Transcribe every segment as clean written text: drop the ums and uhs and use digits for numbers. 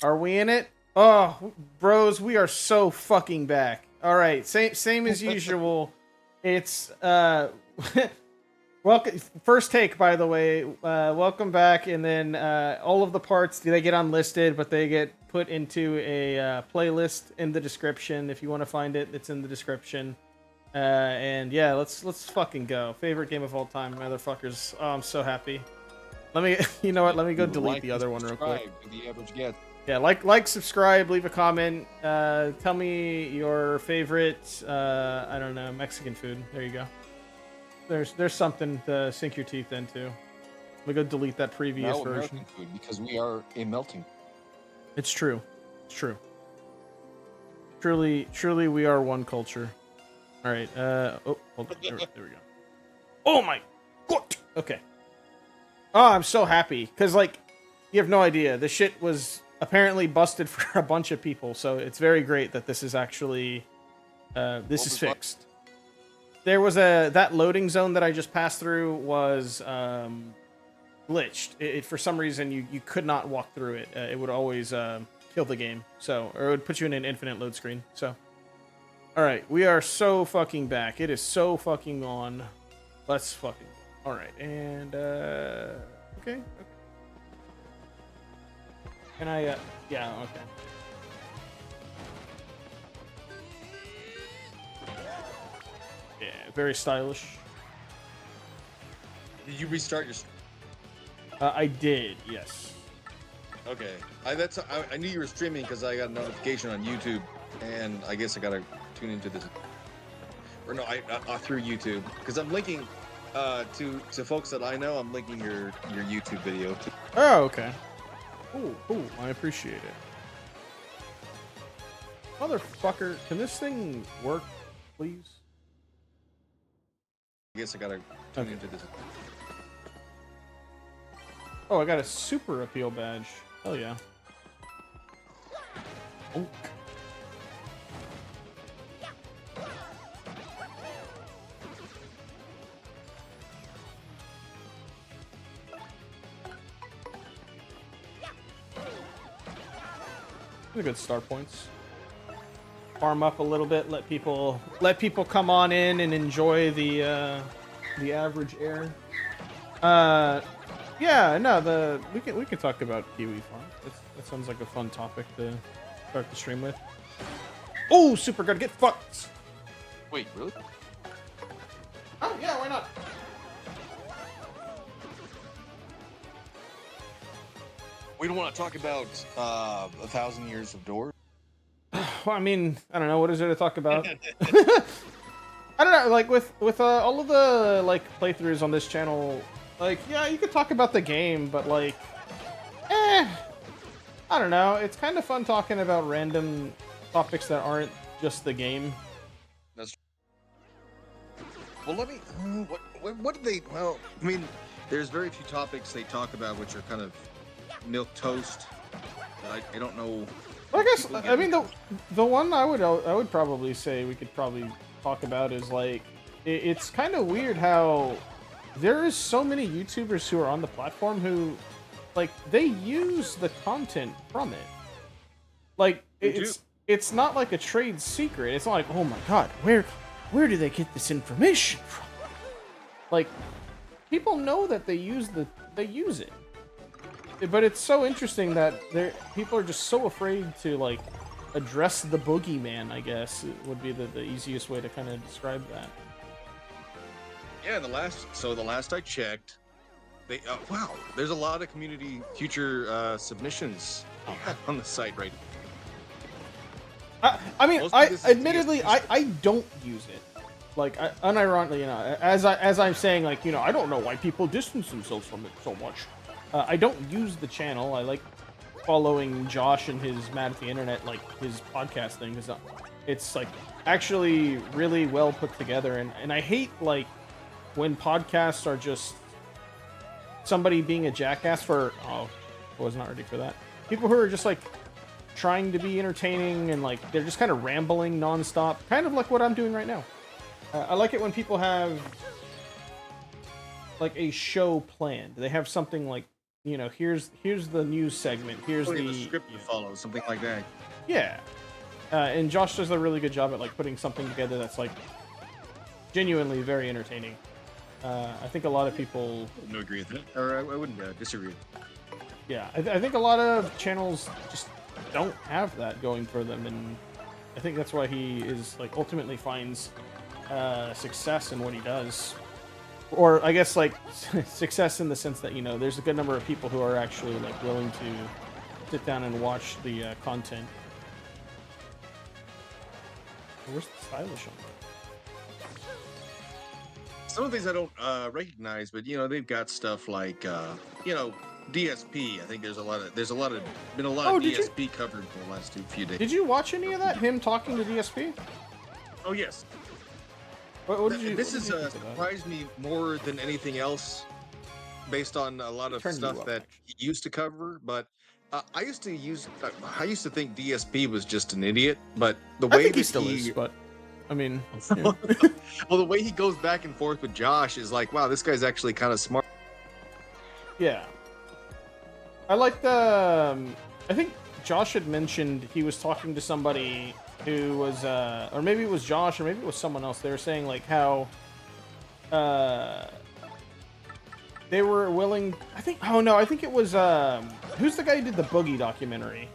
Are we in it? Oh, bros, we are so fucking back. All right, same as usual. It's welcome first take, by the way. Welcome back, and then all of the parts they get unlisted, but they get put into a playlist in the description. If you want to find it, it's in the description. And yeah, let's fucking go. Favorite game of all time, motherfuckers. Oh, I'm so happy. Let me, you know what? Let me go delete the other one real quick. The average guest. Yeah, like, subscribe, leave a comment. Tell me your favorite, I don't know, Mexican food. There you go. There's something to sink your teeth into. Let me go delete that previous No, version. American food, because we are a melting. It's true. It's true. Truly, we are one culture. All right. Oh, hold on. There we go. Oh my god. Okay. Oh, I'm so happy because like, you have no idea. The shit was apparently busted for a bunch of people, so it's very great that this is actually this is fixed. There was that loading zone that I just passed through was glitched. It for some reason you could not walk through it. It would always kill the game, so or it would put you in an infinite load screen. So, all right, we are so fucking back. It is so fucking on. Let's fucking go. All right, and okay. Can I, yeah, okay. Yeah, very stylish. Did you restart your? I did, yes. Okay, I knew you were streaming because I got a notification on YouTube, and I guess I gotta tune into this. Or no, I through YouTube because I'm linking to folks that I know. I'm linking your YouTube video. Oh, okay. Ooh, I appreciate it. Motherfucker, can this thing work, please? I guess I gotta tune into this. Oh, I got a super appeal badge. Hell yeah. Oh. Good start points. Farm up a little bit. Let people come on in and enjoy the average air. Yeah, no, we can talk about Kiwi Farm. That sounds like a fun topic to start the stream with. Oh, super good. Get fucked. Wait, really? Oh yeah, why not? We don't want to talk about 1,000 years of doors. Well, I mean, I don't know. What is there to talk about? I don't know. Like with all of the like playthroughs on this channel, like yeah, you could talk about the game, but like, I don't know. It's kind of fun talking about random topics that aren't just the game. That's well. Let me. What do they? Well, I mean, there's very few topics they talk about which are kind of milk toast. I don't know. Well, I guess I mean the one I would probably say we could probably talk about is like it's kind of weird how there is so many YouTubers who are on the platform who like they use the content from it. Like it's not like a trade secret. It's not like, oh my god, where do they get this information from? Like people know that they use it. But it's so interesting that people are just so afraid to like address the boogeyman. I guess it would be the easiest way to kind of describe that. Yeah, the last I checked, they wow, there's a lot of community future submissions on the site right now. I mean, admittedly I don't use it. Like unironically, you know, as I'm saying, like, you know, I don't know why people distance themselves from it so much. I don't use the channel. I like following Josh and his Mad at the Internet, like his podcast thing, because it's like actually really well put together. And I hate like when podcasts are just somebody being a jackass for. Oh, I was not ready for that. People who are just like trying to be entertaining and like they're just kind of rambling nonstop, kind of like what I'm doing right now. I like it when people have like a show planned. They have something like here's the news segment. Here's Probably the the script to follow, something like that. yeah. And Josh does a really good job at like putting something together that's like genuinely very entertaining. I think a lot of people. I wouldn't agree with that, or I wouldn't disagree. Yeah, I think a lot of channels just don't have that going for them, and I think that's why he is like ultimately finds success in what he does, or I guess like success in the sense that there's a good number of people who are actually like willing to sit down and watch the content. Where's the stylish on that? Some of the things I don't recognize, but they've got stuff like DSP. I think there's a lot of been a lot Oh, of did you- DSP covered for the last few days. Did you watch any of that? Him talking to DSP? Oh yes. What did you? This what is did you think of that? surprised me more than anything else, based on a lot of Turn you stuff up, that he used to cover. But I used to think DSP was just an idiot. But the I way think he that still is, but I mean, yeah. well, the way he goes back and forth with Josh is like, wow, this guy's actually kind of smart. Yeah. I like the. I think Josh had mentioned he was talking to somebody who was, or maybe it was Josh, or maybe it was someone else. They were saying like how, they were willing. I think. Oh no, I think it was. Who's the guy who did the Boogie documentary?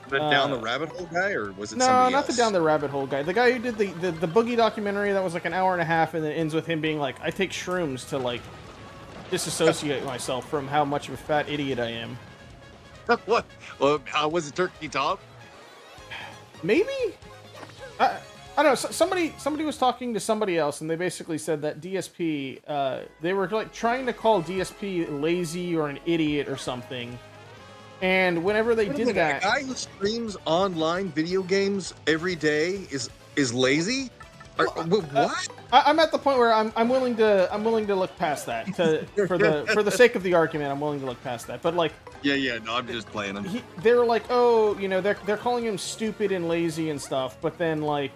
The down the rabbit hole guy, or was it No, somebody not else? the down the rabbit hole guy. The guy who did the Boogie documentary that was like an hour and a half, and then ends with him being like, "I take shrooms to like disassociate myself from how much of a fat idiot I am." What? Well, was it Turkey Top? Maybe. I don't know. Somebody was talking to somebody else, and they basically said that DSP. They were like trying to call DSP lazy or an idiot or something. And whenever they did that, a guy who streams online video games every day is lazy. What? I'm at the point where I'm willing to look past that for the sake of the argument. I'm willing to look past that. But like, Yeah. No, I'm just playing him. They're like, oh, they're calling him stupid and lazy and stuff. But then like,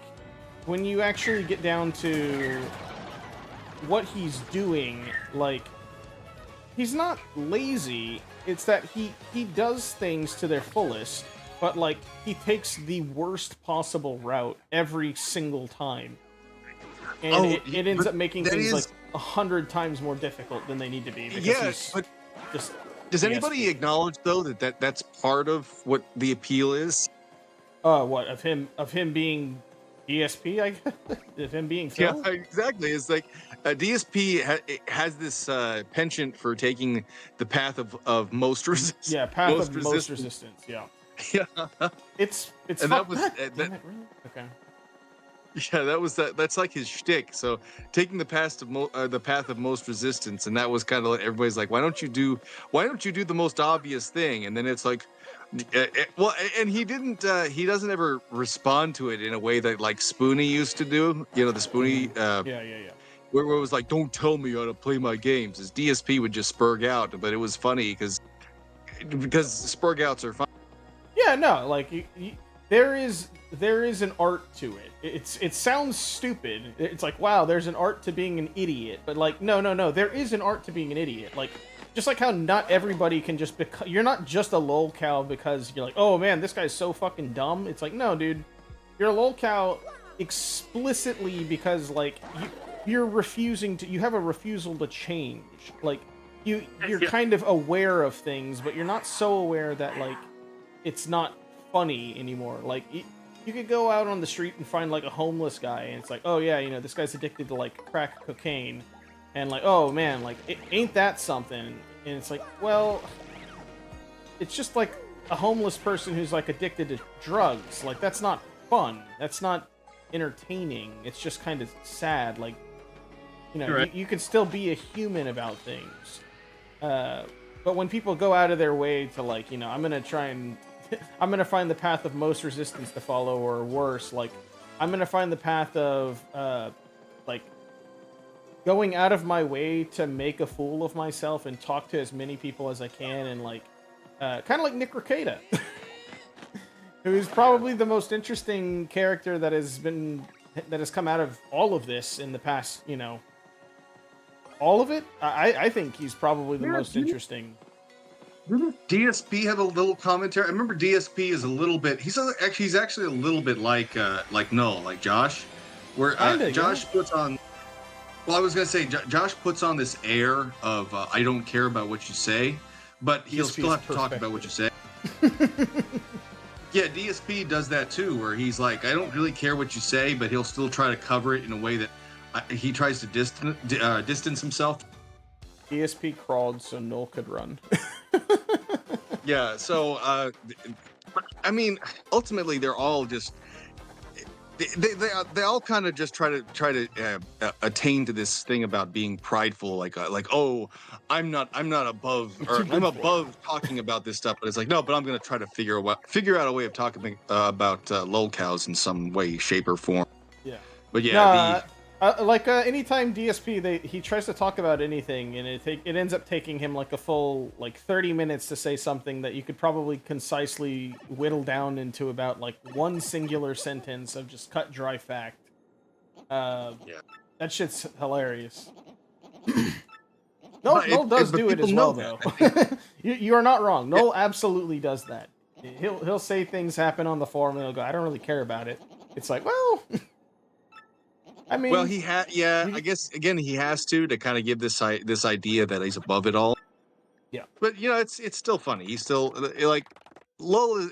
when you actually get down to what he's doing, like, he's not lazy. It's that he does things to their fullest, but like he takes the worst possible route every single time, and it ends up making things like 100 times more difficult than they need to be. Because but just does anybody acknowledge though that's part of what the appeal is? What of him being DSP? I guess of him being Phil? Yeah, exactly. It's like DSP has this penchant for taking the path of most resistance. Yeah, path of most resistance. Yeah. Yeah. It's And fun. that was God damn it, really? Okay. Yeah, that's like his shtick. So taking the path of most resistance, and that was kind of like, everybody's like, why don't you do the most obvious thing? And then it's like, well, and he doesn't ever respond to it in a way that like Spoonie used to do. The Spoonie. Yeah. Where it was like, don't tell me how to play my games. His DSP would just spurg out, but it was funny because spurg outs are fun. Yeah, no, like there is an art to it. It sounds stupid. It's like, wow, there's an art to being an idiot, but like, no, there is an art to being an idiot. Like, just like how not everybody can just you're not just a lolcow because you're like, oh man, this guy's so fucking dumb. It's like, no, dude, you're a lolcow explicitly because like you're refusing to. You have a refusal to change. Like you're kind of aware of things, but you're not so aware that like it's not funny anymore. Like you could go out on the street and find like a homeless guy, and it's like, oh yeah, this guy's addicted to like crack cocaine, and like, oh man, like ain't that something? And it's like, well, it's just like a homeless person who's like addicted to drugs. Like that's not fun. That's not entertaining. It's just kind of sad. Like, Right. you can still be a human about things. But when people go out of their way to like, I'm gonna try and I'm gonna find the path of most resistance to follow, or worse, like I'm gonna find the path of like going out of my way to make a fool of myself and talk to as many people as I can, and like kind of like Nick Rekieta, who is probably the most interesting character that has come out of all of this in the past, all of it. I think he's probably the most interesting. Didn't DSP have a little commentary? I remember DSP is a little bit. He's actually a little bit like Null, like Josh, where Kinda, Josh yeah. puts on. Well, I was gonna say Josh puts on this air of I don't care about what you say, but he'll DSP still is have to talk about what you say. perfect. Yeah, DSP does that too, where he's like, I don't really care what you say, but he'll still try to cover it in a way that he tries to distance himself. DSP crawled so Null could run. Yeah, so I mean, ultimately, they're all just they all kind of just try to attain to this thing about being prideful, like oh, I'm not above, or I'm above talking about this stuff, but it's like no, but I'm gonna try to figure out a way of talking about lolcows in some way, shape, or form. Yeah. But yeah, anytime DSP he tries to talk about anything, and it ends up taking him like a full 30 minutes to say something that you could probably concisely whittle down into about like one singular sentence of just cut dry fact. yeah. That shit's hilarious. Noel does do it as well, though. You are not wrong. Noel absolutely does that. He'll say things happen on the forum, and he'll go, "I don't really care about it." It's like, well. I mean, Well, I guess again he has to kind of give this idea that he's above it all. Yeah. But it's still funny. He's still like Lol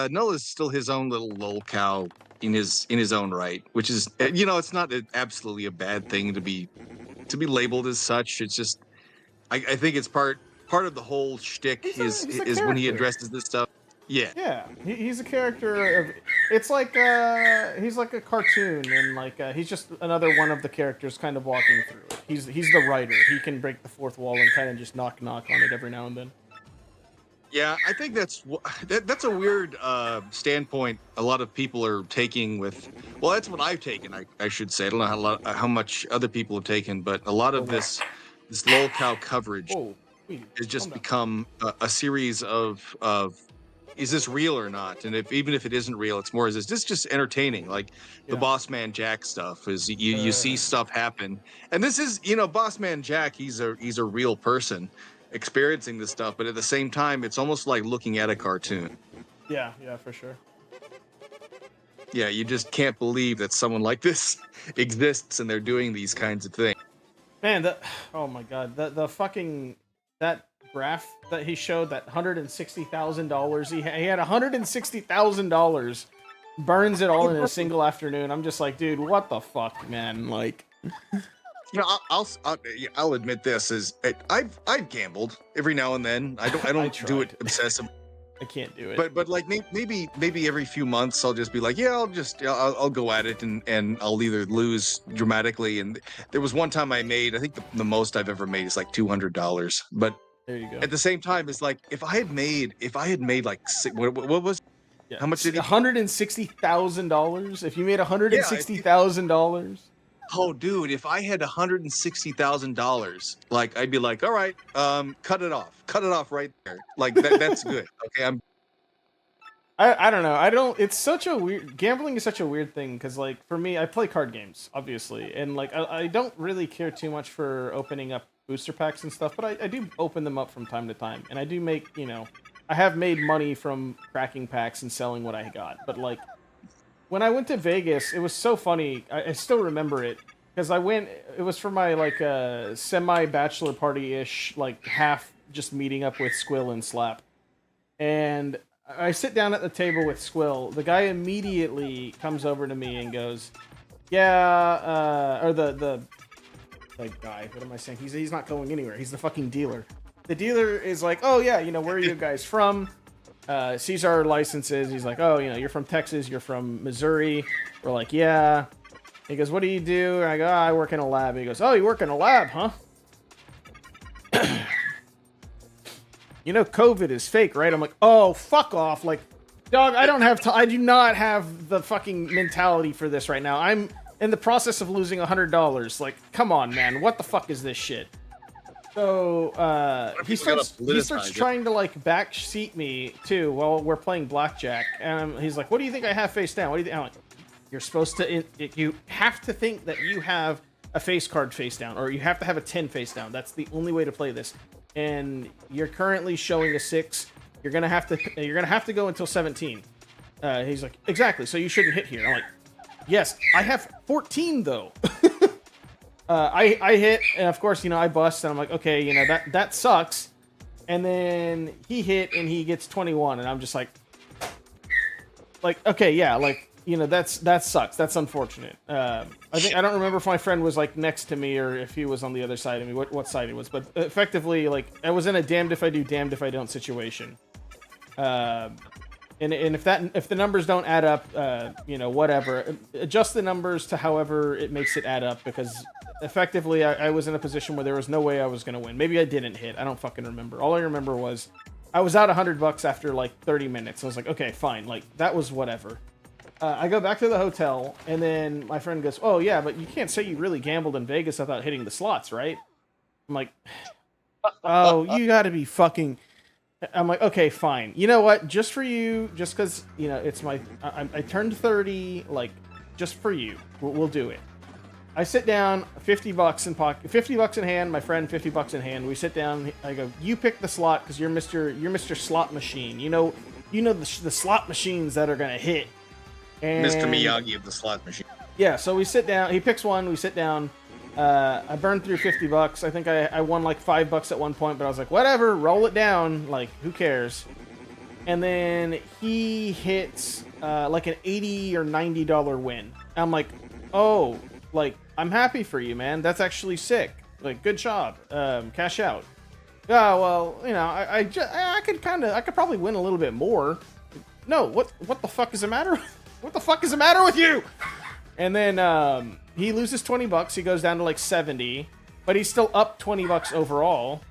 Null is still his own little lol cow in his own right, which is it's not absolutely a bad thing to be labeled as such. It's just I think it's part of the whole shtick is when he addresses this stuff. Yeah. Yeah, he's a character of. It's like he's like a cartoon, and he's just another one of the characters, kind of walking through it. He's the writer. He can break the fourth wall and kind of just knock on it every now and then. Yeah, I think that's a weird standpoint. A lot of people are taking with. Well, that's what I've taken. I should say. I don't know how much other people have taken, but a lot of this lolcow coverage has just become a series of is this real or not? And even if it isn't real, it's more, is this just entertaining? Like the Boss Man Jack stuff is you see stuff happen. And this is, Boss Man Jack, he's a real person experiencing this stuff, but at the same time, it's almost like looking at a cartoon. Yeah, for sure. Yeah, you just can't believe that someone like this exists and they're doing these kinds of things. Man, oh my god, the fucking that graph that he showed, that $160,000 he had $160,000, burns it all in a single afternoon. I'm just like, dude, what the fuck, man? Like, I'll admit this is I've gambled every now and then. I don't do it obsessive. I can't do it. But like maybe every few months I'll just be like, yeah, I'll go at it, and I'll either lose dramatically. And there was one time I made, I think the most I've ever made is like $200. But there you go. At the same time, it's like if I had made like what was how much did he? $160,000. If you made $160,000. Oh, dude, if I had $160,000, like I'd be like, all right, cut it off right there. Like that's good. Okay, I don't know. It's such a weird, gambling is such a weird thing, because like for me, I play card games, obviously, and like I don't really care too much for opening up booster packs and stuff, but I do open them up from time to time, and I do make, I have made money from cracking packs and selling what I got. But like when I went to Vegas, it was so funny. I still remember it, because it was for my like semi-bachelor party-ish, like half just meeting up with Squill and Slap. And I sit down at the table with Squill. The guy immediately comes over to me and goes, yeah, or the guy, what am I saying? He's not going anywhere. He's the fucking dealer. The dealer is like, oh yeah, where are you guys from? Sees our licenses. He's like, oh, you're from Texas, you're from Missouri. We're like, yeah. He goes, what do you do? And I go, I work in a lab. He goes, oh, you work in a lab, huh? COVID is fake, right? I'm like, oh, fuck off. Like, dog, I do not have the fucking mentality for this right now. I'm in the process of losing $100. Like, come on, man. What the fuck is this shit? So, he starts trying to, like, backseat me, too, while we're playing blackjack. And he's like, what do you think I have face down? What do you think? I'm like, you're supposed to, you have to think that you have a face card face down, or you have to have a 10 face down. That's the only way to play this. And you're currently showing a 6. You're gonna have to go until 17. He's like, exactly. So you shouldn't hit here. I'm like, yes, I have 14 though. I hit, and of course, I bust, and I'm like, okay, that sucks. And then he hit, and he gets 21, and I'm just like, okay, yeah, that sucks. That's unfortunate. I don't remember if my friend was like next to me or if he was on the other side of me, what side he was, but effectively, I was in a damned if I do, damned if I don't situation. And if the numbers don't add up, whatever, adjust the numbers to however it makes it add up, because effectively I was in a position where there was no way I was going to win. Maybe I didn't hit. I don't fucking remember. All I remember was I was out $100 after like 30 minutes. I was like, okay, fine. That was whatever. I go back to the hotel, and then my friend goes, oh yeah, but you can't say you really gambled in Vegas without hitting the slots, right? I'm like, oh, you gotta be fucking... I'm like, okay, fine. You know what? Just for you, just because, it's my... I turned 30, just for you. We'll do it. I sit down, $50 in pocket, $50 in hand, my friend, $50 in hand. We sit down, I go, you pick the slot, because you're Mr. Slot Machine. You know the slot machines that are gonna hit. And, Mr. Miyagi of the slot machine. Yeah, so we sit down, he picks one, we sit down. I burned through $50. I think I won like $5 at one point, but I was like, whatever, roll it down. Who cares? And then he hits like an $80 or $90 win. I'm like, oh, I'm happy for you, man. That's actually sick. Good job. Cash out. Oh, well, I could probably win a little bit more. No, what the fuck is the matter? What the fuck is the matter with you? And then he loses $20. He goes down to like 70, but he's still up $20 overall.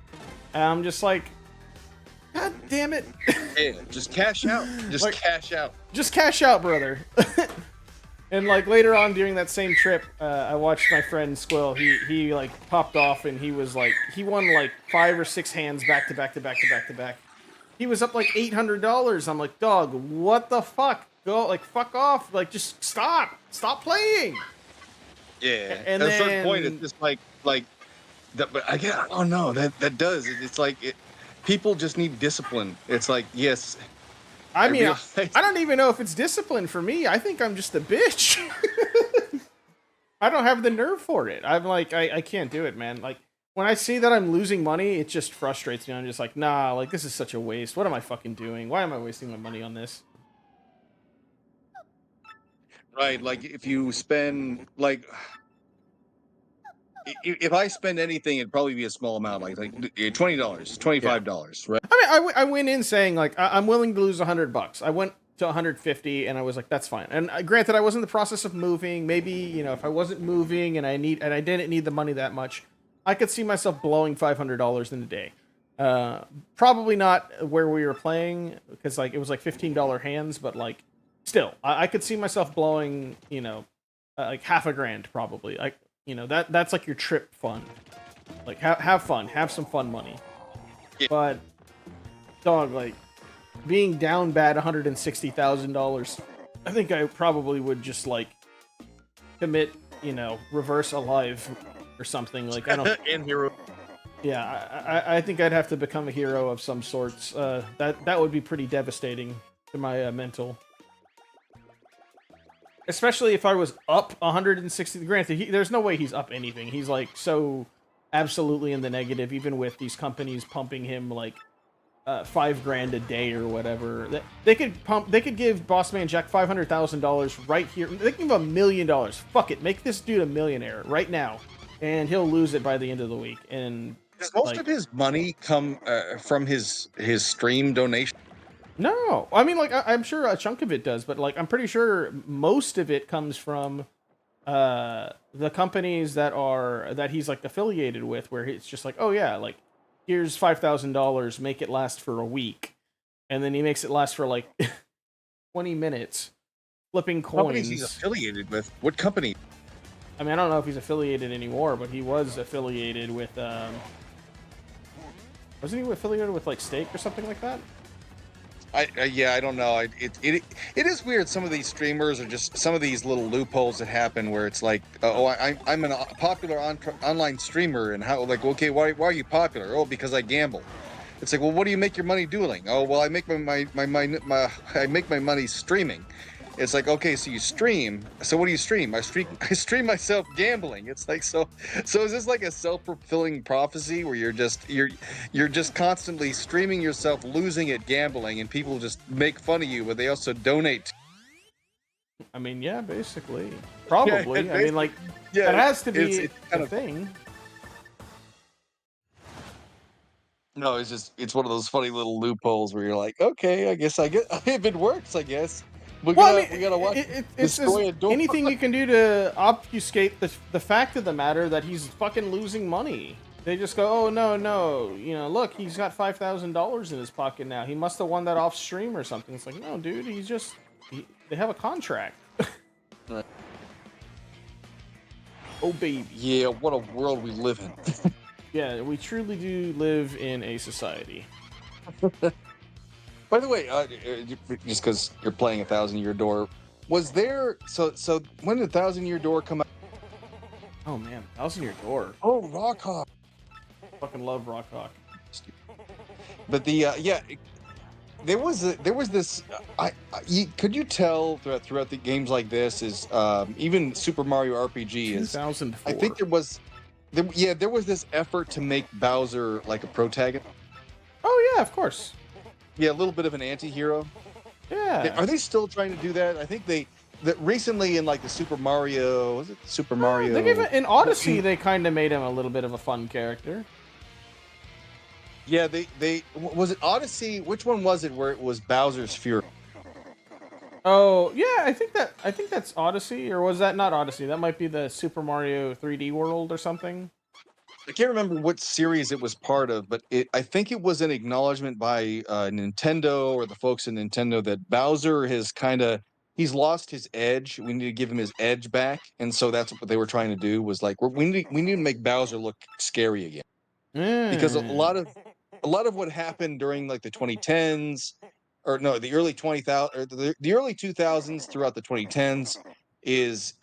And I'm just like, God damn it! Hey, just cash out. Just cash out. Just cash out, brother. And later on during that same trip, I watched my friend Squill. He popped off, and he was he won 5 or 6 hands back to back to back to back to back. He was up $800. I'm like, dog, what the fuck? Go fuck off! Just stop playing. Yeah, and at a then, certain point, it's just like that. But I don't know. That does. It's people just need discipline. It's yes. I mean, I don't even know if it's discipline for me. I think I'm just a bitch. I don't have the nerve for it. I'm I can't do it, man. When I see that I'm losing money, it just frustrates me. I'm just like, nah, this is such a waste. What am I fucking doing? Why am I wasting my money on this? Right, if you spend if I spend anything, it'd probably be a small amount, $20, $25, right? I mean, I went in saying I'm willing to lose $100. I went to 150, and I was like, that's fine. And granted, I was in the process of moving. Maybe if I wasn't moving and I didn't need the money that much, I could see myself blowing $500 in a day. Probably not where we were playing, because it was $15 hands, but still, I could see myself blowing, half a grand probably. That's your trip fund. Have fun, have some fun money. Yeah. But, dog, being down bad $160,000, I think I probably would just commit, reverse alive or something. I don't. And hero. Yeah, I think I'd have to become a hero of some sorts. That would be pretty devastating to my mental. Especially if I was up 160. Granted, there's no way he's up anything. He's so absolutely in the negative, even with these companies pumping him $5 grand a day or whatever. They could give Boss Man Jack $500,000 right here. They can give him $1 million. Fuck it, make this dude a millionaire right now, and he'll lose it by the end of the week. And does most of his money come from his stream donation? No, I mean, I'm sure a chunk of it does, but I'm pretty sure most of it comes from the companies that he's affiliated with, where it's just oh yeah, here's $5,000, make it last for a week, and then he makes it last for 20 minutes, flipping coins. Companies he's affiliated with? What company? I mean, I don't know if he's affiliated anymore, but he was affiliated with wasn't he affiliated with Stake or something like that? Yeah, I don't know. It is weird. Some of these streamers are just some of these little loopholes that happen where it's like, I'm a popular online streamer, and how like, okay, why are you popular? Oh, because I gamble. It's like, well, what do you make your money doing? Oh, well, I make my I make my money streaming. It's like, okay, so you stream. So what do you stream? I stream myself gambling. It's like, so is this like a self-fulfilling prophecy where you're just constantly streaming yourself losing at gambling, and people just make fun of you, but they also donate. I mean, yeah, basically, Yeah, probably. I mean, like yeah, that has to be it's the kind of thing. no, it's one of those funny little loopholes where you're like, okay, I guess I get if it works, I guess Well, I mean, we gotta watch it's just destroy a door. anything you can do to obfuscate the fact of the matter that he's fucking losing money. They just go, oh no, no, you know, look, he's got $5,000 in his pocket now. He must have won that off stream or something. It's like, no, dude, they have a contract. Right. Oh baby. Yeah, what a world we live in. Yeah, we truly do live in a society. By the way, just because you're playing 1,000 Year Door, was there so when did 1,000 Year Door come out? Oh man, Thousand Year Door. Oh, Rockhawk. Fucking love Rockhawk. But there was this. Could you tell throughout the games like this is even Super Mario RPG is 2004. I think there was this effort to make Bowser like a protagonist. Oh yeah, of course. Yeah, a little bit of an anti-hero. Yeah. Are they still trying to do that? I think that recently in like the Super Mario, was it Super Mario? They gave it in Odyssey. They kind of made him a little bit of a fun character. Yeah, was it Odyssey? Which one was it where it was Bowser's Fury? Oh yeah, I think that's Odyssey, or was that not Odyssey? That might be the Super Mario 3D World or something. I can't remember what series it was part of, but I think it was an acknowledgement by Nintendo or the folks in Nintendo that Bowser he's lost his edge. We need to give him his edge back, and so that's what they were trying to do. Was like we need to make Bowser look scary again, because a Mm. lot of what happened during like the 2010s, or no, the early 20,000 or the early 2000s throughout the 2010s is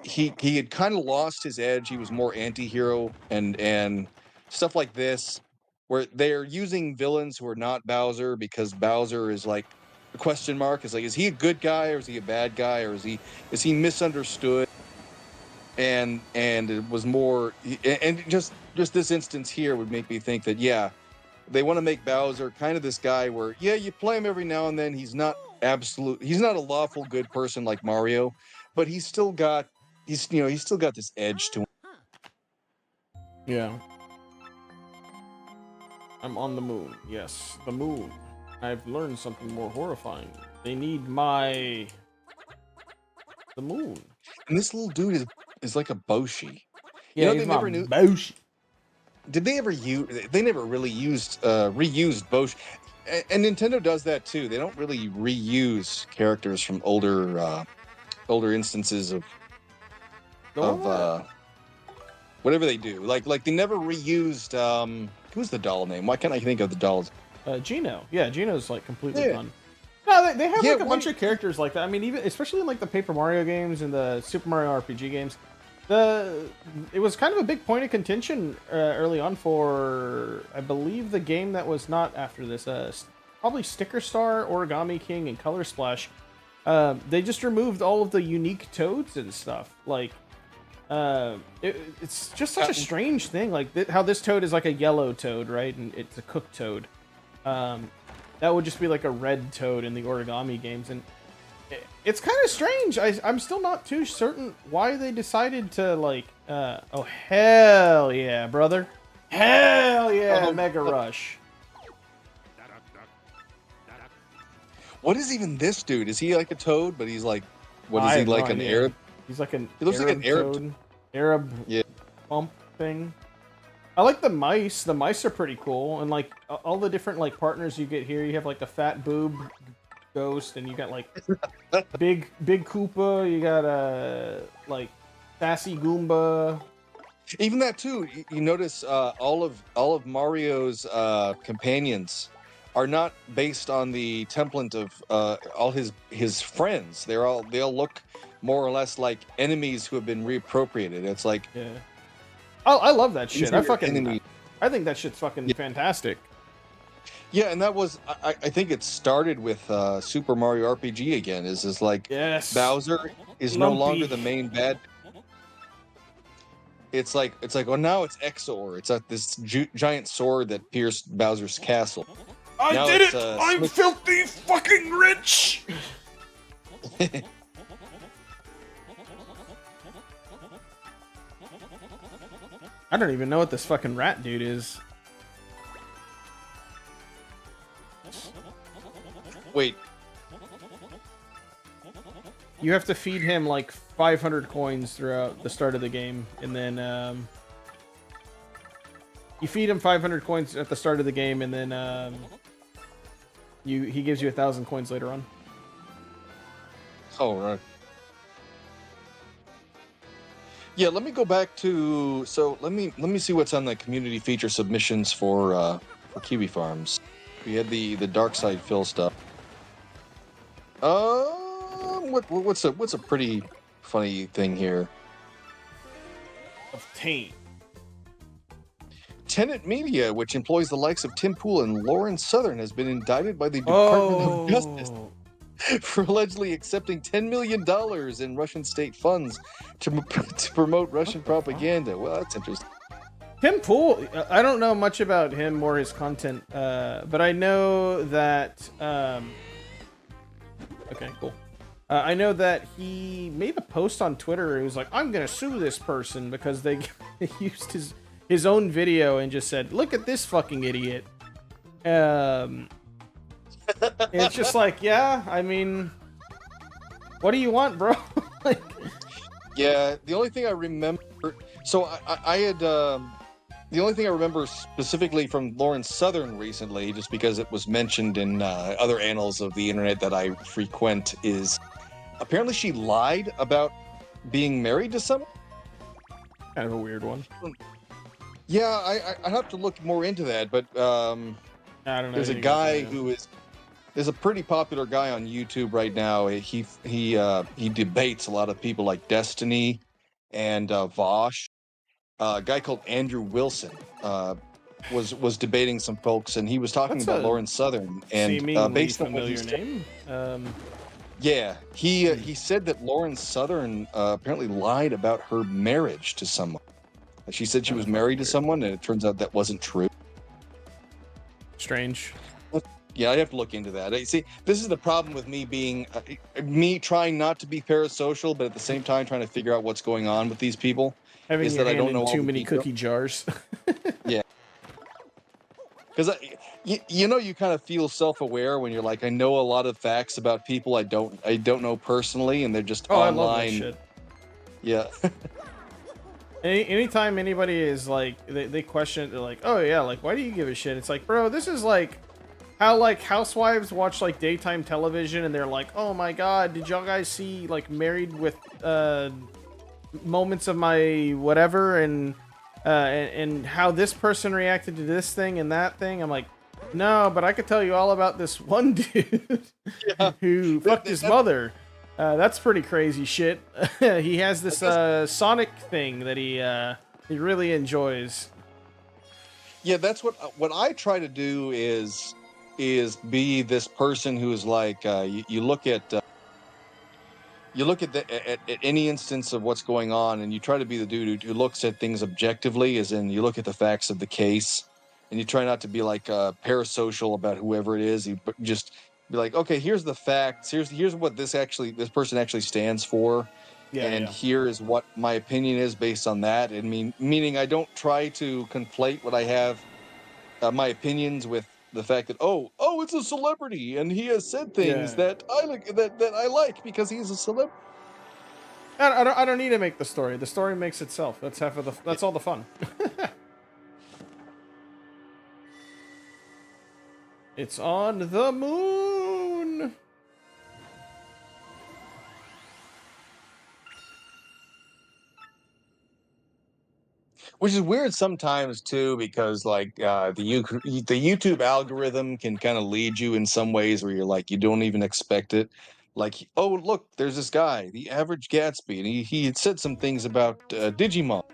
he had kind of lost his edge. He was more anti-hero and stuff like this, where they're using villains who are not Bowser, because Bowser is like a question mark. Is like, is he a good guy or is he a bad guy, or is he misunderstood? And it was more, and just this instance here would make me think that yeah, they want to make Bowser kind of this guy where yeah, you play him every now and then. He's not a lawful good person like Mario, but he's still got this edge to him. Yeah. I'm on the moon. Yes, the moon. I've learned something more horrifying. They need the moon. And this little dude is like a Boshi. Yeah, They never knew. Boshi. Did they ever use? They never really reused Boshi. And Nintendo does that too. They don't really reuse characters from older instances of whatever they do. Like they never reused who's the doll name? Why can't I think of the dolls? Gino. Yeah, Gino's like completely fun. No, they have like a bunch of characters like that. I mean, even especially in like the Paper Mario games and the Super Mario RPG games, it was kind of a big point of contention early on for, I believe, the game that was not after this. Probably Sticker Star, Origami King, and Color Splash. They just removed all of the unique toads and stuff. Like, it's just such a strange thing. Like how this toad is like a yellow toad, right? And it's a cooked toad. That would just be like a red toad in the Origami games, and it's kind of strange. I'm still not too certain why they decided to like. Oh hell yeah, brother! Hell yeah, Mega Rush. What is even this dude? Is he like a toad? But he's like, what is he like? An Arab? He's like an. He looks like an Arab toad. Arab. Yeah. Bump thing. I like the mice. The mice are pretty cool, and like all the different like partners you get here. You have like the fat boob ghost, and you got like big Koopa. You got like sassy Goomba. Even that too. You notice all of Mario's companions are not based on the template of all his friends. They'll look more or less like enemies who have been reappropriated. It's like, Yeah. Oh, I love that these shit. are your enemies. I think that shit's fucking Yeah, fantastic. yeah, and that was I think it started with Super Mario RPG again. Is like Yes. Bowser is no longer Lumpy. the main bad. It's like, well, now it's Exor. It's this giant sword that pierced Bowser's castle. I Now did it's it! I'm filthy fucking rich! I don't even know what this fucking rat dude is. Wait, You have to feed him like 500 coins throughout the start of the game, and then you feed him 500 coins at the start of the game, and then he gives you 1,000 coins later on. oh right. Yeah, let me go back to let me see what's on the community feature submissions for Kiwi Farms. We had the Dark Side Phil stuff. What's a pretty funny thing here? Obtain. Tenet Media, which employs the likes of Tim Pool and Lauren Southern, has been indicted by the Department of Justice for allegedly accepting $10 million in Russian state funds to promote Russian propaganda. Well, that's interesting. Tim Pool, I don't know much about him or his content, but I know that. Okay, cool. I know that he made a post on Twitter. He was like, "I'm gonna sue this person because they used his own video and just said, look at this fucking idiot." It's just like, yeah, I mean, what do you want, bro? Like, Yeah, the only thing I remember. So I had. The only thing I remember specifically from Lauren Southern recently, just because it was mentioned in other annals of the internet that I frequent, is apparently she lied about being married to someone. kind of a weird one. Yeah, I have to look more into that, but I don't know. there's a guy who is. There's a pretty popular guy on YouTube right now. He debates a lot of people like Destiny and Vosh. A guy called Andrew Wilson was debating some folks, and he was talking That's about a Lauren Southern. And seemingly based on what he familiar said, name. yeah, he said that Lauren Southern apparently lied about her marriage to someone. She said she was married to someone, and it turns out that wasn't true. Strange. Yeah, I'd have to look into that. See, this is the problem with me being me trying not to be parasocial, but at the same time trying to figure out what's going on with these people. Having Is your that I hand don't know in all too the many details. cookie jars. Yeah, because you kind of feel self-aware when you're like, I know a lot of facts about people I don't know personally, and they're just Oh, I online. love that shit. Yeah. Anytime anybody is like, they question, they're like, oh yeah, like, why do you give a shit? It's like, bro, this is like how like housewives watch like daytime television and they're like, oh my god, did y'all guys see like Married with moments of my whatever, and how this person reacted to this thing and that thing? I'm like, no, but I could tell you all about this one dude Yeah. who fucked his mother. That's pretty crazy shit. He has this Sonic thing that he really enjoys. Yeah, that's what I try to do is be this person who is like you look at at any instance of what's going on, and you try to be the dude who looks at things objectively, as in you look at the facts of the case, and you try not to be like parasocial about whoever it is. You just be like, okay, here's the facts. Here's what this person actually stands for, and here is what my opinion is based on that. And meaning I don't try to conflate what I have my opinions with the fact that it's a celebrity and he has said things that I like because he's a celebrity. I don't need to make the story. The story makes itself. That's half of the. That's all the fun. It's on the moon. Which is weird sometimes too, because like the YouTube algorithm can kind of lead you in some ways where you're like you don't even expect it. Like, oh look, there's this guy, the average Gatsby, and he had said some things about Digimon.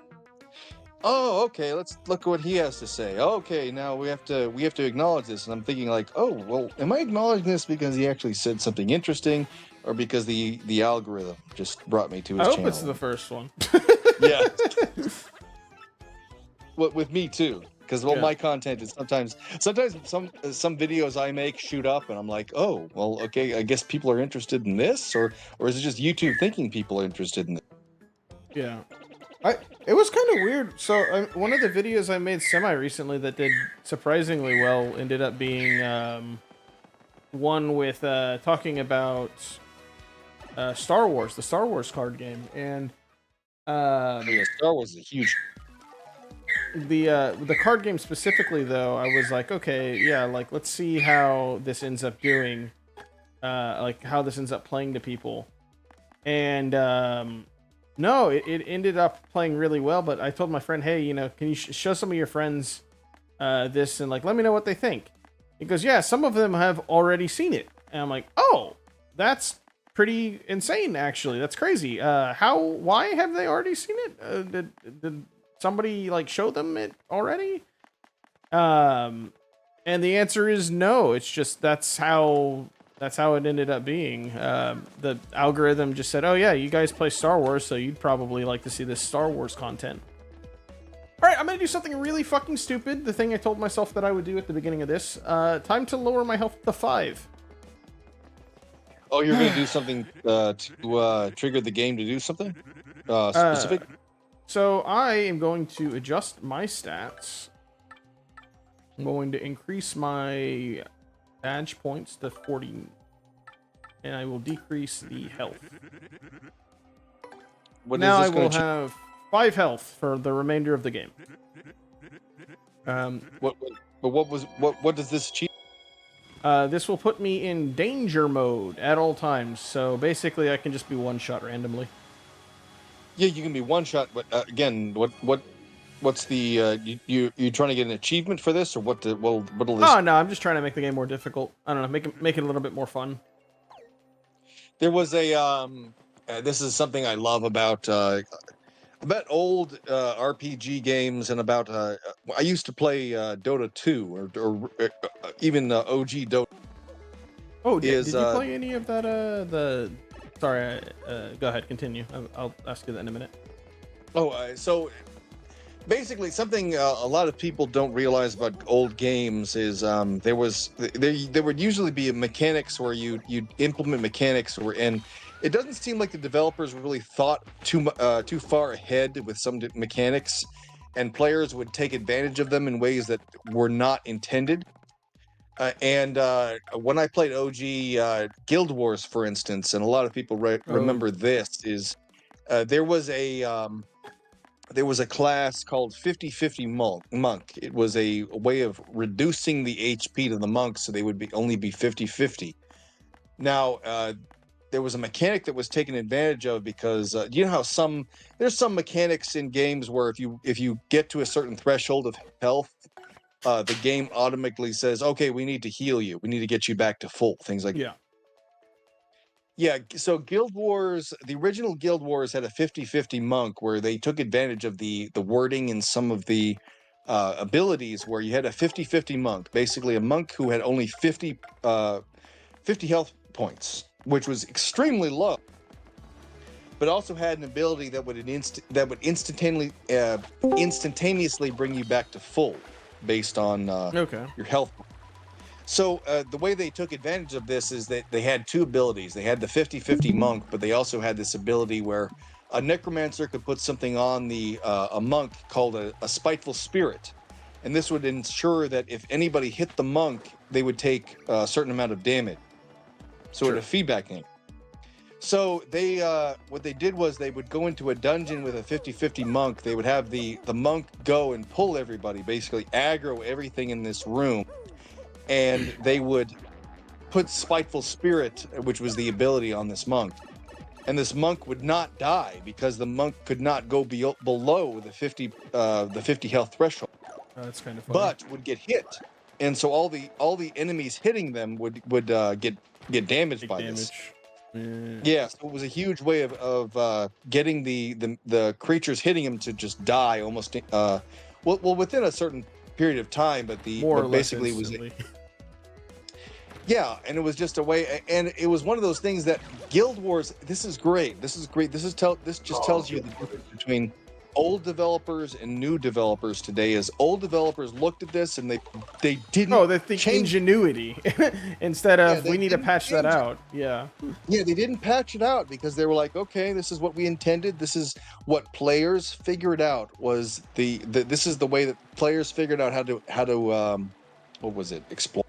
Oh, okay, let's look at what he has to say. Okay, now we have to acknowledge this. And I'm thinking like, oh, well, am I acknowledging this because he actually said something interesting, or because the algorithm just brought me to I his hope channel? it's the first one. Yeah. With me too, because Yeah. my content is sometimes some videos I make shoot up, and I'm like, oh, well, okay, I guess people are interested in this, or is it just YouTube thinking people are interested in it? Yeah. It was kind of weird. So one of the videos I made semi recently that did surprisingly well ended up being one with talking about Star Wars, the Star Wars card game, and Yeah, Star Wars is a huge. the card game specifically though, I was like, okay, yeah, like let's see how this ends up doing, like how this ends up playing to people, and no, it ended up playing really well. But I told my friend, hey, you know, can you show some of your friends this and like let me know what they think? He goes, yeah, some of them have already seen it, and I'm like, oh, that's pretty insane, actually. That's crazy. Why have they already seen it? Did somebody like show them it already? And the answer is no. It's just that's how it ended up being. The algorithm just said, oh yeah, you guys play Star Wars, so you'd probably like to see this Star Wars content. All right, I'm gonna do something really fucking stupid. The thing I told myself that I would do at the beginning of this. Time to lower my health to 5. Oh, you're gonna do something to trigger the game to do something specific? So I am going to adjust my stats. I'm going to increase my badge points to 40, and I will decrease the health. Now I will have 5 health for the remainder of the game. What does this achieve? This will put me in danger mode at all times. So basically, I can just be one shot randomly. Yeah, you can be one shot, but again, what's the you trying to get an achievement for this, or what'll this? Oh no, I'm just trying to make the game more difficult. I don't know, make it a little bit more fun. There was a this is something I love about old RPG games, and about I used to play Dota 2 or even OG Dota. Oh, did you play any of that? Sorry, go ahead, continue. I'll ask you that in a minute. Oh, so basically, something a lot of people don't realize about old games is there would usually be mechanics where you'd implement mechanics, and it doesn't seem like the developers really thought too far ahead with some mechanics, and players would take advantage of them in ways that were not intended. And when I played OG Guild Wars, for instance, and a lot of people remember this, is there was a class called 50/50 monk. It was a way of reducing the HP to the monks so they would only be 50/50. Now, there was a mechanic that was taken advantage of because you know how there's some mechanics in games where if you get to a certain threshold of health, the game automatically says, okay, we need to heal you. We need to get you back to full. Things like Yeah. Yeah, so Guild Wars, the original Guild Wars had a 50/50 monk where they took advantage of the wording in some of the abilities where you had a 50/50 monk, basically a monk who had only 50 health points, which was extremely low, but also had an ability that would instantaneously bring you back to full based on your health. So the way they took advantage of this is that they had 2 abilities. They had the 50/50 monk, but they also had this ability where a necromancer could put something on a monk called a spiteful spirit, and this would ensure that if anybody hit the monk, they would take a certain amount of damage. So it had a feedback game. So they what they did was they would go into a dungeon with a 50/50 monk. They would have the monk go and pull everybody, basically aggro everything in this room. And they would put Spiteful Spirit, which was the ability on this monk. and this monk would not die because the monk could not go below the 50 health threshold, That's kind of funny. but would get hit, and so all the enemies hitting them would get damaged Big by this. damage. Yeah, so it was a huge way of getting the creatures hitting him to just die almost. Well, within a certain period of time, but More or less basically it was. instantly. Yeah, and it was just a way, and it was one of those things that Guild Wars. This is great. This is great. This just tells you the difference between old developers and new developers today. Is old developers looked at this and they didn't. Oh, they think change ingenuity instead of they we need to didn't patch that change it. out. Yeah. Yeah, they didn't patch it out because they were like, okay, this is what we intended. This is what players figured out was this is the way that players figured out how to what was it, explore.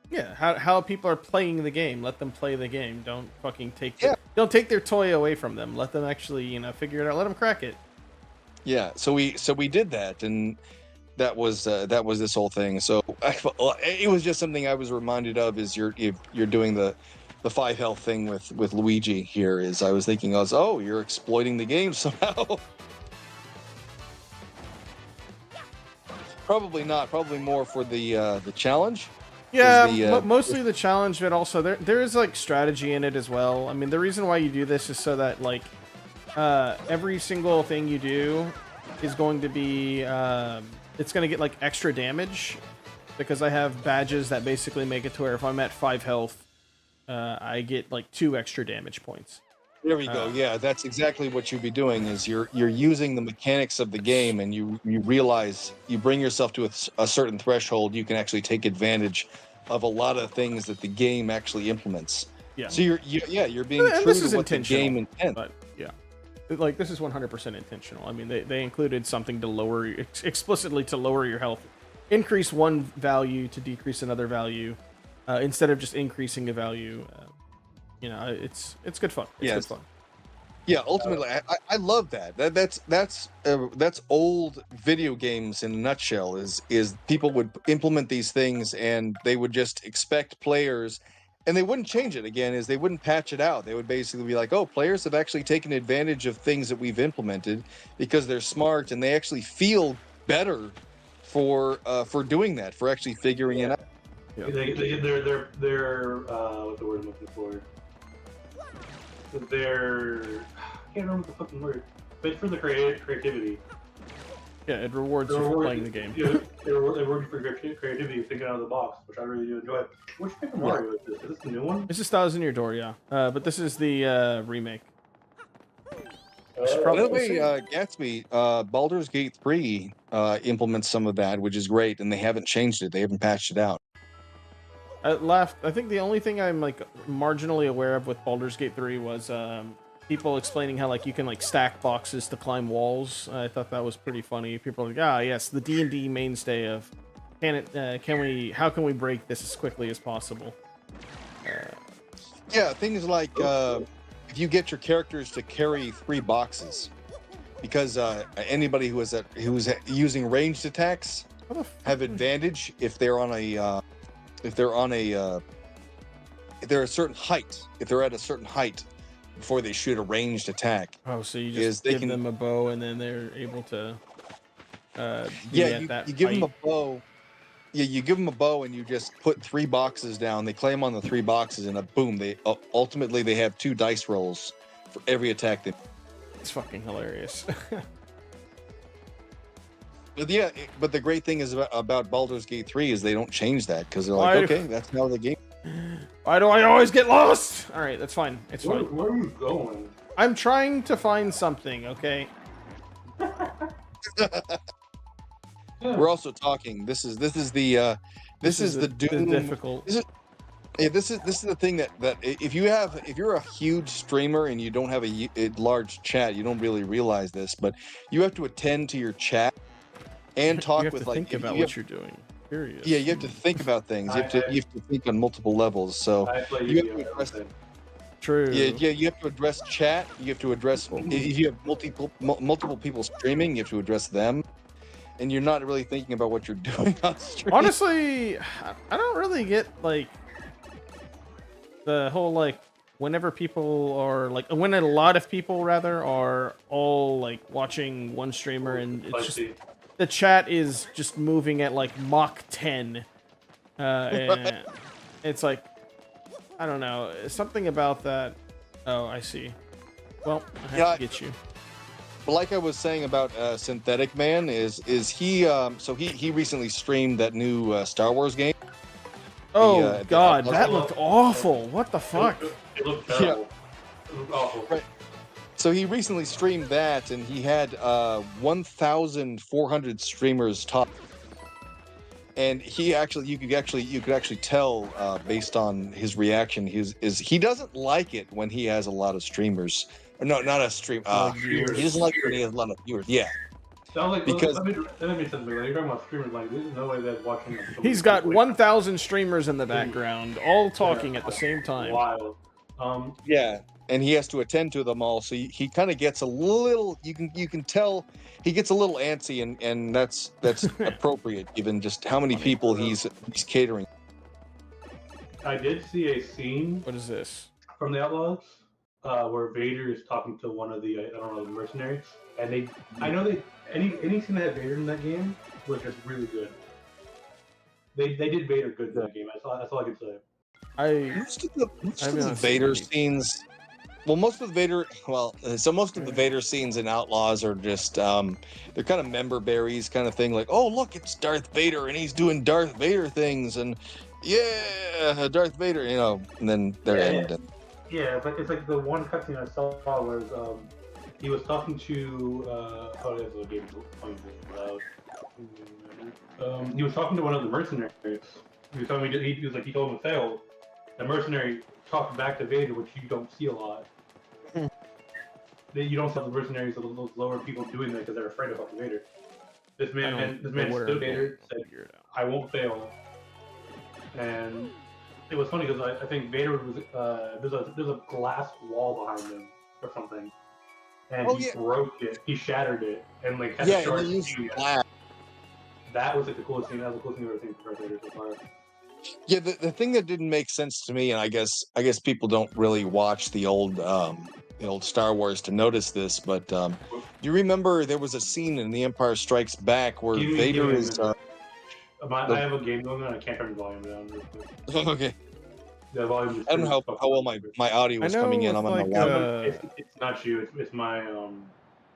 Yeah, how people are playing the game. Let them play the game. Don't fucking take Yeah. don't take their toy away from them. Let them actually, figure it out. Let them crack it. Yeah, so we did that, and that was this whole thing. So it was just something I was reminded of. Is you're doing the 5 health thing with Luigi here? Is I was thinking, oh, you're exploiting the game somehow. Probably not. Probably more for the challenge. Yeah, mostly the challenge, but also there is like strategy in it as well. I mean, the reason why you do this is so that like every single thing you do is going to be it's going to get like extra damage because I have badges that basically make it to where if I'm at 5 health, I get like 2 extra damage points. There we go. Yeah, that's exactly what you'd be doing. Is you're using the mechanics of the game, and you realize you bring yourself to a certain threshold, you can actually take advantage of a lot of things that the game actually implements. Yeah. So you're being And true this to is what the game intends. But yeah, like this is 100% intentional. I mean, they included something to lower explicitly to lower your health, increase one value to decrease another value, instead of just increasing a value. It's good fun. It's good fun. Yeah, ultimately, I love that. That's old video games in a nutshell. Is people would implement these things and they would just expect players, and they wouldn't change it again. Is they wouldn't patch it out. They would basically be like, oh, players have actually taken advantage of things that we've implemented because they're smart and they actually feel better for doing that, for actually figuring it out. Yeah. They're what the word I'm looking for. I can't remember the fucking word, but for the creativity. Yeah, it rewards you for playing the game. Yeah, it rewards you for creativity, thinking out of the box, which I really do enjoy. Which Paper Mario is this? Is this the new one? This is Thousand Year Door, yeah. But this is the remake. By the way, Gatsby, Baldur's Gate 3 implements some of that, which is great, and they haven't changed it. They haven't patched it out. I think the only thing I'm like marginally aware of with Baldur's Gate 3 was people explaining how like you can like stack boxes to climb walls. I thought that was pretty funny. People are like, yes, the D&D mainstay of how can we break this as quickly as possible? Yeah, things like if you get your characters to carry 3 boxes, because anybody who's using ranged attacks have advantage if they're on a if they're a certain height. If they're at a certain height before they shoot a ranged attack. Oh, so you just give them a bow and then they're able to you give them a bow. Yeah, you give them a bow and you just put 3 boxes down. They claim on the 3 boxes and boom, they ultimately they have 2 dice rolls for every attack they. It's fucking hilarious. But yeah, but the great thing is about Baldur's Gate 3 is they don't change that because they're like, okay, that's how the game. Why do I always get lost? All right, that's fine. It's fine. Where are you going? I'm trying to find something, okay? We're also talking. This is the Doom. Difficult. This is the thing that if you're a huge streamer and you don't have a large chat, you don't really realize this, but you have to attend to your chat and talk you have with to think about what you're doing. Period. Yeah, you have to think about things. You have to think on multiple levels. So you have to address. True. Yeah. You have to address chat. You have to address if you have multiple people streaming. You have to address them, and you're not really thinking about what you're doing on stream. Honestly, I don't really get like the whole like whenever people are like, when a lot of people rather are all like watching one streamer, and it's just Spicy. the chat is just moving at like Mach 10. And it's like, I don't know, something about that. Oh, I see. Well, I have to get you. But like I was saying about Synthetic Man, is he? So he recently streamed that new Star Wars game. Oh God, the- that looked awful. What the fuck? It looked terrible. It looked awful. Right. So he recently streamed that, and he had 1,400 streamers top. And he actually, you could actually tell based on his reaction, he doesn't like it when he has a lot of streamers. No, not a stream. He doesn't like when he has a lot of viewers. Yeah. Sounds like Because- let me say something. Like, you're talking about streamers, like there's no way that's watching. Them. He's got 1,000 streamers in the background, all talking at the same time. Wild. Yeah, and he has to attend to them all, so he kind of gets a little. You can tell he gets a little antsy, and that's appropriate given just how many people he's catering. I did see a scene What is this? from the Outlaws where Vader is talking to one of the I don't know, the mercenaries, and I know any scene that had Vader in that game was just really good. They did Vader good in that game. That's all I can say. Most of the Vader scenes. Well, most of the Vader scenes in Outlaws are just they're kind of member berries kind of thing. Like, oh look, it's Darth Vader and he's doing Darth Vader things, and yeah, Darth Vader, you know. And then they're ended. Yeah, but it's like the one cutscene I saw was he was talking to oh, there's a game loud. He was talking to one of the mercenaries. He was telling me he told him to fail. The mercenary talked back to Vader, which you don't see a lot. You don't see the mercenaries or those lower people doing that because they're afraid of fucking Vader. This man stood Vader, said, "I won't fail," and it was funny because I think Vader was there's a glass wall behind him or something, and he broke it, he shattered it, and like had to charge glass. That was like the coolest thing. That was the coolest thing I've ever seen from Darth Vader so far. Yeah, the thing that didn't make sense to me, and I guess people don't really watch the old Star Wars to notice this, but you remember there was a scene in The Empire Strikes Back where Vader is. I have a game going on. I can't turn the volume down. Real quick. Okay. The volume. I don't know how well my audio is coming in. I'm on my laptop. It's not you. It's my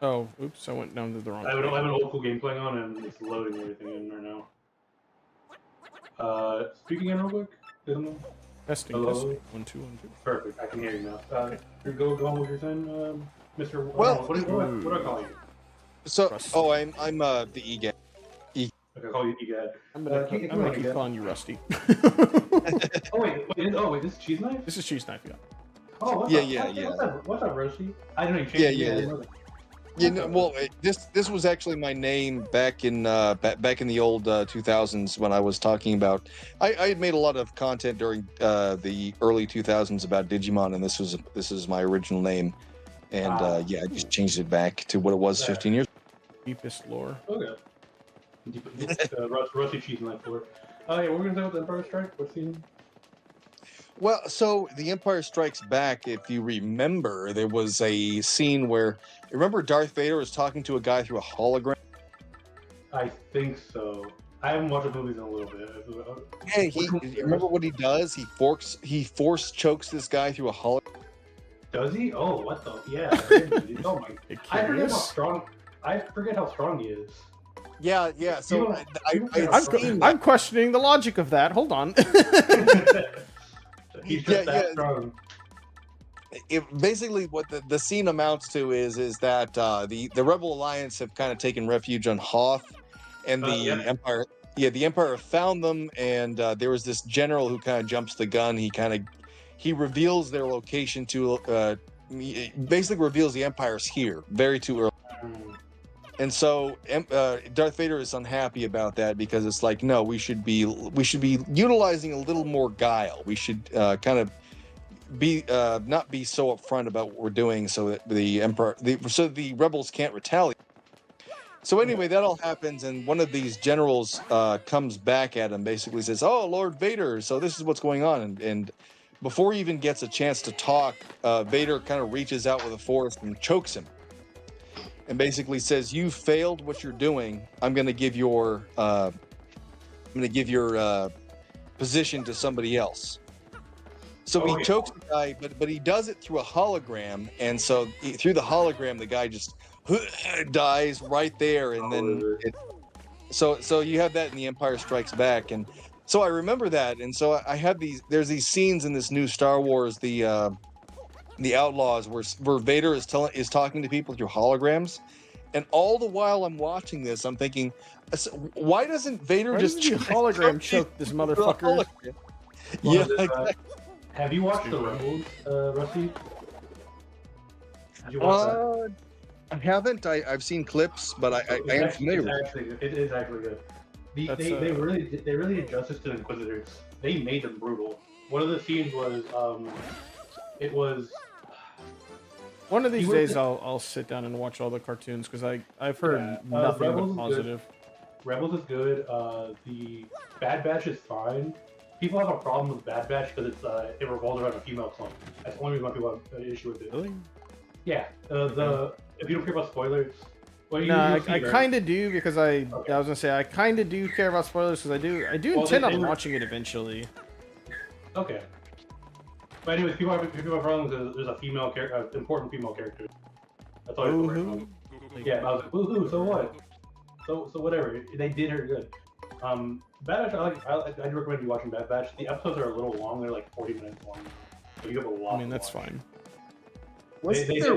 Oh, oops! I went down to the wrong. I have an old school game playing on, and it's loading everything in right now. Speaking in real quick. Testing. 1 2 1 2. Perfect. I can hear you now. Go on with your thing, Mr. Well, what do I call you? So, I'm the EGAD. I call you EGAD. I'm gonna keep calling you Rusty. wait, this is Cheese Knife? This is Cheese Knife, yeah. Oh, what's up, Rusty? I didn't know you changed it. Yeah. Yeah, no, well, this was actually my name back in the old 2000s when I was talking about. I had made a lot of content during the early 2000s about Digimon, and this is my original name, and I just changed it back to what it was 15 years. Deepest lore. Okay. Rusty Cheese Knife lore. Yeah, we're gonna talk about the Empire Strike. What season? Well, so The Empire Strikes Back, if you remember, there was a scene where, remember Darth Vader was talking to a guy through a hologram? I think so. I haven't watched the movies in a little bit. Yeah, remember what he does? He force chokes this guy through a hologram. Does he? Oh, what the? Yeah. Oh my. I forget how strong he is. Yeah. So I'm questioning the logic of that. Hold on. He's just that strong. Basically, what the scene amounts to is that the Rebel Alliance have kind of taken refuge on Hoth, and the Empire. Yeah, the Empire found them, and there was this general who kind of jumps the gun. He reveals their location to basically reveals the Empire's here very too early. And so Darth Vader is unhappy about that because it's like, no, we should be utilizing a little more guile. We should kind of be not be so upfront about what we're doing, so that the rebels can't retaliate. So anyway, that all happens, and one of these generals comes back at him, basically says, "Oh, Lord Vader, so this is what's going on," and before he even gets a chance to talk, Vader kind of reaches out with a force and chokes him, and basically says, "You failed what you're doing. I'm going to give your position to somebody else." So he chokes the guy, but he does it through a hologram, and so through the hologram, the guy just dies right there, and then so you have that in The Empire Strikes Back, and so I remember that, and so I have there's these scenes in this new Star Wars, the Outlaws, where Vader is talking to people through holograms, and all the while I'm watching this, I'm thinking, why doesn't Vader just hologram choke this motherfucker? Yeah, exactly. Have you watched the Rebels, Rusty? Did you watch that? I haven't. I've seen clips, but I am familiar with it. It is actually good. They really did justice to the Inquisitors. They made them brutal. One of the scenes was it was. One of these days, I'll sit down and watch all the cartoons because I've heard nothing but positive. Rebels is good. The Bad Batch is fine. People have a problem with Bad Batch because it revolves around a female clone. That's the only reason why people have an issue with it. Really? Yeah. If you don't care about spoilers, I kind of do because I was gonna say I kind of do care about spoilers because I do intend on watching it eventually. Okay. But anyways, people have problems because there's a female character, important female character. That's all you have to Yeah, I was like, woohoo, so what? So whatever. They did her good. Bad Batch, I'd recommend you watching Bad Batch. The episodes are a little long; they're like 40 minutes long. So you have a lot. I mean, that's fine. There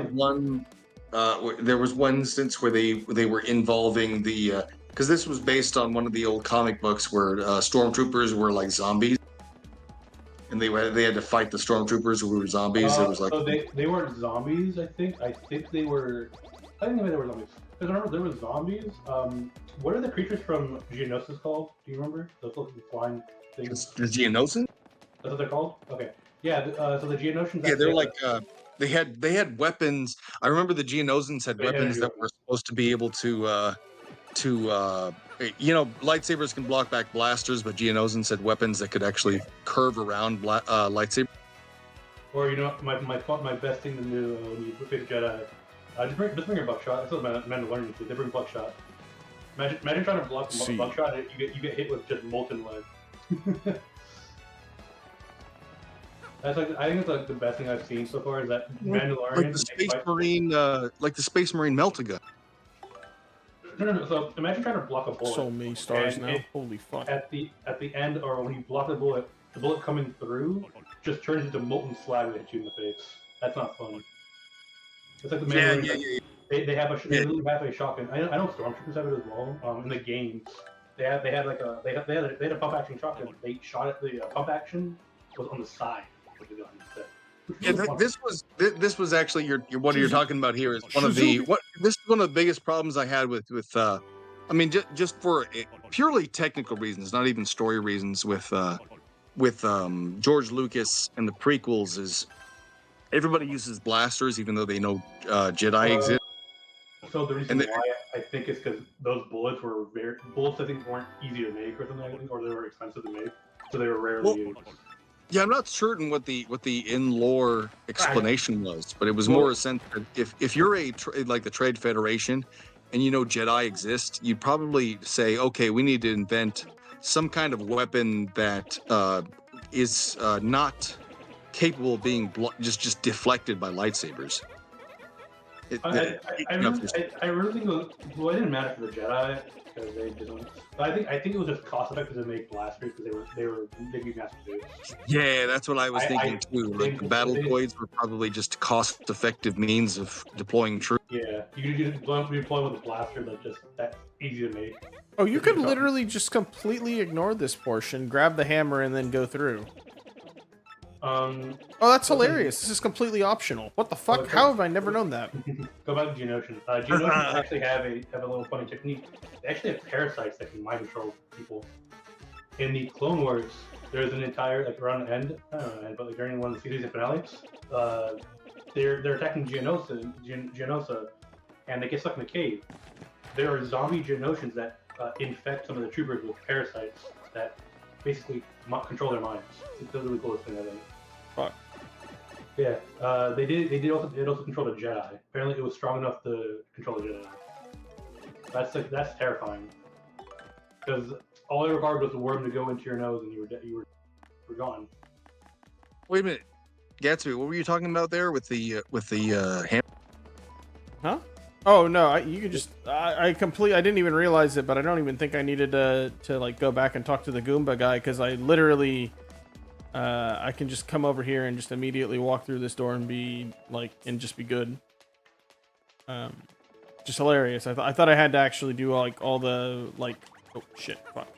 was one instance where they were involving the because this was based on one of the old comic books where stormtroopers were like zombies, and they had to fight the stormtroopers who were zombies. It was like so they weren't zombies. I think they were. I think they were zombies. Because remember there were zombies. What are the creatures from Geonosis called? Do you remember? Those little flying things. The Geonosians? That's what they're called. Okay. Yeah. So the Geonosians. Yeah, they're like. They had weapons. I remember the Geonosians had weapons that were supposed to be able to lightsabers can block back blasters, but Geonosians had weapons that could actually curve around lightsabers. Or my best thing to do when you pick a Jedi, just bring a buckshot. That's what Mandalorian do. They bring buckshot. Imagine trying to block buckshot. You get hit with just molten lead. I think it's like the best thing I've seen so far is that Mandalorian. Like the Space Marine melt-a-gun. No. So imagine trying to block a bullet. So many stars now. Holy fuck! At the end, or when you block the bullet coming through just turns into molten slag that hits you in the face. That's not fun. It's like the Mandalorian. They literally have a shotgun. I know Stormtroopers have it as well. In the games, they had a pump action shotgun. They shot it. The pump action was on the side. Yeah, this was actually what you're talking about here is one of the this is one of the biggest problems I had with I mean just for purely technical reasons, not even story reasons with George Lucas and the prequels is everybody uses blasters even though they know Jedi exist. So the reason why I think is because those bullets I think weren't easy to make or something, or they were expensive to make, so they were rarely used. Yeah, I'm not certain what the in-lore explanation was, but it was more a sense that if you're like the Trade Federation and you know Jedi exist, you'd probably say, okay, we need to invent some kind of weapon that is not capable of being just deflected by lightsabers. I really think it didn't matter for the Jedi because they didn't. But I think it was just cost effective to make blasters because they'd be mass produced. Yeah, that's what I was thinking too. Like the battle droids were probably just cost effective means of deploying troops. Yeah, you could just deploy with a blaster that's easy to make. Oh, you could literally just completely ignore this portion, grab the hammer, and then go through. Oh, that's hilarious. This is completely optional. What the fuck? How have I never known that? Go back to Geonosians. Geonosians actually have a little funny technique. They actually have parasites that can mind control people. In the Clone Wars, there's an entire, like around the end, I don't know the end, but like during one of the series finales, they're attacking Geonosa, and they get stuck in the cave. There are zombie Geonosians that infect some of the troopers with parasites that basically control their minds. It's the really coolest thing I think. Fuck. Yeah, they did also control the Jedi. Apparently, it was strong enough to control the Jedi. That's terrifying. Because all it required was a worm to go into your nose, and you were gone. Wait a minute, Gatsby, what were you talking about there with the hammer? Huh? Oh no, you could just I didn't even realize it, but I don't even think I needed to like go back and talk to the Goomba guy, because I literally I can just come over here and just immediately walk through this door and be like and just be good. Just hilarious. I thought I had to actually do all the like oh shit, fuck.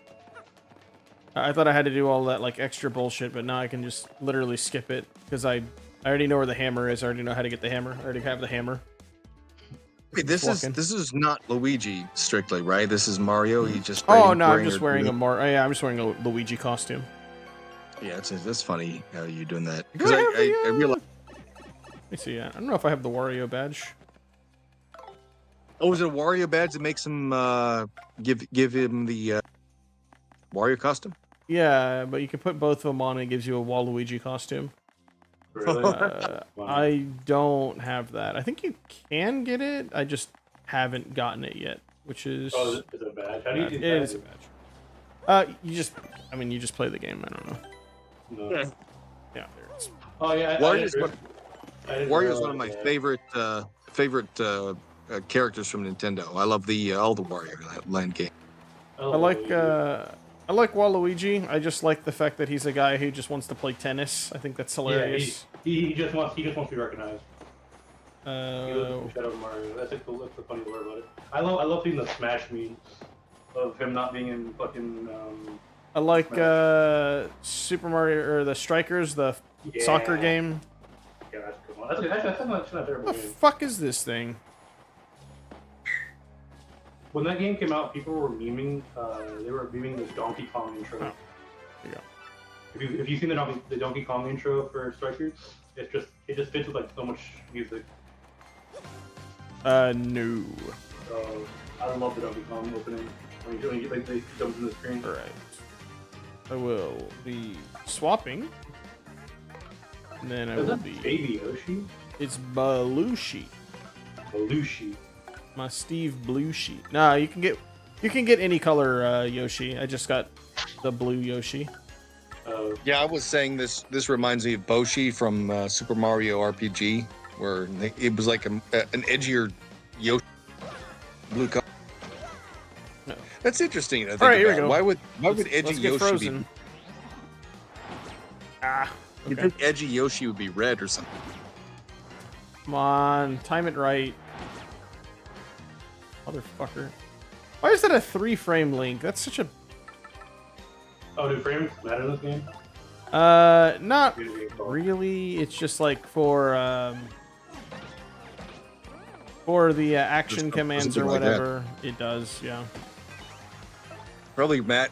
I thought I had to do all that like extra bullshit, but now I can just literally skip it because I already know where the hammer is. I already know how to get the hammer. I already have the hammer. Wait, this is not Luigi strictly, right? This is Mario. He just I'm just wearing I'm just wearing a Luigi costume. Yeah, that's funny how you're doing that, because I realized. Let me see. I don't know if I have the Wario badge. Oh, is it a Wario badge that makes him give him the Wario costume? Yeah, but you can put both of them on and it gives you a Waluigi costume. Really? Wow. I don't have that. I think you can get it. I just haven't gotten it yet, which is... Oh, is it a badge? How do you do that? It is a badge. You just play the game. I don't know. No. Yeah, there it is. Oh, yeah. Wario's one of my favorite characters from Nintendo. I love all the Wario land game. I like Waluigi. I just like the fact that he's a guy who just wants to play tennis. I think that's hilarious. Yeah, he just wants to be recognized. Shadow Mario. That's the funny word about it. I love seeing the Smash memes of him not being in fucking. I like Super Mario or the Strikers, the soccer game. Yeah, that's a good one. That's not a terrible What the game. fuck is this thing? When that game came out, people were memeing. They were memeing the Donkey Kong intro. Oh, there you go. If you've seen the Donkey Kong intro for Strikers, it just fits with like so much music. No. I love the Donkey Kong opening when you like they jump in the screen. All right. I will be swapping. And then I will be Baby Yoshi. It's Belushi. Belushi. My Steve Blushi. Nah, you can get any color Yoshi. I just got the blue Yoshi. Yeah, I was saying this reminds me of Boshi from Super Mario RPG, where it was like an edgier Yoshi blue color. No. That's interesting. I think all right, here we go. Why would edgy let's get Yoshi frozen. be? Ah. Okay. You think edgy Yoshi would be red or something? Come on, time it right. Motherfucker. Why is that a 3-frame link? That's such a... Oh, do frames matter in this game? Not really. It's just like for the action commands or whatever. It does, yeah. Probably, Matt.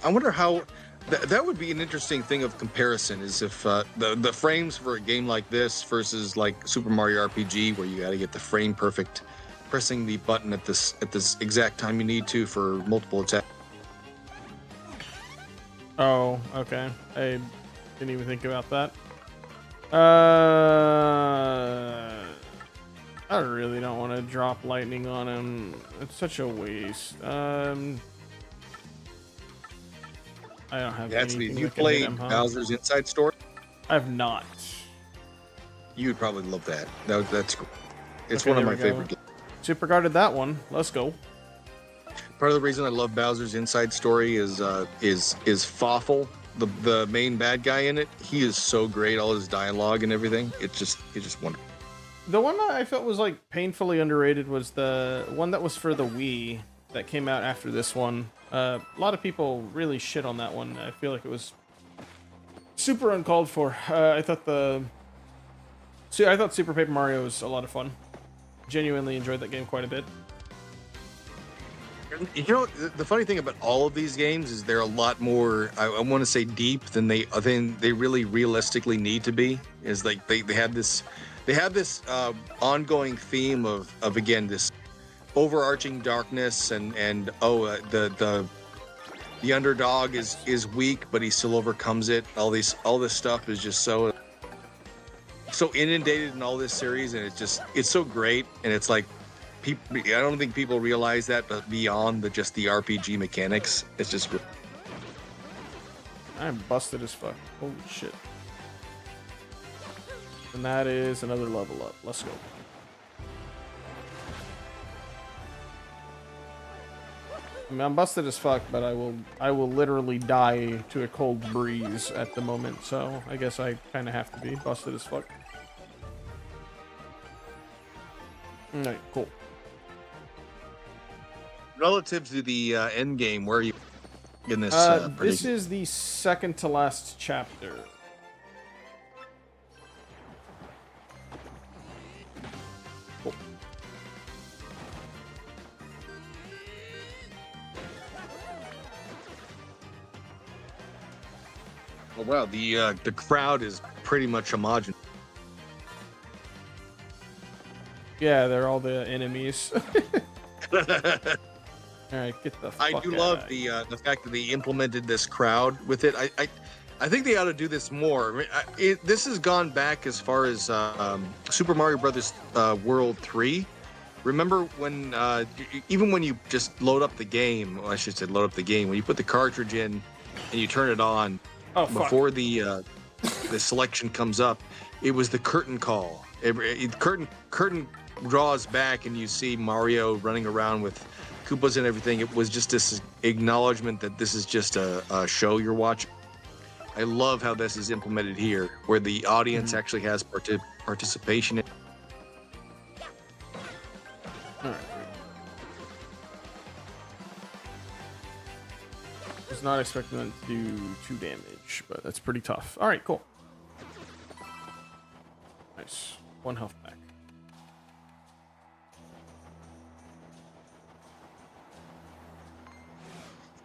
I wonder how... That would be an interesting thing of comparison, is if the frames for a game like this versus like Super Mario RPG, where you got to get the frame perfect, pressing the button at this exact time you need to for multiple attacks. Oh, okay. I didn't even think about that. I really don't want to drop lightning on him. It's such a waste. I don't have anything. You played Bowser's Inside Story? I have not. You would probably love that. That's cool. It's one of my favorite games. Super guarded that one. Let's go. Part of the reason I love Bowser's Inside Story is Fawful, the main bad guy in it. He is so great. All his dialogue and everything. It's just wonderful. The one that I felt was like painfully underrated was the one that was for the Wii that came out after this one. A lot of people really shit on that one. I feel like it was super uncalled for. I thought Super Paper Mario was a lot of fun. Genuinely enjoyed that game quite a bit. You know, the funny thing about all of these games is they're a lot more, I want to say, deep than they really realistically need to be. Is like they have this ongoing theme of again this overarching darkness and the underdog is weak, but he still overcomes it. All this stuff is just so so inundated in all this series, and it's so great, and it's like people. I don't think people realize that, but beyond just the RPG mechanics, it's just. I'm busted as fuck. Holy shit. And that is another level up. Let's go. I mean, I'm busted as fuck, but I will literally die to a cold breeze at the moment, so I guess I kind of have to be busted as fuck. Alright, cool. Relative to the end game, where are you in this? This is the second to last chapter. Cool. Oh, wow, the crowd is pretty much homogenous. Yeah, they're all the enemies. Alright, get the fuck I do out. love the fact that they implemented this crowd with it. I think they ought to do this more. I mean, this has gone back as far as Super Mario Brothers World 3. Remember when even when you just load up the game, well, I should say load up the game, when you put the cartridge in and you turn it on before the selection comes up, it was the curtain call. Curtain draws back and you see Mario running around with Koopas and everything. It was just this acknowledgement that this is just a show you're watching. I love how this is implemented here, where the audience actually has participation. All right. Was not expecting them to do 2 damage, but that's pretty tough. All right, cool. Nice. 1 health back.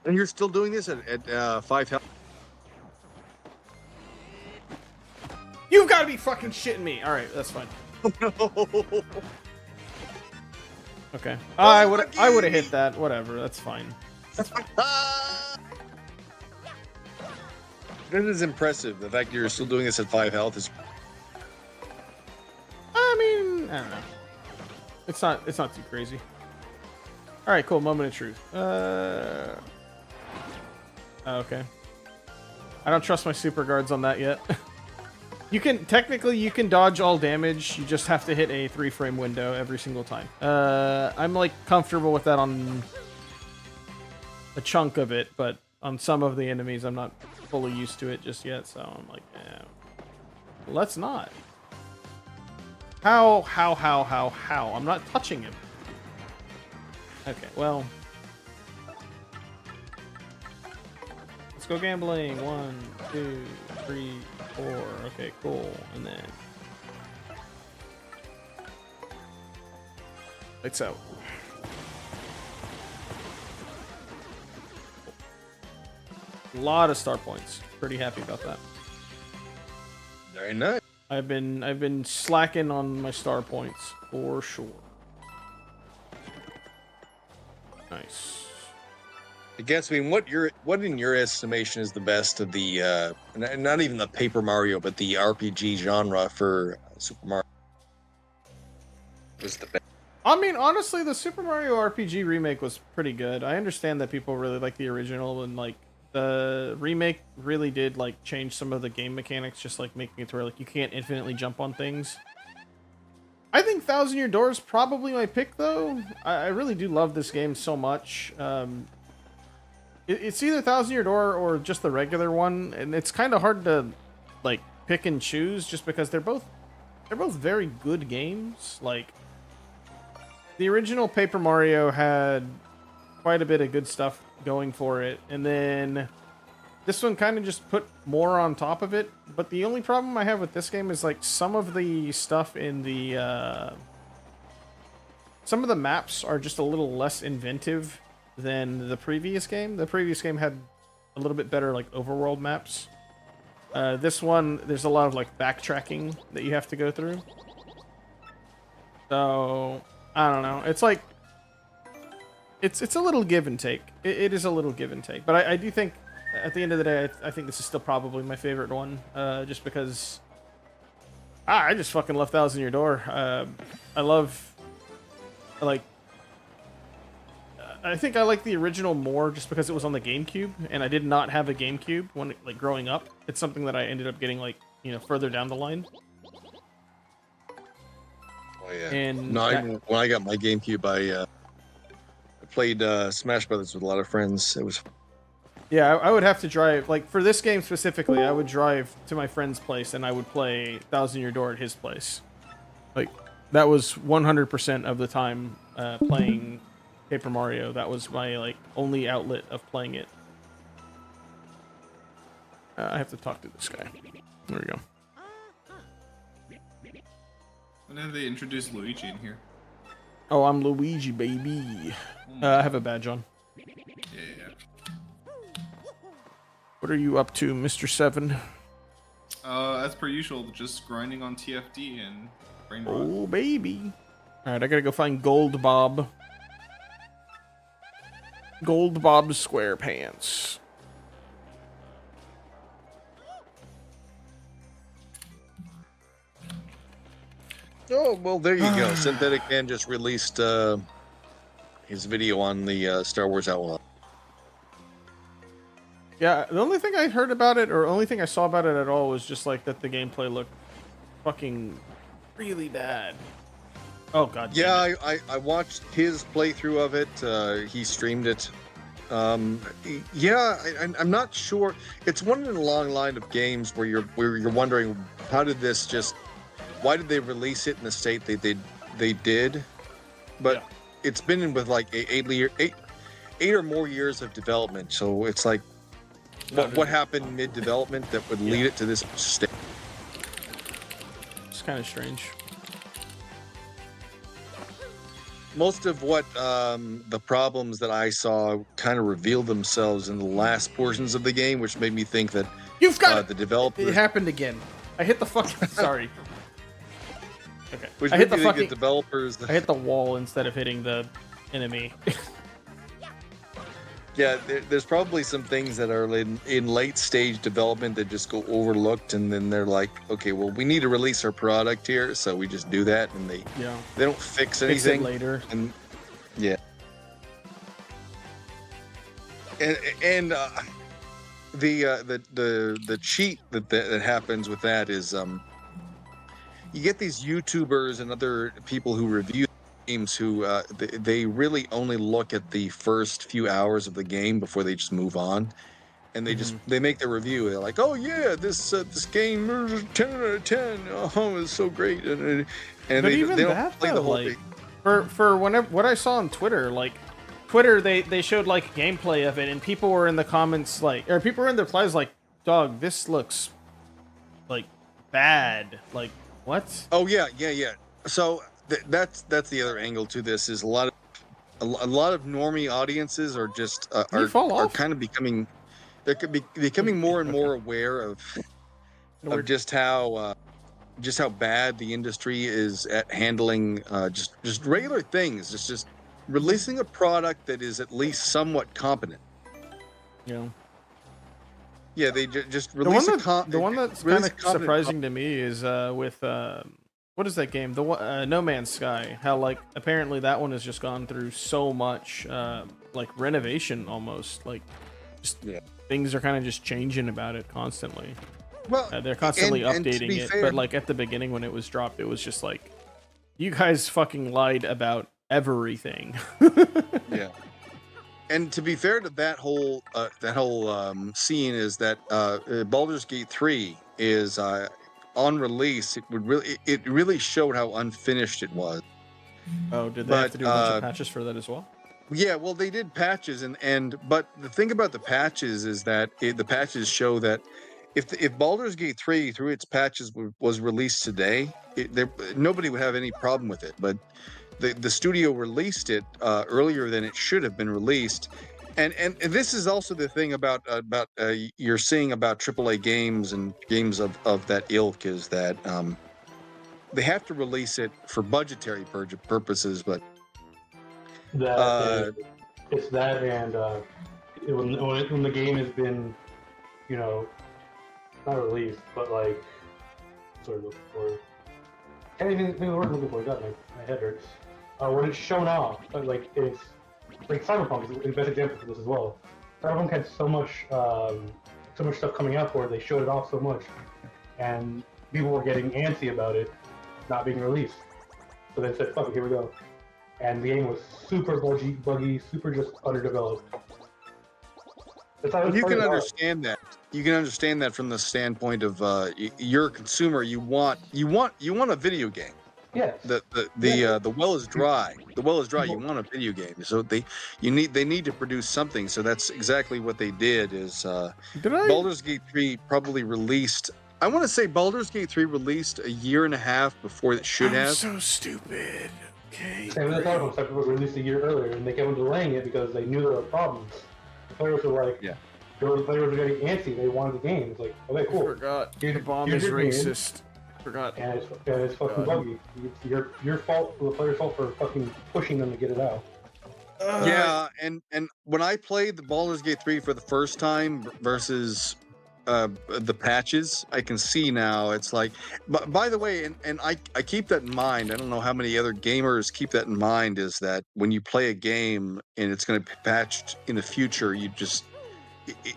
And you're still doing this at 5 health? You've got to be fucking shitting me. All right, that's fine. No. Okay. I would have hit that. Whatever. That's fine. This is impressive. The fact you're still doing this at 5 health is. I mean, I don't know. It's not too crazy. All right, cool. Moment of truth. Okay. I don't trust my super guards on that yet. You can dodge all damage. You just have to hit a 3-frame window every single time. I'm like comfortable with that on a chunk of it, but on some of the enemies, I'm not fully used to it just yet. So I'm like, let's not. How? I'm not touching him. Okay, well. Let's go gambling. 1, 2, 3, 4. Okay, cool. And then. Lights out. A lot of star points. Pretty happy about that. Very nice. I've been slacking on my star points for sure. Nice. I guess, I mean, what in your estimation is the best of the not even the Paper Mario, but the RPG genre for Super Mario? Was the best? I mean, honestly, the Super Mario RPG remake was pretty good. I understand that people really like the original, and like the remake really did like change some of the game mechanics, just like making it to where like you can't infinitely jump on things. I think Thousand Year Door is probably my pick, though. I really do love this game so much. It's either Thousand Year Door or just the regular one, and it's kind of hard to like pick and choose just because they're both very good games. Like the original Paper Mario had quite a bit of good stuff going for it, and then this one kind of just put more on top of it. But the only problem I have with this game is like some of the stuff in the some of the maps are just a little less inventive than the previous game. The previous game had a little bit better like overworld maps. This one, there's a lot of like backtracking that you have to go through. So I don't know. It's like it's a little give and take. It is a little give and take. But I do think at the end of the day, I think this is still probably my favorite one, just because I just fucking love Thousand Year Door. I love, like, I think I like the original more just because it was on the GameCube, and I did not have a GameCube when, like, growing up. It's something that I ended up getting, like, you know, further down the line. Oh yeah. And No, when I got my GameCube, I played Smash Brothers with a lot of friends. It was. Yeah, I would have to drive, like, for this game specifically, I would drive to my friend's place and I would play Thousand Year Door at his place. Like, that was 100% of the time playing Paper Mario. That was my, like, only outlet of playing it. I have to talk to this guy. There we go. When have they introduced Luigi in here? Oh, I'm Luigi, baby. I have a badge on. Yeah. What are you up to, Mr. 7? As per usual, just grinding on TFD and brain rot. Oh, baby. Alright, I gotta go find Gold Bob. Gold Bob SquarePants. Oh, well, there you go. Synthetic Man just released his video on the Star Wars Outlaw. Yeah, the only thing I heard about it, or only thing I saw about it at all, was just like that the gameplay looked fucking really bad. Oh god. Yeah, I watched his playthrough of it. He streamed it. Yeah, I'm not sure. It's one in a long line of games where you're wondering how did this just. Why did they release it in the state they did? But it's been in with like eight or more years of development. So it's like, what happened mid-development that would lead it to this state? It's kind of strange. Most of what the problems that I saw kind of revealed themselves in the last portions of the game, which made me think that you've got the developers. It happened again. I hit the fucking. Sorry. Okay. Which I hit the fucking developers. I hit the wall instead of hitting the enemy. Yeah, there's probably some things that are in late stage development that just go overlooked, and then they're like, okay, well, we need to release our product here, so we just do that, and they don't fix anything later. And yeah, and the cheat that happens with that is you get these YouTubers and other people who review games who they really only look at the first few hours of the game before they just move on, and they make their review. They're like, oh yeah, this game 10 out of 10. Oh, it's so great, and but they even don't that play though, the whole like, thing. for whenever what I saw on Twitter, like Twitter, they showed like gameplay of it, and people were in the comments like, or people were in the replies like, dog, this looks like bad. Like what? Oh yeah. So that's the other angle to this is a lot of normie audiences are just are kind of becoming becoming more and more aware of just how bad the industry is at handling just regular things. It's just releasing a product that is at least somewhat competent. Yeah, they just release the one that's kind of surprising to me is with what is that game? The one, No Man's Sky. How like apparently that one has just gone through so much like renovation almost. Like just things are kind of just changing about it constantly. Well, they're constantly updating it, fair, but like at the beginning when it was dropped, it was just like, you guys fucking lied about everything. Yeah. And to be fair to that whole scene is that Baldur's Gate 3 is on release. It really showed how unfinished it was. Oh, did they have to do a bunch of patches for that as well? Yeah, well, they did patches, but the thing about the patches is that the patches show that if Baldur's Gate 3 through its patches was released today, nobody would have any problem with it. But the studio released it earlier than it should have been released, and this is also the thing about you're seeing about AAA games and games of that ilk is that they have to release it for budgetary purposes, but it's that, and when the game has been, not released, but like sort of before. Can't even think of the word I'm looking for. God, my head hurts. When it's shown off, like it's like Cyberpunk is the best example for this as well. Cyberpunk had so much stuff coming out for it. They showed it off so much, and people were getting antsy about it not being released. So they said, "Fuck it, here we go." And the game was super buggy, super just underdeveloped. You can understand that. You can understand that from the standpoint of you're a consumer. You want a video game. Yes. The well is dry. The well is dry. You want a video game. So they need to produce something. So that's exactly what they did. Is Baldur's Gate 3 probably released. I want to say Baldur's Gate 3 released a year and a half before it should have. So stupid. Okay. Same with the Cyberpunk stuff was released a year earlier, and they kept on delaying it because they knew there were problems. The players were like, the players were getting antsy. They wanted the game. It's like, okay, cool. I forgot. The bomb is racist. Forgot. And it's fucking buggy. It's your fault, the player's fault for fucking pushing them to get it out. Yeah, and when I played the Baldur's Gate 3 for the first time versus the patches, I can see now it's like, but by the way, and I keep that in mind. I don't know how many other gamers keep that in mind, is that when you play a game and it's going to be patched in the future, you just,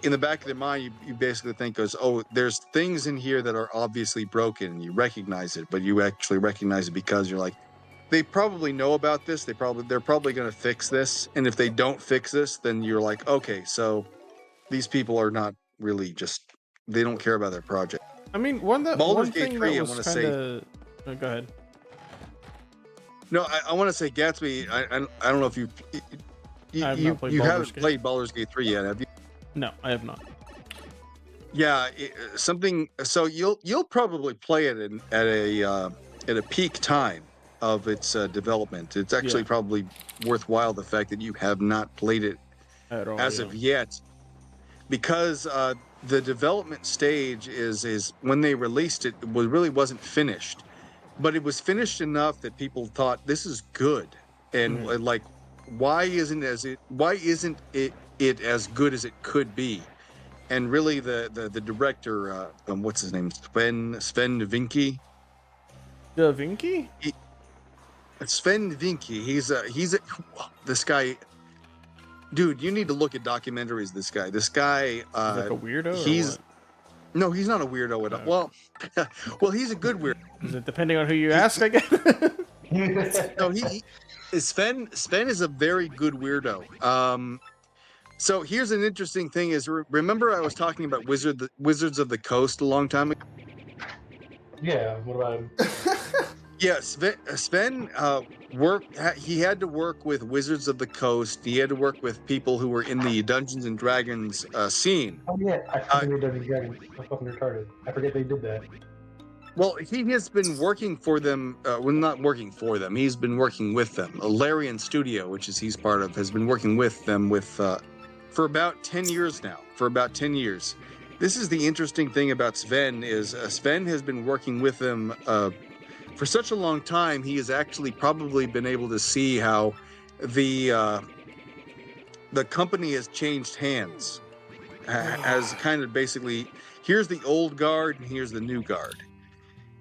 in the back of their mind, you basically think goes, oh, there's things in here that are obviously broken, and you recognize it, but you actually recognize it because you're like, they probably know about this. They're probably going to fix this. And if they don't fix this, then you're like, okay, so these people are not really just, they don't care about their project. I mean, one thing that was kind of... Oh, go ahead. No, I want to say Gatsby. I don't know if you haven't played Baldur's Gate 3 yet, have you? No, I have not. Yeah, something. So you'll probably play it at a peak time of its development. It's actually probably worthwhile the fact that you have not played it at all, as of yet, because the development stage is when they released it, really wasn't finished, but it was finished enough that people thought this is good, and like, why isn't it as good as it could be? And really, the director, what's his name, Sven Vinky. Da Vinci? Sven Vinky. He's this guy. Dude, you need to look at documentaries. This guy, he's like a weirdo. No, he's not a weirdo at all. Well, he's a good weirdo. Is it depending on who you ask? I guess. No, Sven is a very good weirdo. So here's an interesting thing: is remember I was talking about Wizards of the Coast a long time ago? Yeah. What about him? Yeah, Sven he had to work with Wizards of the Coast. He had to work with people who were in the Dungeons and Dragons scene. Oh yeah, I forget Dungeons and Dragons. I'm fucking retarded. I forget they did that. Well, he has been working for them. Well, not working for them. He's been working with them. Larian Studio, which he's part of, has been working with them for about 10 years now. For about 10 years. This is the interesting thing about Sven is Sven has been working with them for such a long time. He has actually probably been able to see how the company has changed hands. As kind of basically, here's the old guard and here's the new guard.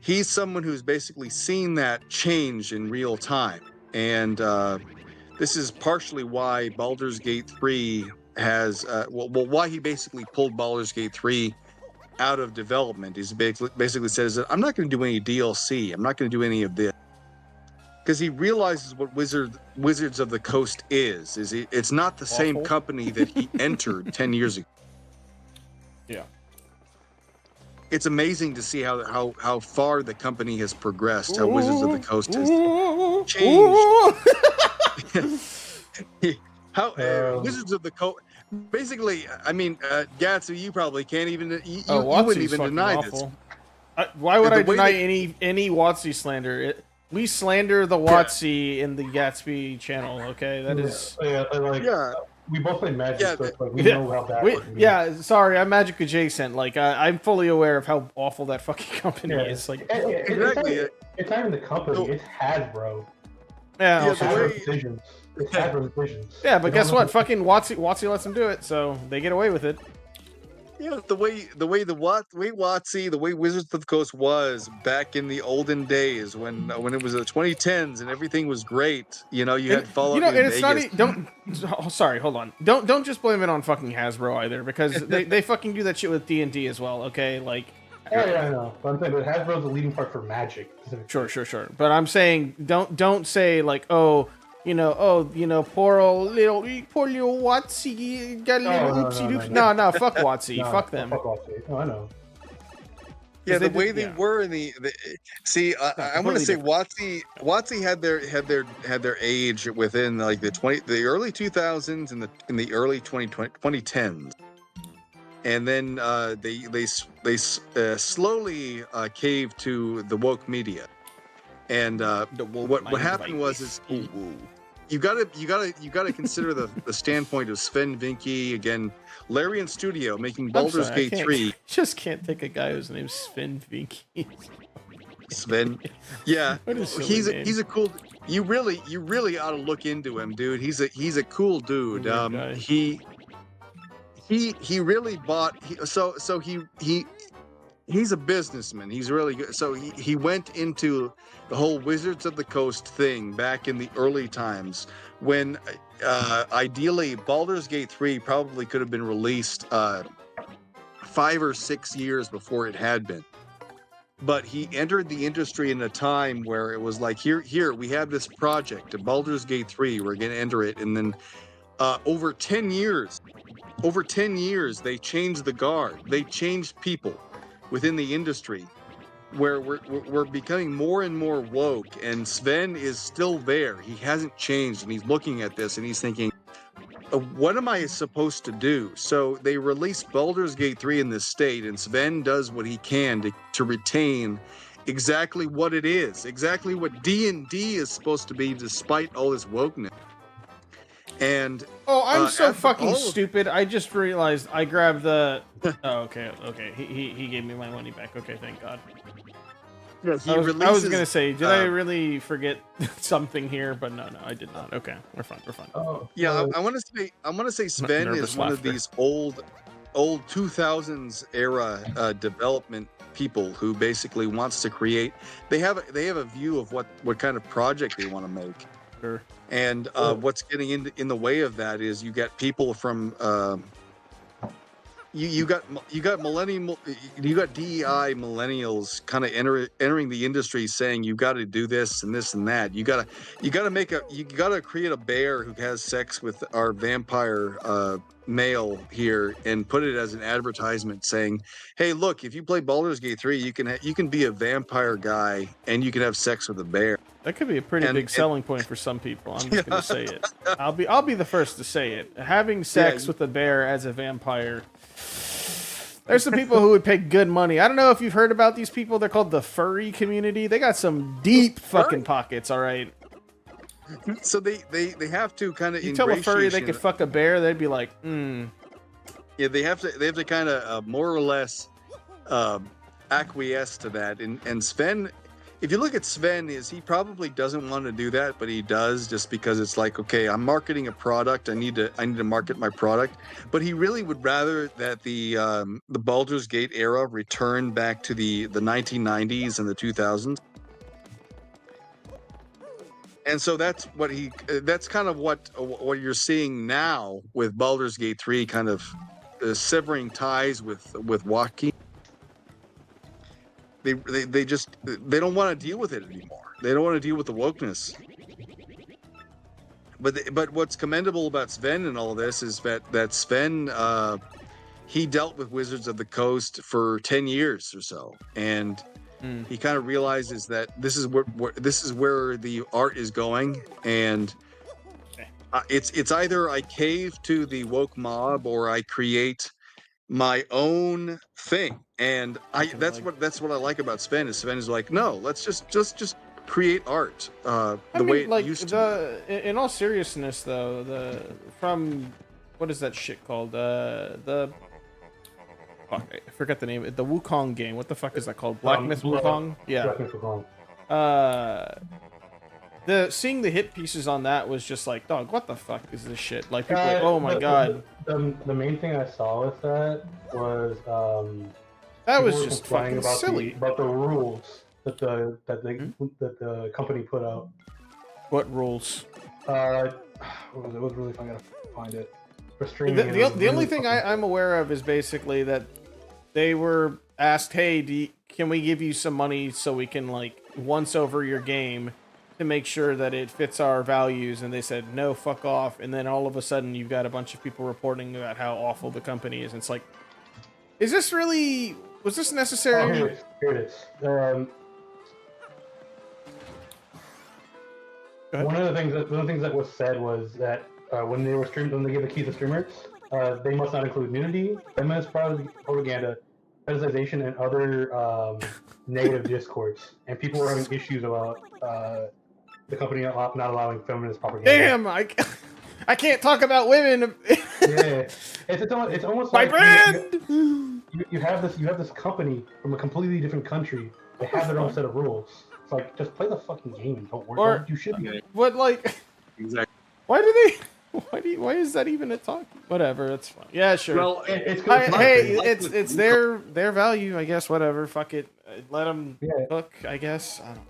He's someone who's basically seen that change in real time. And this is partially why Baldur's Gate 3 has, why he basically pulled Baldur's Gate 3 out of development. He's basically says that I'm not going to do any DLC. I'm not going to do any of this. Because he realizes what Wizards of the Coast is it's not the same company that he entered 10 years ago. Yeah. It's amazing to see how far the company has progressed, how Wizards of the Coast has changed. Wizards of the Coast, basically, I mean, Gatsu, you probably can't even, you wouldn't even deny awful. This. Why would I deny any WotC slander? We slander the WotC in the Gatsby channel, okay? That is... We both play Magic, so it's like we know how bad it can be. Yeah, sorry, I'm Magic adjacent. Like, I'm fully aware of how awful that fucking company is. Like, it's not even the company, it's Hasbro. Yeah, it's Hasbro decisions. It's Hasbro decisions. Yeah, but guess what? Fucking WotC lets them do it, so they get away with it. Yeah, the way WotC, the way Wizards of the Coast was back in the olden days when it was the 2010s and everything was great. You know, you And had Fallout New and it's not Vegas. don't. Oh, sorry, hold on. Don't just blame it on fucking Hasbro either, because they fucking do that shit with D&D as well. Okay, like. Yeah, I know. But I'm saying that Hasbro's the leading part for Magic. Sure. But I'm saying don't say like, oh, poor little WotC got a little oopsie doopsie. No, fuck WotC, fuck them. Fuck WotC. Oh, I know. Yeah, the way they were in the see, I want to say WotC had their age within like the early 2000s and in the early 2010s, and then they slowly caved to the woke media, and what happened was you gotta consider the standpoint of Sven Vincke again. Larian Studio making Baldur's Gate 3. Just can't think a guy whose name's Sven Vincke. Sven, yeah, he's a cool. You really ought to look into him, dude. He's a cool dude. He really bought. He's a businessman. He's really good. So he went into the whole Wizards of the Coast thing back in the early times when ideally Baldur's Gate 3 probably could have been released 5 or 6 years before it had been. But he entered the industry in a time where it was like, here we have this project, Baldur's Gate 3, we're going to enter it. And then over 10 years, they changed the guard. They changed people within the industry, where we're becoming more and more woke, and Sven is still there. He hasn't changed, and he's looking at this and he's thinking, what am I supposed to do? So they released Baldur's Gate 3 in this state, and Sven does what he can to retain exactly what it is, exactly what D&D is supposed to be, despite all this wokeness. And I'm so fucking stupid. I just realized I grabbed the. Oh, okay. He gave me my money back. Okay, thank God. Yeah, I was gonna say, did I really forget something here? But no, I did not. Okay, we're fine. Yeah, I want to say Sven is one of these old 2000s era development people who basically wants to create. They have a view of what kind of project they want to make. Sure. And what's getting in the way of that is you got people from you got DEI millennials kind of entering the industry saying you got to do this and this and that. You got to create a bear who has sex with our vampire male here and put it as an advertisement saying, hey, look, if you play Baldur's Gate 3, you can be a vampire guy and you can have sex with a bear. That could be a pretty big selling point for some people. I'm just gonna say it. I'll be the first to say it. Having sex with a bear as a vampire. There's some people who would pay good money. I don't know if you've heard about these people. They're called the furry community. They got some deep fucking pockets. All right. So they have to kind of. You tell a furry they could fuck a bear, they'd be like, Yeah, they have to kind of more or less acquiesce to that. And Sven, if you look at Sven, he probably doesn't want to do that, but he does just because it's like, okay, I'm marketing a product. I need to market my product. But he really would rather that the Baldur's Gate era return back to the 1990s and the 2000s. And so that's kind of what you're seeing now with Baldur's Gate 3 kind of severing ties with WotC. They don't want to deal with it anymore. They don't want to deal with the wokeness. But what's commendable about Sven and all of this is that Sven he dealt with Wizards of the Coast for 10 years or so, and he kind of realizes that this is where the art is going, and it's either I cave to the woke mob or I create my own thing. And that's what I like about Sven is like, no, let's just create art way it used to be. In all seriousness though, from what is that shit called, fuck, I forgot the name. The Wukong game. What the fuck is that called? Black Myth Wukong? Yeah. Black Myth Wukong. Seeing the hit pieces on that was just like, dog, what the fuck is this shit? Like, people like, oh my god. the main thing I saw with that was that was people were just complaining fucking silly. about the rules that the Hmm? that the company put out. What rules? What was it? It was really fun. I gotta find it. For streaming, The only thing I'm aware of is basically that they were asked, hey, can we give you some money so we can, like, once over your game to make sure that it fits our values? And they said, no, fuck off. And then all of a sudden you've got a bunch of people reporting about how awful the company is. And it's like, is this really... Was this necessary? Oh, here it is. One of the things that was said was that when they gave the keys to streamers, they must not include nudity, feminist propaganda, fetishization, and other negative discourse. And people were having issues about the company not allowing feminist propaganda. Damn, I can't talk about women. Yeah, it's almost my like brand. You have this company from a completely different country. They have their own set of rules. It's like, just play the fucking game and don't worry. Or you should be. What, like? Exactly. Why do they? Why is that even a talk? Whatever, it's fine. Yeah, sure. Well, it's their value, I guess. Whatever, fuck it. Let them hook, I guess. I don't know.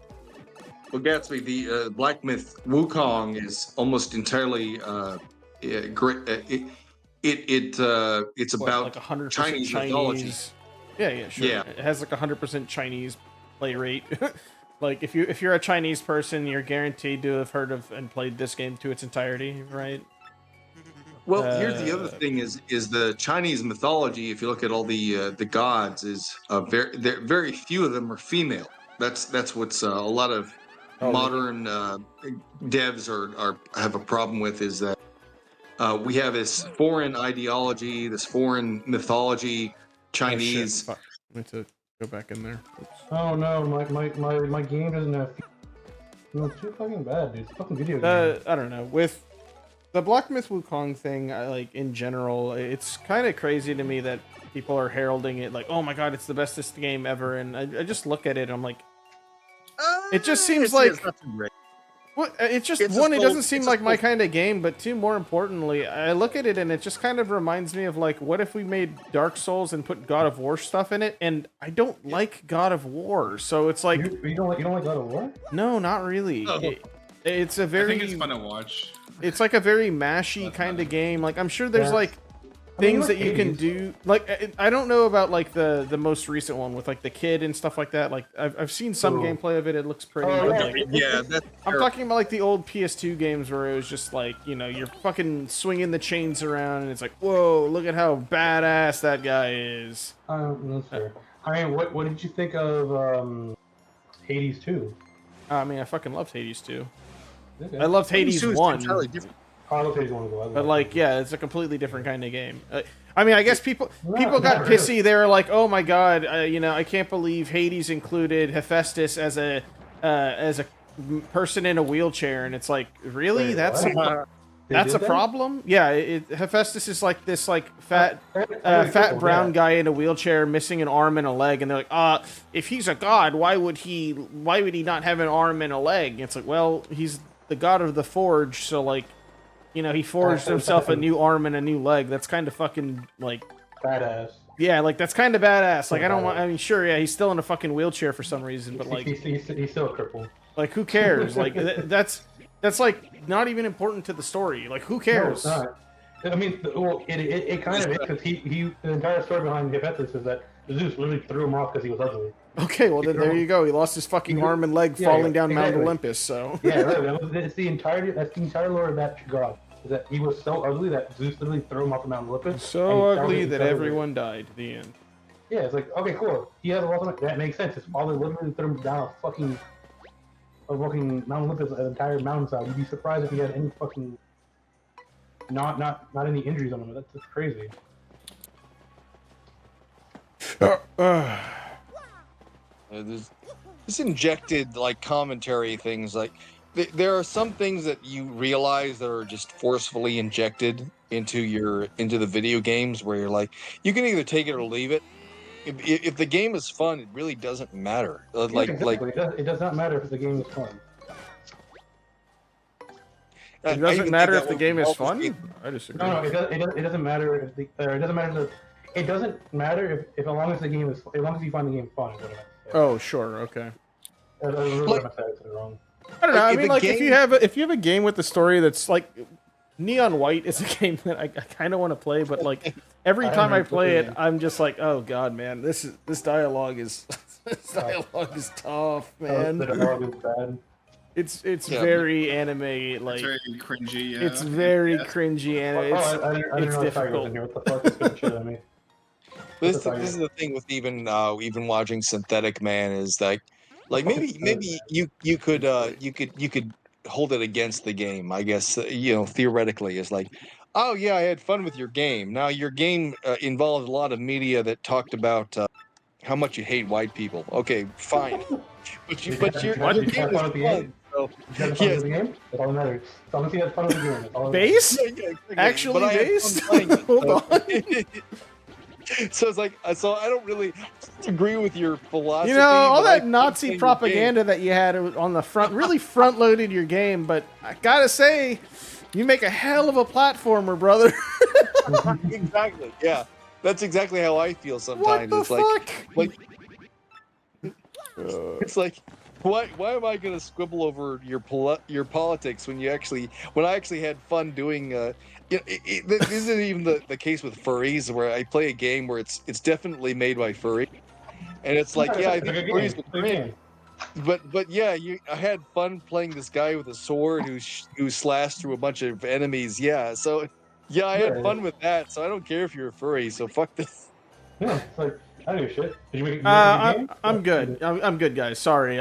Well, Gatsby, the Black Myth Wukong is almost entirely great. It's about like 100% Chinese mythology. Yeah, sure. Yeah. It has like 100% Chinese play rate. Like if you're a Chinese person, you're guaranteed to have heard of and played this game to its entirety, right? Well, here's the other thing: is the Chinese mythology. If you look at all the gods, is very few of them are female. That's what's a lot of modern devs are have a problem with, is that we have this foreign ideology, this foreign mythology, Chinese. Oh, shit. I need to go back in there. Oops. Oh no, my game doesn't have. No, it's too fucking bad, dude. It's a fucking video game. I don't know. With the Black Myth Wukong thing, like in general, it's kind of crazy to me that people are heralding it like, oh my god, it's the bestest game ever, and I just look at it and I'm like, it just seems like. What? It doesn't seem like my kind of game, but two, more importantly, I look at it and it just kind of reminds me of, like, what if we made Dark Souls and put God of War stuff in it? And I don't like God of War, so it's like... You don't like God of War? No, not really. It's a very... I think it's fun to watch. It's like a very mashy kind of game. Like, I'm sure there's, like, things that you can do. Like, I don't know about, like, the most recent one with, like, the kid and stuff like that. Like, I've seen some gameplay of it. It looks pretty. I'm talking about, like, the old PS2 games where it was just, like, you know, you're fucking swinging the chains around and it's like, whoa, look at how badass that guy is. That's fair. I mean, what did you think of Hades 2? I mean, I fucking loved Hades 2. Okay. I loved Hades 1. I love Hades 1 as well. But, like, yeah, it's a completely different kind of game. I mean, I guess people got pissy. They were like, "Oh my god, you know, I can't believe Hades included Hephaestus as a person in a wheelchair." And it's like, really? That's a problem? Yeah, Hephaestus is like this fat brown guy in a wheelchair missing an arm and a leg, and they're like, if he's a god, why would he not have an arm and a leg? And it's like, well, he's the god of the forge, so, like, you know, he forged himself a new arm and a new leg. That's kind of fucking, like... badass. Yeah, like, that's kind of badass. Like, I mean, sure, yeah, he's still in a fucking wheelchair for some reason, but, like... He's still a cripple. Like, who cares? Like, that's, like, not even important to the story. Like, who cares? No, it's not. I mean, well, it kind of is, because the entire story behind Hephaestus is that Zeus literally threw him off because he was ugly. Okay, well, then there you go. He lost his fucking arm and leg falling down Mount Olympus, so... Yeah, right. That's the entire lore of that god. Is that he was so ugly that Zeus literally threw him off the Mount Olympus. So ugly that everyone died. The end. Yeah, it's like, okay, cool. He has a lot of... That makes sense. His father literally threw him down a fucking Mount Olympus, an entire mountainside. You'd be surprised if he had any fucking... Not any injuries on him. That's just crazy. This injected, like, commentary things, like, there are some things that you realize that are just forcefully injected into the video games, where you're like, you can either take it or leave it. If the game is fun, it really doesn't matter. Exactly. It does not matter if the game is fun. It I doesn't even matter think if that the game would is help us fun. get- I disagree. No, it doesn't matter if the it doesn't matter if, it doesn't matter if as long as the game is as long as you find the game fun. Is what I meant to say. Oh, sure, okay. That's really what I meant to say. I said it wrong. I don't know. I If mean, a like if you game- have a game with the story that's like Neon White is a game that I kind of want to play, but like every I time I haven't play it, played it. I'm just like, oh god, man, this dialogue is this dialogue is tough, man. The dialogue is bad. It's Yeah, very anime, It's like very cringy. Yeah. it's very Yeah. cringy anime. Oh, It's, I didn't it's know the tiger was difficult. in here. What the fuck is going shit at me? This is the thing with even watching Synthetic Man is like maybe you could hold it against the game. I guess theoretically is like, oh yeah, I had fun with your game. Now your game involved a lot of media that talked about how much you hate white people. Okay, fine, but your game was fun. So, You had fun with the game? That's all that matters. As long as you had fun with the game. That's all that matters. Base? yeah, exactly. Actually But I had based? fun playing it, Hold so- on. So it's like, so I don't really agree with your philosophy. You know, all but I that Nazi think propaganda that you had on the front really front loaded your game, but I gotta say, you make a hell of a platformer, brother. Exactly. Yeah, that's exactly how I feel What sometimes. the It's fuck? it's like, why am I gonna squibble over your politics when I actually had fun doing? This isn't even the case with furries, where I play a game where it's definitely made by furry, and it's like, yeah, I think furries are great. But yeah, I had fun playing this guy with a sword who slashed through a bunch of enemies. Yeah, so yeah, I had fun with that. So I don't care if you're a furry. So fuck this. Yeah, it's like, I don't give a shit. Did you make a game? I'm good. I'm good, guys. Sorry.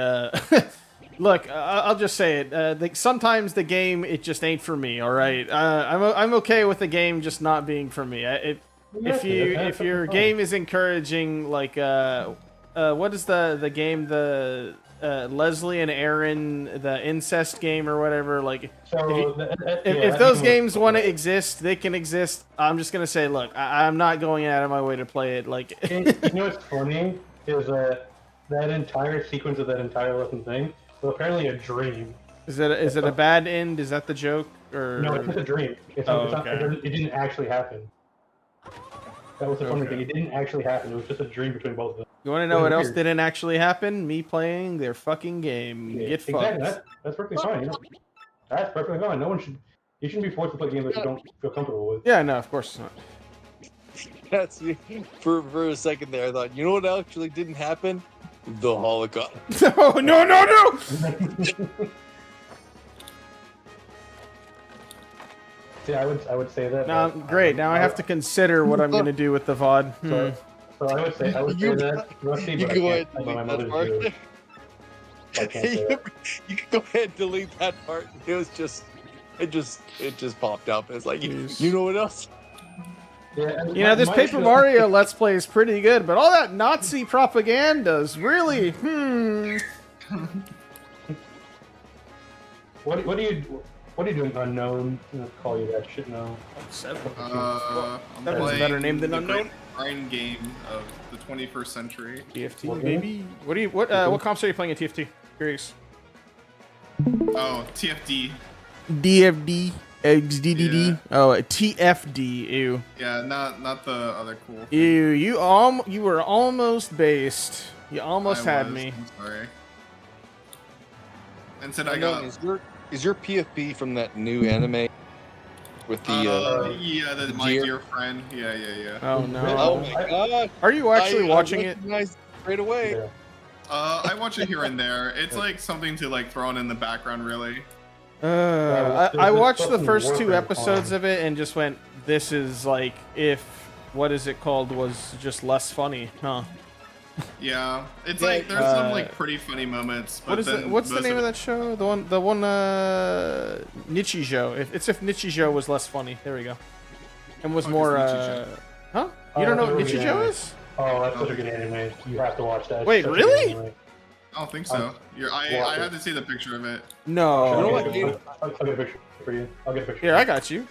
Look, I'll just say it. Sometimes the game it just ain't for me. All right. I'm okay with the game just not being for me. If your game is encouraging, like what is the game, the Leslie and Aaron, the incest game or whatever, like if those games want to exist, they can exist. I'm just gonna say, look, I'm not going out of my way to play it. Like, you know what's funny is that entire sequence of that entire looking thing was apparently a dream. is it a bad end? Is that the joke? Or No, it's just a dream. It didn't actually happen. That was the funny thing. It didn't actually happen. It was just a dream between both of them. You want to know what else didn't actually happen? Me playing their fucking game. Yeah, Get exactly. fucked. That's perfectly fine. That's perfectly fine. You shouldn't be forced to play games that you don't feel comfortable with. Yeah, no, of course not. That's for a second there. I thought, you know what actually didn't happen? The Holocaust. No. See, I would say that. No, great. Now I have to consider what I'm gonna do with the VOD. So I would say that. Rusty, You but can go I ahead can't. and My delete that mother's part. Jewish. I can't say that. You can go ahead and delete that part. It was just, it just popped up. It's like, you know what else? Yeah, You know, this my Paper issue- Mario Let's Play is pretty good, but all that Nazi propaganda is really, What are you doing, unknown? I'm gonna call you that shit now. I'm That was a playing better name than the Unknown. great grind game of the 21st century. TFT, What baby. What comps are you playing at TFT? Curious. Oh, TFD. DFD, XDDD. Yeah. Oh, TFD. Ew. Yeah, not the other cool. Ew. You were almost based. You almost I had was, me. I'm sorry. And said I got. Is your PFP from that new anime with the yeah, my dear friend. Yeah. Oh no. Oh my god! Are you actually watching it? Nice, straight away. Yeah. I watch it here and there. It's like something to like throw on in the background, really. I watched the fucking first 2 Warfare episodes on. of it and just went, this is like if what is it called was just less funny, huh? Yeah, it's Yeah, like there's some like pretty funny moments. But What's the name of that show? The one Nichijou. It's if Nichijou was less funny. There we go. And was Fuck is more Nichijou? huh? You don't know what it's a really good Nichijou anime. is? Oh, that's such a good anime. You have to watch that. It's Wait, such a really? good anime. I don't think so. I had to see the picture of it. No. You know what, I'll dude? get a picture for you. I'll get a picture. Here, I got you.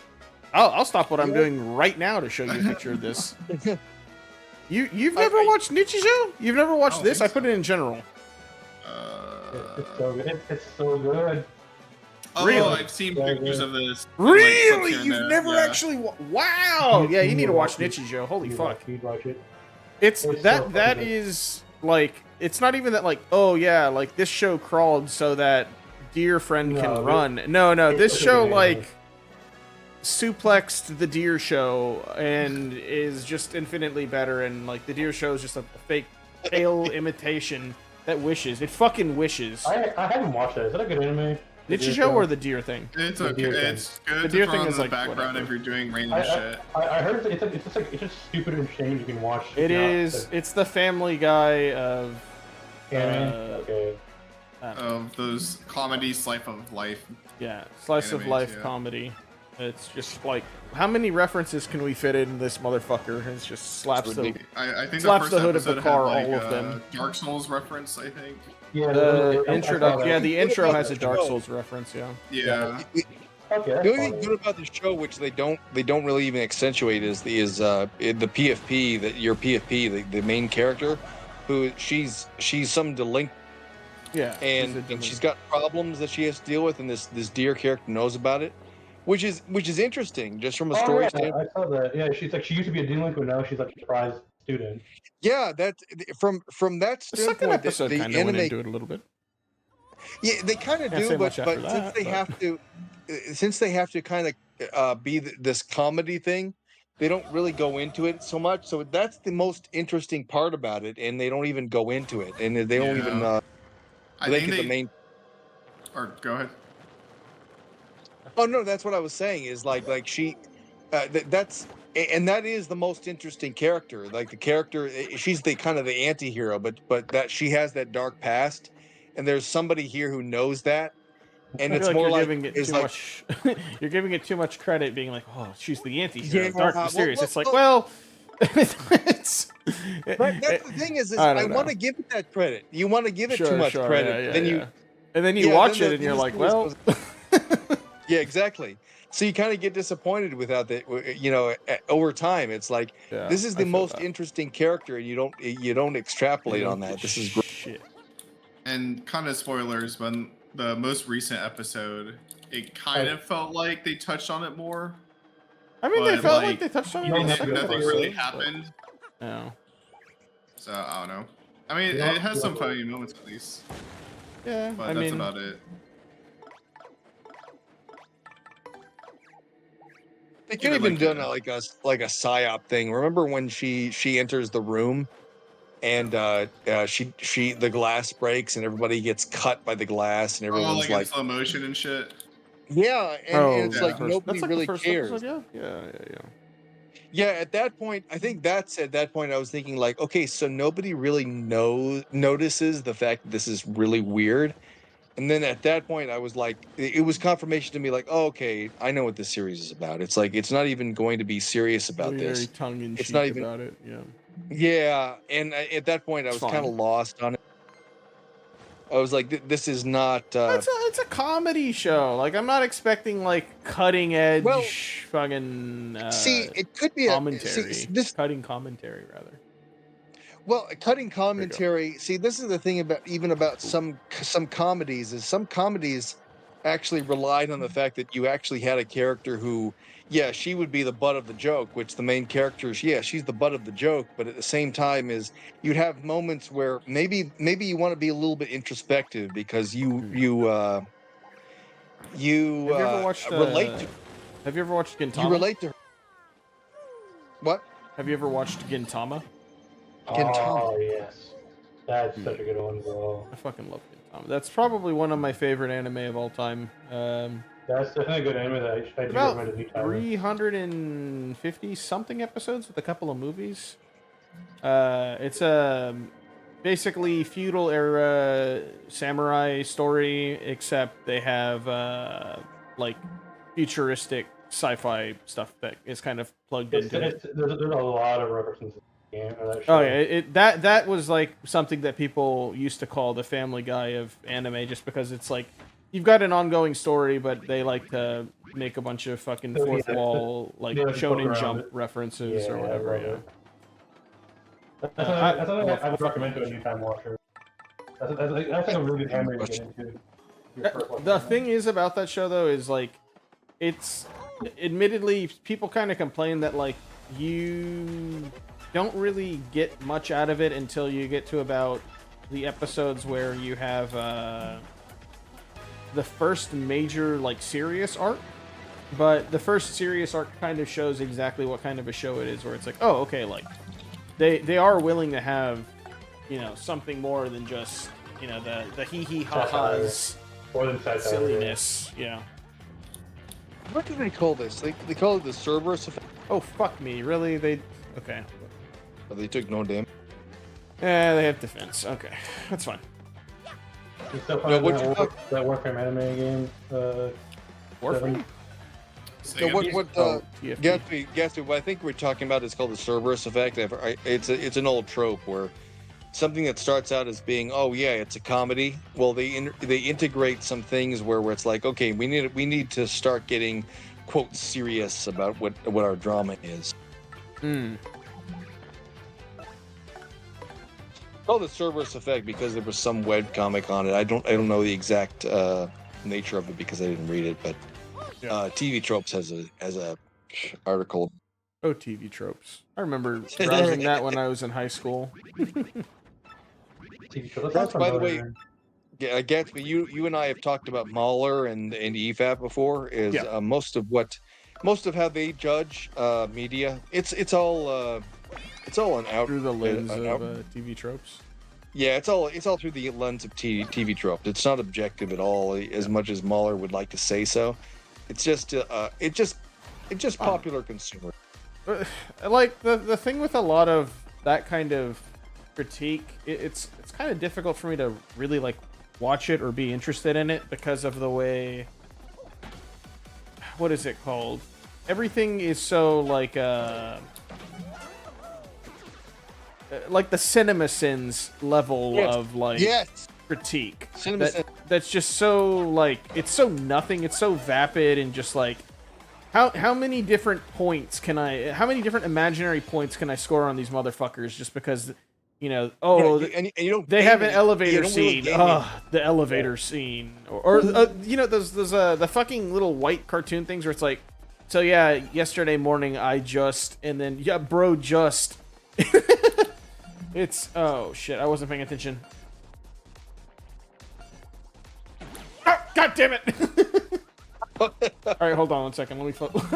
I'll stop what I'm doing right now to show you a picture of this. You've never watched Nichijou? You've never watched don't this? I think put it in general. It's so good. It's so good. Oh, Really? I've seen pictures of this. Really? Like, You've never actually? Wow. Yeah, you need to watch Nichijou. Holy fuck. You'd watch it. It's so that fucking is like it's not even that like oh yeah like this show crawled so that deer friend can run. No, this show like suplexed the deer show and is just infinitely better, and like the deer show is just a fake tail imitation that wishes. It fucking wishes. I haven't watched that. Is that a good anime? Nichijou or the deer thing? It's okay. It's good The deer to thing throw is in the like background whatever. if you're doing random shit. I heard it's just stupid and shame you can watch. It is. It's the Family Guy of. Okay. Of those comedy slice of life. Yeah, slice of life comedy. It's just like, how many references can we fit in this motherfucker? It's just slaps the I think slaps the, the hood of the episode car, had, like, all of them. Dark Souls reference, I think. Yeah, The I intro, saw that. yeah, the intro has a Dark Souls reference. Yeah. Yeah. Okay. The only thing good about the show, which they don't really even accentuate, is the PFP, that your PFP, the main character, who she's some delinquent. Yeah. And she's got problems that she has to deal with, and this deer character knows about it, which is interesting just from a story standpoint. I saw that. Yeah, she used to be a delinquent, now she's like a prize student. Yeah, that from that The second standpoint, episode the kind of went anime, into it a little bit. yeah, they kind of Can't say do, much but after that, since they have to kind of be this comedy thing, they don't really go into it so much. So that's the most interesting part about it, and they don't even go into it, and they don't even I make think it the main. Or go ahead. Oh no, that's what I was saying. Is like she, that's and that is the most interesting character. Like the character, she's the kind of the anti-hero, but that she has that dark past, and there's somebody here who knows that, and I it's feel like more you're like giving it it's too like, much. You're giving it too much credit, being like, "Oh, she's the anti-hero, Yeah, dark, well, mysterious." well, It's like, well- it's. But that's the thing is I I don't know. want to give it that credit. You want to give it Sure, too much sure, credit, yeah, then yeah, you yeah. And then you yeah, watch then it and you're the like, series well. goes- yeah, exactly. So you kind of get disappointed without that. Over time, it's like Yeah, this is I the feel most that. interesting character, and you don't extrapolate on that. This is great. Shit. And kind of spoilers, but the most recent episode, it kind of felt like they touched on it more. I mean, they But, felt like, like they touched on it. Yeah, in the nothing second Nothing episode, really but- happened. No. So I don't know. I mean, Yeah, it has some yeah. funny moments at least, Yeah, but I that's mean, about it. They could Give have it, even like, done like a psyop thing. Remember when she enters the room, and she the glass breaks and everybody gets cut by the glass, and Oh, everyone's like in like, slow motion and shit. yeah, and it's yeah. like first- nobody that's like really the first cares. episode, yeah. Yeah, at that point, I think at that point I was thinking like, okay, so nobody really notices the fact that this is really weird. And then at that point I was like, it was confirmation to me like, oh, okay, I know what this series is about. It's like it's not even going to be serious about Very this. tongue in It's cheek not even about it. Yeah. Yeah, and at that point I It's was kind of fine. lost on it. I was like, this is not It's a comedy show. Like, I'm not expecting like cutting edge Well, fucking see, it could be commentary. this Cutting commentary rather. well, cutting commentary. See, this is the thing about some comedies is some comedies actually relied on the fact that you actually had a character who, yeah, she would be the butt of the joke, which the main character is, yeah, she's the butt of the joke, but at the same time is you'd have moments where maybe you want to be a little bit introspective because you Have you ever watched relate to Have you ever watched Gintama? you relate to her. What? Have you ever watched Gintama? Oh yes, that's such a good one, bro. I fucking love Gintama. That's probably one of my favorite anime of all time. That's definitely a good anime that I do About recommend anytime. 350 something episodes with a couple of movies. It's a basically feudal era samurai story, except they have like futuristic sci-fi stuff that is kind of plugged into it. There's a lot of references. Oh yeah, that was like something that people used to call the Family Guy of anime, just because it's like you've got an ongoing story, but they like to make a bunch of fucking fourth wall like Shonen Jump references or whatever. Yeah. That's something I would recommend to a new time watcher. That's like a really good anime to get into. The thing is about that show though is like, it's admittedly people kind of complain that like you don't really get much out of it until you get to about the episodes where you have the first major like serious arc. But the first serious arc kind of shows exactly what kind of a show it is, where it's like, oh, okay, like they are willing to have, you know, something more than just, you know, the hee hee ha ha's silliness. Yeah. What do they call this? They call it the Cerberus effect. Oh fuck me, really? They okay? But they took no damage. Yeah, they have defense. Okay, that's fine. You still playing that Warframe anime game? Warframe. So what Gatsby, what I think we're talking about is called the Cerberus effect. It's an old trope where something that starts out as being, oh yeah, it's a comedy. Well, they integrate some things where it's like, okay, we need to start getting quote serious about what our drama is. Oh, the Cerberus effect because there was some web comic on it. I don't know the exact nature of it because I didn't read it, but TV Tropes has a article. Oh, TV Tropes. I remember browsing that when I was in high school. That's, by the way, yeah, Gatsby, you and I have talked about Mahler and EFAP before. Is most of how they judge media. It's all an out through the lens of TV Tropes. Yeah, it's all through the lens of TV Tropes. It's not objective at all, as much as Mahler would like to say so. It's just popular consumer. Like the thing with a lot of that kind of critique, it's kind of difficult for me to really like watch it or be interested in it because of the way, what is it called? Everything is so like the CinemaSins level of like critique. That's just so like, it's so nothing. It's so vapid and just like, how many different points can how many different imaginary points can I score on these motherfuckers just because, you know, they have an elevator scene. The elevator scene, or you know, those the fucking little white cartoon things where it's like, so yeah, yesterday morning I just, and then yeah, bro, just. It's, oh shit, I wasn't paying attention. Oh, God damn it! Alright, hold on one second. Let me focus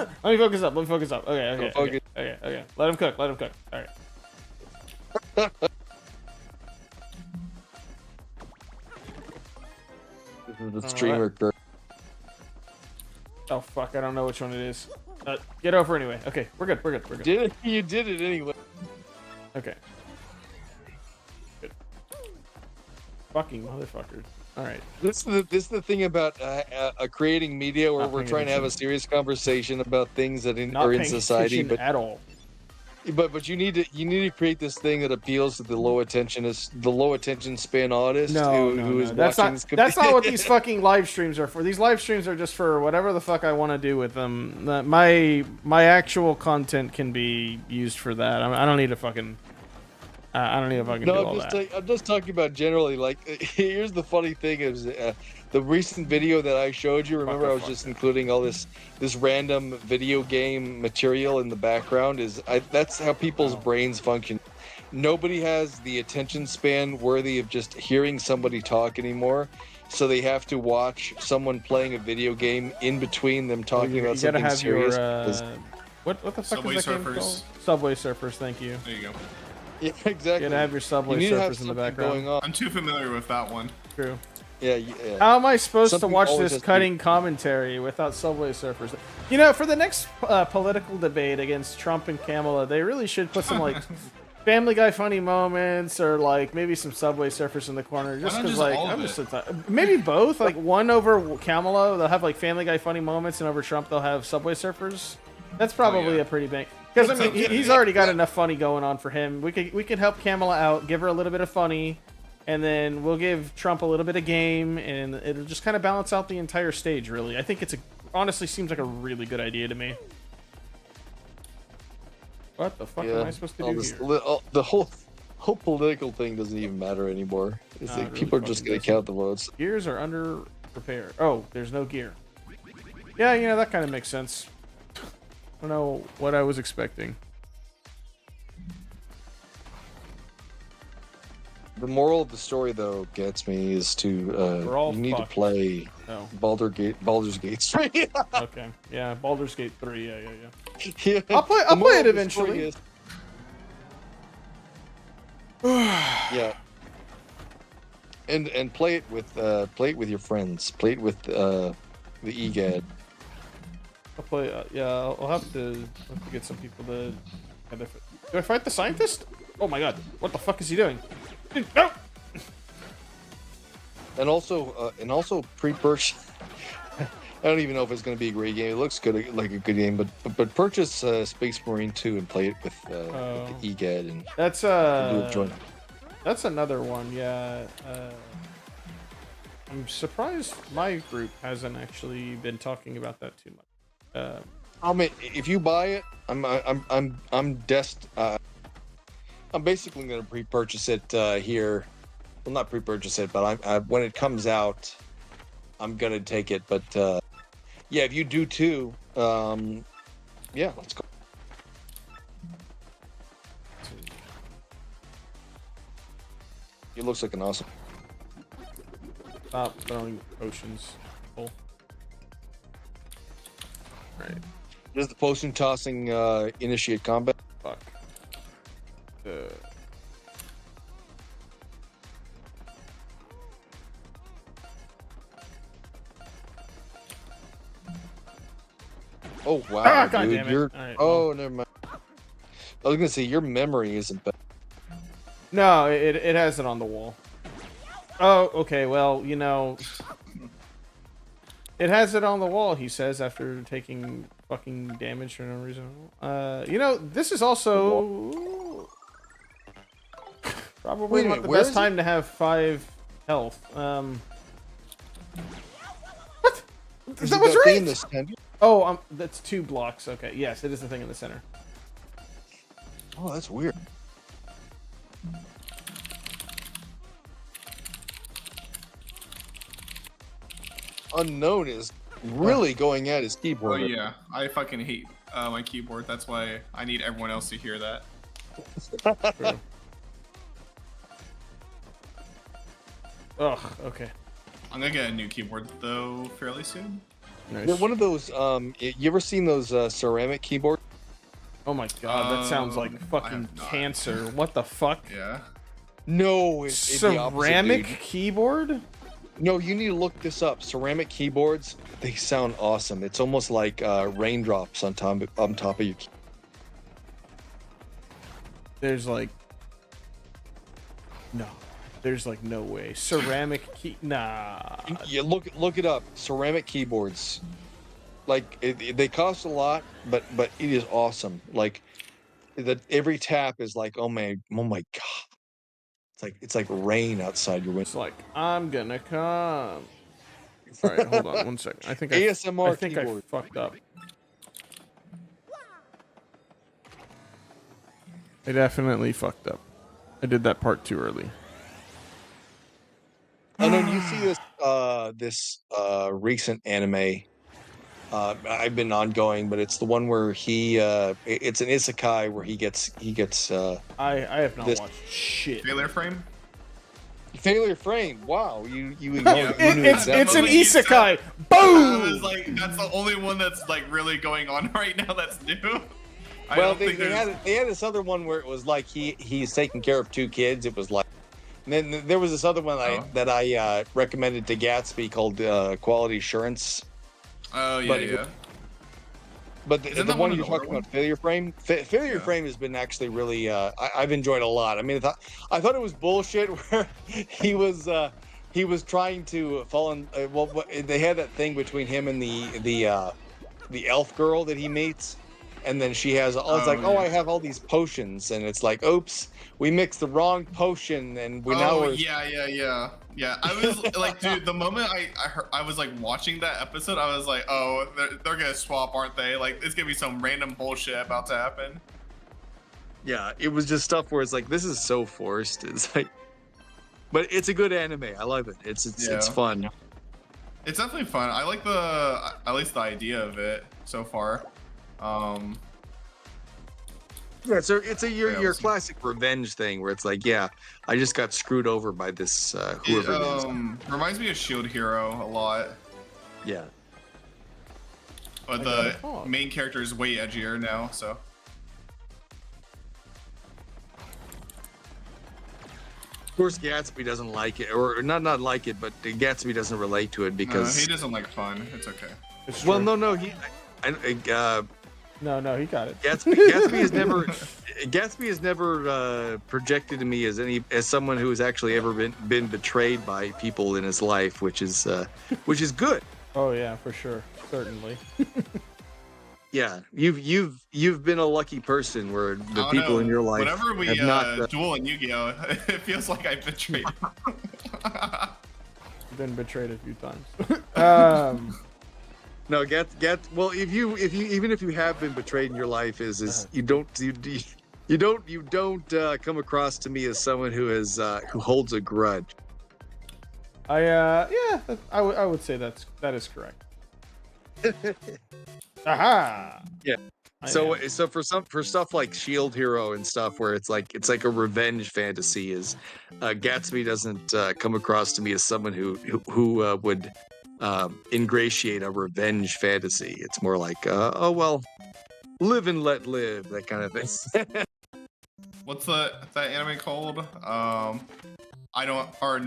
up. Okay. Let him cook. Alright. This is the streamer. Oh fuck, I don't know which one it is. Get over anyway. Okay, we're good. You did it anyway. Okay. Good. Fucking motherfuckers. All right. This is the thing about creating media where we're trying to have a serious conversation about things that are in society, but at all. But you need to create this thing that appeals to the low attention span artist who is watching. That's not what these fucking live streams are for. These live streams are just for whatever the fuck I want to do with them. My actual content can be used for that. I don't need to fucking. I don't need to fucking do all that. I'm just talking about generally. Like, here's the funny thing is the recent video that I showed you. Remember, I was just including all this random video game material in the background. That's how people's brains function. Nobody has the attention span worthy of just hearing somebody talk anymore. So they have to watch someone playing a video game in between them talking about something serious. What the fuck Subway is that game called? Subway Surfers. Thank you. There you go. Yeah, exactly. You gotta have your Subway Surfers in the background. I'm too familiar with that one. True. Yeah. How am I supposed to watch this cutting commentary without Subway Surfers? You know, for the next political debate against Trump and Kamala, they really should put some like Family Guy funny moments or like maybe some Subway Surfers in the corner. Just because like maybe both. Like one over Kamala, they'll have like Family Guy funny moments, and over Trump they'll have Subway Surfers. That's probably a pretty big. Because I mean, he's already got enough funny going on for him. We could help Kamala out, give her a little bit of funny, and then we'll give Trump a little bit of game, and it'll just kind of balance out the entire stage. Really, I think honestly seems like a really good idea to me. What the fuck am I supposed to do here? The whole political thing doesn't even matter anymore. It's like people are just gonna count the votes. Gears are under repair. Oh, there's no gear. Yeah, you know, that kind of makes sense. I don't know what I was expecting. The moral of the story, though, gets me is to you need to play Baldur's Gate 3. Okay, yeah, Baldur's Gate 3. Yeah. Yeah. I'll play it eventually. Is, yeah. And play it with your friends. Play it with the EGAD. I'll play. Yeah, I'll have to get some people to. Do I fight the scientist? Oh my god! What the fuck is he doing? No! And also pre-purchase. I don't even know if it's going to be a great game. It looks good, like a good game, but purchase Space Marine 2 and play it with the EGAD and that's another one. Yeah. I'm surprised my group hasn't actually been talking about that too much. I mean, if you buy it, I'm basically going to pre-purchase it here. Well, not pre-purchase it, but when it comes out, I'm going to take it. But yeah, if you do too, yeah, let's go. It looks like an awesome. Stop throwing potions. Oh. Alright. Does the potion tossing initiate combat? Fuck. Oh wow, God dude! damn it. You're Right, never mind. I was gonna say your memory isn't bad. No, it has it on the wall. Oh, okay. Well, you know, it has it on the wall. He says after taking fucking damage for no reason. You know, this is also probably not the best time to have 5 health. What? That was right. Oh, that's 2 blocks. Okay, yes, it is the thing in the center. Oh, that's weird. Unknown is really going at his keyboard. Oh yeah, I fucking hate my keyboard. That's why I need everyone else to hear that. True. Ugh, okay. I'm gonna get a new keyboard though fairly soon. Nice. They're one of those. You ever seen those ceramic keyboards? Oh my god, that sounds like fucking cancer. What the fuck? Yeah. No, it's ceramic the opposite, keyboard. No, you need to look this up. Ceramic keyboards, they sound awesome. It's almost like raindrops on top of your. There's like no way. Ceramic key. Nah. You look it up. Ceramic keyboards. Like they cost a lot, but it is awesome. Like every tap is like oh my god. It's like rain outside your window. It's like I'm gonna come. All right, hold on 1 second. I think ASMR I think keyboard. I fucked up. I definitely fucked up. I did that part too early. And then you see this recent anime. I've been ongoing, but it's the one where it's an isekai where he gets. I have not watched shit. Failure Frame. Failure Frame. Wow, you it's an isekai. Boom. I was like, that's the only one that's like really going on right now. That's new. Well, they had this other one where it was like he's taking care of 2 kids. It was like, and then there was this other one that I recommended to Gatsby called Quality Assurance. Oh yeah, But the one you're talking about, Failure Frame, Failure Frame has been actually really I've enjoyed a lot. I mean, I thought it was bullshit where he was trying to fall in. Well, they had that thing between him and the elf girl that he meets. And then she has, I have all these potions, and it's like, oops, we mixed the wrong potion, and yeah. I was like, dude, the moment I was like watching that episode, I was like, oh, they're gonna swap, aren't they? Like, it's gonna be some random bullshit about to happen. Yeah, it was just stuff where it's like, this is so forced. It's like, but it's a good anime. I love it. It's fun. It's definitely fun. I like at least the idea of it so far. Yeah, so it's your classic revenge thing where it's like, yeah, I just got screwed over by this whoever it is. Reminds me of Shield Hero a lot. Yeah. But the main character is way edgier now, so. Of course, Gatsby doesn't like it, or not like it, but Gatsby doesn't relate to it because he doesn't like fun. It's okay. It's well, true. no, No, he got it. Gatsby has never projected to me as someone who has actually ever been betrayed by people in his life, which is good. Oh yeah, for sure, certainly. Yeah, you've been a lucky person where the people in your life whenever we have not duel in Yu-Gi-Oh, it feels like I've betrayed. Been betrayed a few times. No, well, even if you have been betrayed in your life, you don't come across to me as someone who holds a grudge. I would say that is correct. Aha. Yeah. So for stuff like Shield Hero and stuff where it's like a revenge fantasy, Gatsby doesn't come across to me as someone who would ingratiate a revenge fantasy. It's more like oh well, live and let live, that kind of thing. What's that anime called? No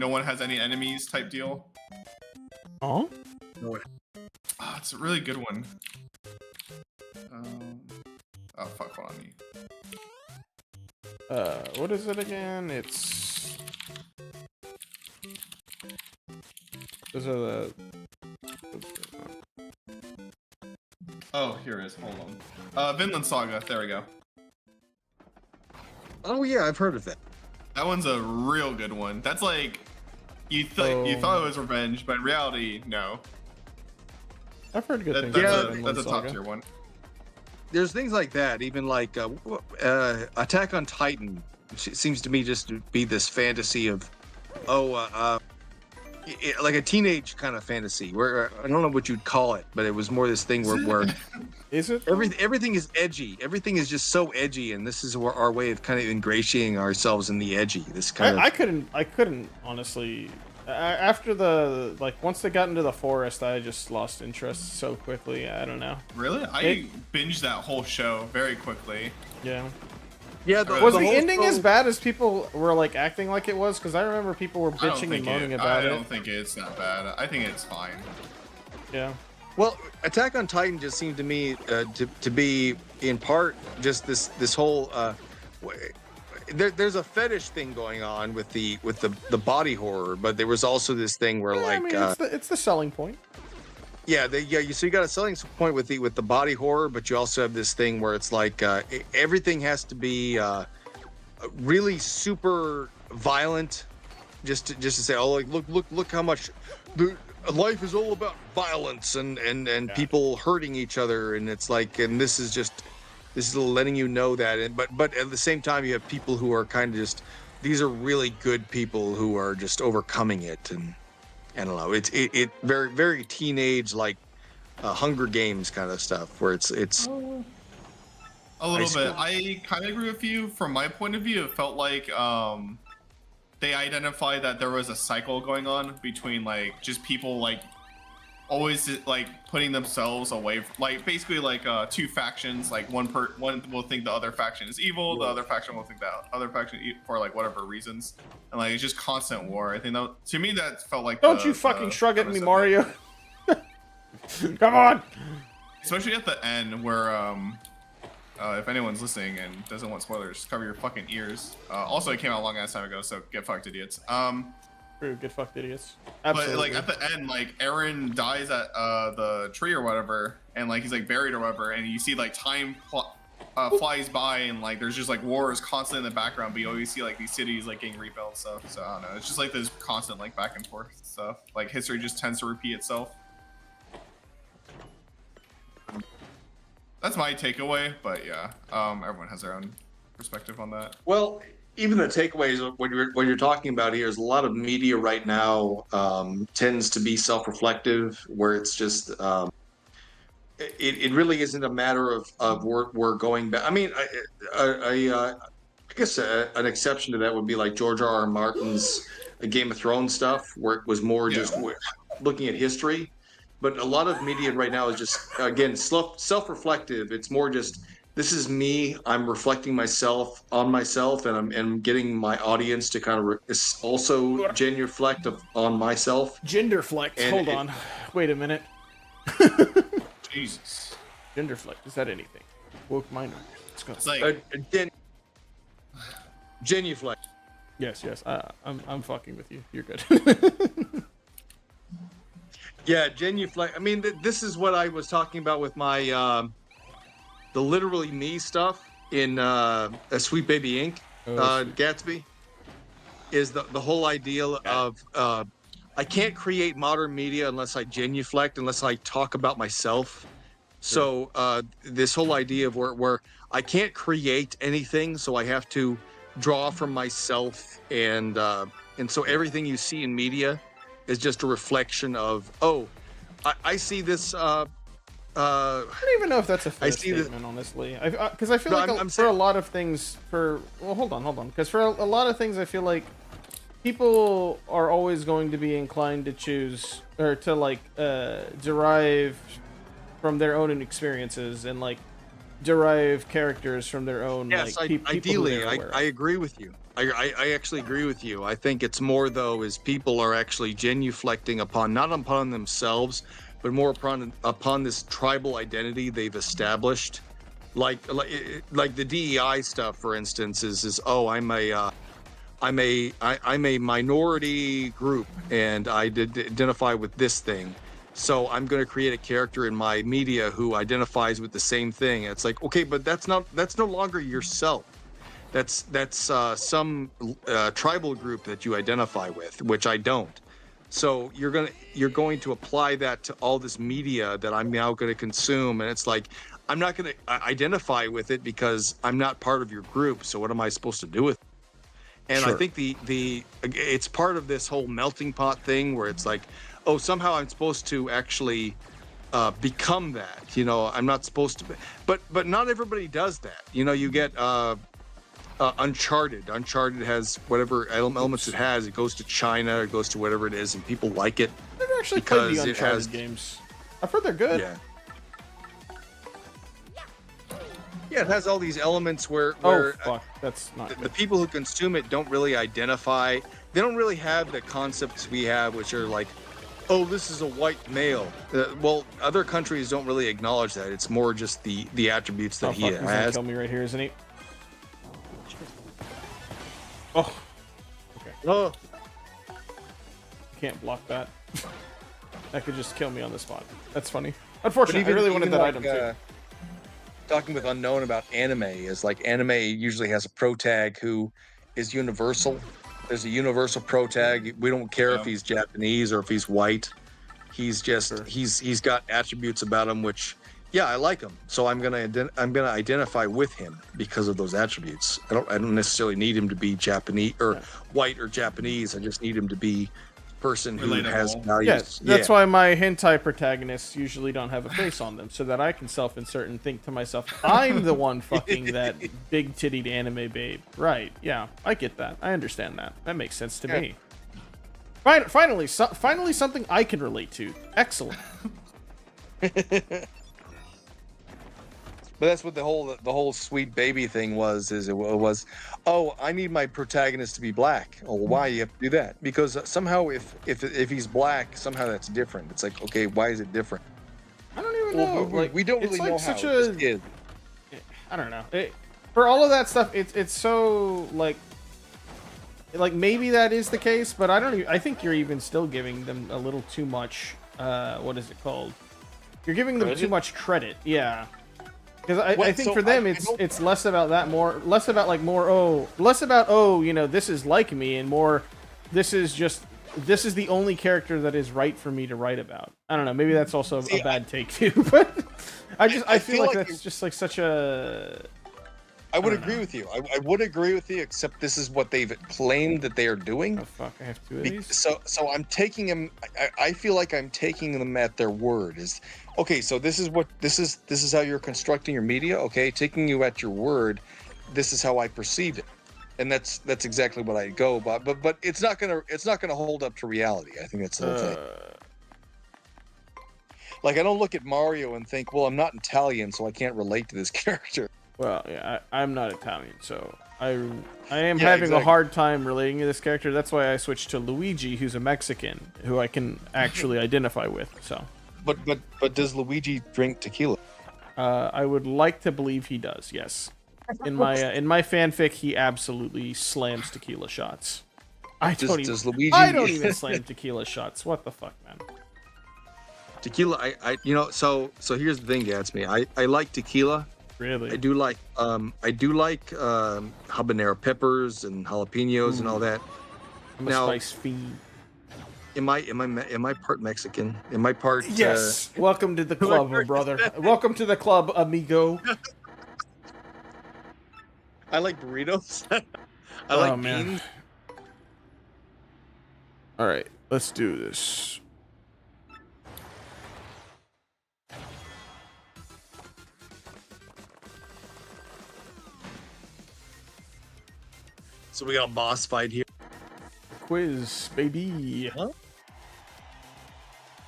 one has any enemies type deal. Oh? No. Oh, it's a really good one. Oh fuck, hold on. What is it again? It's. Those are the. Oh, here it is. Hold on. Vinland Saga. There we go. Oh yeah, I've heard of that. That one's a real good one. That's like you thought it was revenge, but in reality, no. I've heard good things. That's a top tier one. There's things like that, even like Attack on Titan seems to me just to be this fantasy of, like a teenage kind of fantasy where I don't know what you'd call it, but it was more this thing where is it everything is edgy, everything is just so edgy, and this is our way of kind of ingratiating ourselves in the edgy. This kind of I couldn't honestly. After once they got into the forest, I just lost interest so quickly. I don't know. Really? I binged that whole show very quickly. Yeah. Yeah. Was the ending as bad as people were like acting like it was? Because I remember people were bitching and moaning about it. I don't think it's that bad. I think it's fine. Yeah. Well, Attack on Titan just seemed to me to be in part just this whole. There's a fetish thing going on with the body horror, but there was also this thing where it's the selling point. Yeah, so you got a selling point with the body horror, but you also have this thing where it's like everything has to be really super violent, just to say, oh, like look how much life is all about violence and people hurting each other, and it's like, and this is letting you know that, but at the same time you have people who are kind of just, these are really good people who are just overcoming it, and I don't know, it's very very teenage, like Hunger Games kind of stuff where it's a little bit. I kind of agree with you. From my point of view, it felt like they identified that there was a cycle going on between like just people like always like putting themselves away, like basically like two factions, like one will think the other faction is evil, the other faction will think that other faction for like whatever reasons, and like it's just constant war. I think that, to me, that felt like don't you fucking shrug at me, Mario. Come on. Especially at the end where if anyone's listening and doesn't want spoilers, cover your fucking ears. Also, it came out a long ass time ago, so get fucked, idiots. True, get fucked, idiots. Absolutely. But like at the end, like Eren dies at the tree or whatever, and like he's like buried or whatever, and you see like time flies by, and like there's just like wars constantly in the background, but you always see like these cities like getting rebuilt. So I don't know. It's just like this constant like back and forth stuff. Like history just tends to repeat itself. That's my takeaway, but yeah, everyone has their own perspective on that. Well, even the takeaways of what you're talking about here is a lot of media right now tends to be self-reflective, where it's just it really isn't a matter of we're going back. I mean, I guess an exception to that would be like George R. R. Martin's Game of Thrones stuff, where it was more Yeah. just looking at history. But a lot of media right now is just again self-reflective. It's more just this is me. I'm reflecting myself on myself, and I'm getting my audience to kind of also genuflect on myself. Genderflex. And Hold on. Wait a minute. Jesus. Genderflex. Is that anything? Woke minor. Let's go. It's like Genuflect. Yes. I'm fucking with you. You're good. Yeah, genuflect. I mean, this is what I was talking about with my the literally me stuff in a Sweet Baby Inc. Gatsby is the whole idea of I can't create modern media unless I genuflect, unless I talk about myself. So this whole idea of where I can't create anything, so I have to draw from myself, and so everything you see in media is just a reflection of I see this. I don't even know if that's a fair statement, honestly. Because I feel like for a lot of things, hold on. Because for a lot of things, I feel like people are always going to be inclined to choose or to like derive from their own experiences and like derive characters from their own. Yes, like, ideally, I agree with you. I actually agree with you. I think it's more though is people are actually genuflecting not upon themselves, but more upon this tribal identity they've established. Like the DEI stuff, for instance, is I'm a minority group and I identify with this thing. So I'm going to create a character in my media who identifies with the same thing. It's like, okay, but that's no longer yourself. That's some tribal group that you identify with, which I don't. So you're going to apply that to all this media that I'm now going to consume, and it's like I'm not going to identify with it because I'm not part of your group. So what am I supposed to do with it? And sure. I think it's part of this whole melting pot thing where it's like, oh, somehow I'm supposed to actually become that. You know, I'm not supposed to be, but not everybody does that. You know, you get Uncharted. Uncharted has whatever elements it has. It goes to China, it goes to whatever it is, and people like it. I've never actually played the Uncharted games. I've heard they're good. Yeah, it has all these elements where that's not the people who consume it don't really identify. They don't really have the concepts we have, which are like, oh, this is a white male. Well, other countries don't really acknowledge that. It's more just the attributes that he has. He's gonna kill me right here, isn't he? Oh. Okay. Oh. Can't block that. That could just kill me on the spot. That's funny. Unfortunately, I really wanted that item too. Talking with Unknown about anime is like anime usually has a protag who is universal. There's a universal protag. We don't care if he's Japanese or if he's white. He's just he's got attributes about him which I like him. So I'm gonna identify with him because of those attributes. I don't necessarily need him to be Japanese or white or Japanese. I just need him to be person who has values. Yes, that's why my hentai protagonists usually don't have a face on them, so that I can self-insert and think to myself, I'm the one fucking that big-tittied anime babe. Right, yeah, I get that. I understand that. That makes sense to me. Finally something I can relate to. Excellent. But that's what the whole Sweet Baby thing was. It was, oh, I need my protagonist to be black. Oh, why you have to do that? Because somehow if he's black, somehow that's different. It's like, okay, why is it different? I don't even know. We don't really know how it is. I don't know. For all of that stuff, it's so like maybe that is the case, but I think you're even still giving them a little too much. What is it called? You're giving them too much credit. Yeah. Because I think for them it's less about that, less about you know, this is like me, and more this is the only character that is right for me to write about. I don't know, maybe that's also a bad take too, but I feel like that's just like such a I would agree with you. I would agree with you, except this is what they've claimed that they are doing. Oh fuck! I have two of these. So I'm taking them. I feel like I'm taking them at their word. Is okay. So this is how you're constructing your media. Okay, taking you at your word. This is how I perceive it, and that's exactly what I go by. But it's not gonna hold up to reality. I think that's the whole thing. Like I don't look at Mario and think, well, I'm not Italian, so I can't relate to this character. Well, yeah, I'm not Italian, so I am Yeah, having exactly. a hard time relating to this character. That's why I switched to Luigi, who's a Mexican, who I can actually identify with. So, But does Luigi drink tequila? I would like to believe he does. Yes, in my fanfic, he absolutely slams tequila shots. Does Luigi? I don't even slam tequila shots. What the fuck, man? Tequila, so here's the thing, Gatsby. I like tequila. Really? I do like habanero peppers and jalapenos and all that. I'm a Now, spice fiend. Am I part Mexican? Am I part? Yes. Welcome to the club, my brother. Welcome to the club, amigo. I like burritos. I like beans. All right, let's do this. So we got a boss fight here. Quiz, baby. Huh?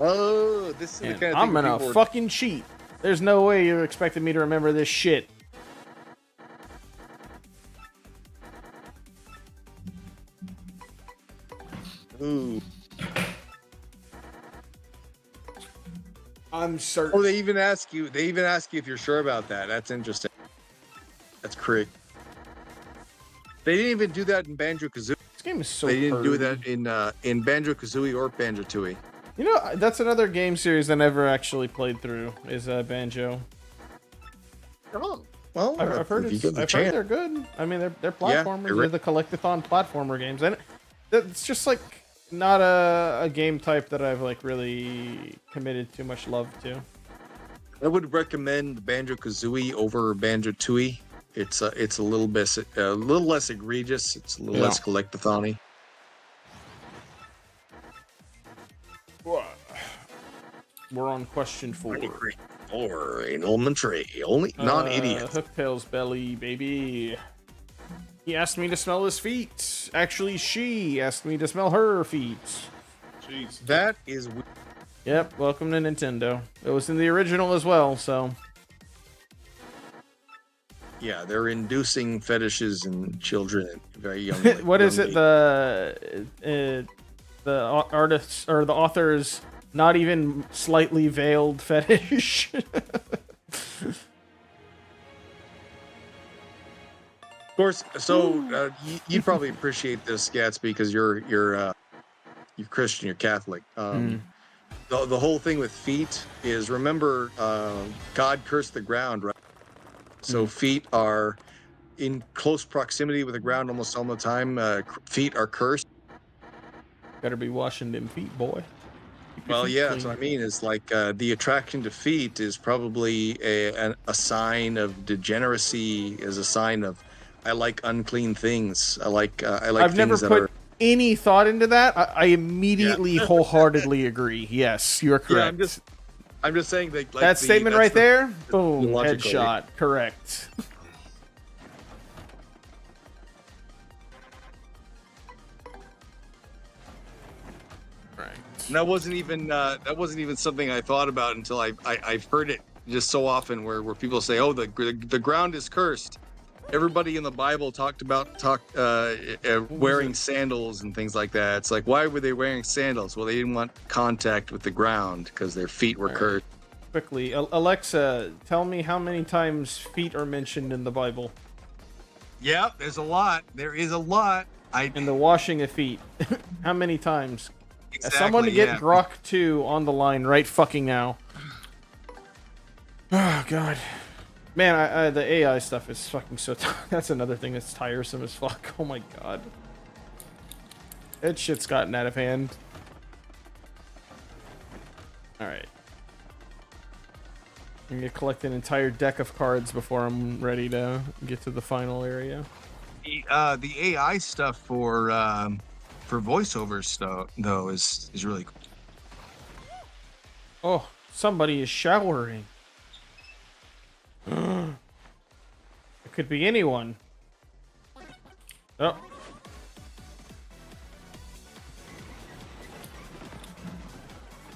Oh, this is the And kind of I'm thing gonna people fucking cheat. There's no way you're expecting me to remember this shit. Ooh. I'm certain. Oh, they even ask you if you're sure about that. That's interesting. That's correct. They didn't even do that in Banjo-Kazooie. This game is so They didn't do curvy. that in Banjo-Kazooie or Banjo-Tooie. You know, that's another game series I never actually played through, is Banjo. Oh, well, I've heard if you get the I've heard chance. they're good. I mean, they're Yeah, platformers. they're They're the collectathon platformer games, and it's just like not a game type that I've like really committed too much love to. I would recommend Banjo-Kazooie over Banjo-Tooie. It's a little less egregious. It's a little less collectathon-y. We're on question 4. Or in elementary, only non-idiots. Hooktail's belly, baby. He asked me to smell his feet. Actually, she asked me to smell her feet. Jeez. That is weird. Yep, welcome to Nintendo. It was in the original as well, so... Yeah, they're inducing fetishes in children at very young. What young is it? age. The artist or the author's not even slightly veiled fetish. Of course. So you'd probably appreciate this, Gatsby, because you're Christian, you're Catholic. The whole thing with feet is, remember, God cursed the ground, right? So feet are in close proximity with the ground almost all the time. Feet are cursed. Better be washing them feet, boy. Keep your Well, feet yeah, clean. that's what I mean. It's like the attraction to feet is probably a sign of degeneracy, is a sign of I like unclean things. I like I've things never that put are. any thought into that. I immediately, wholeheartedly agree. Yes, you are correct. Yeah, I'm just saying that. Like, that statement right there, boom, logical, headshot. Correct. Right. And that wasn't even something I thought about until I've heard it just so often where people say, oh, the ground is cursed. Everybody in the Bible talked about wearing sandals and things like that. It's like, why were they wearing sandals? Well, they didn't want contact with the ground because their feet were cursed. Quickly, Alexa, tell me how many times feet are mentioned in the Bible. Yeah, there's a lot. There is a lot. In the washing of feet. How many times? Exactly, Someone to get yeah. Grok 2 on the line right fucking now. Oh, God. Man, the AI stuff is fucking so... That's another thing that's tiresome as fuck. Oh, my God. That shit's gotten out of hand. Alright. I'm gonna collect an entire deck of cards before I'm ready to get to the final area. The AI stuff for voiceover stuff though is really cool. Oh, somebody is showering. It could be anyone. Oh.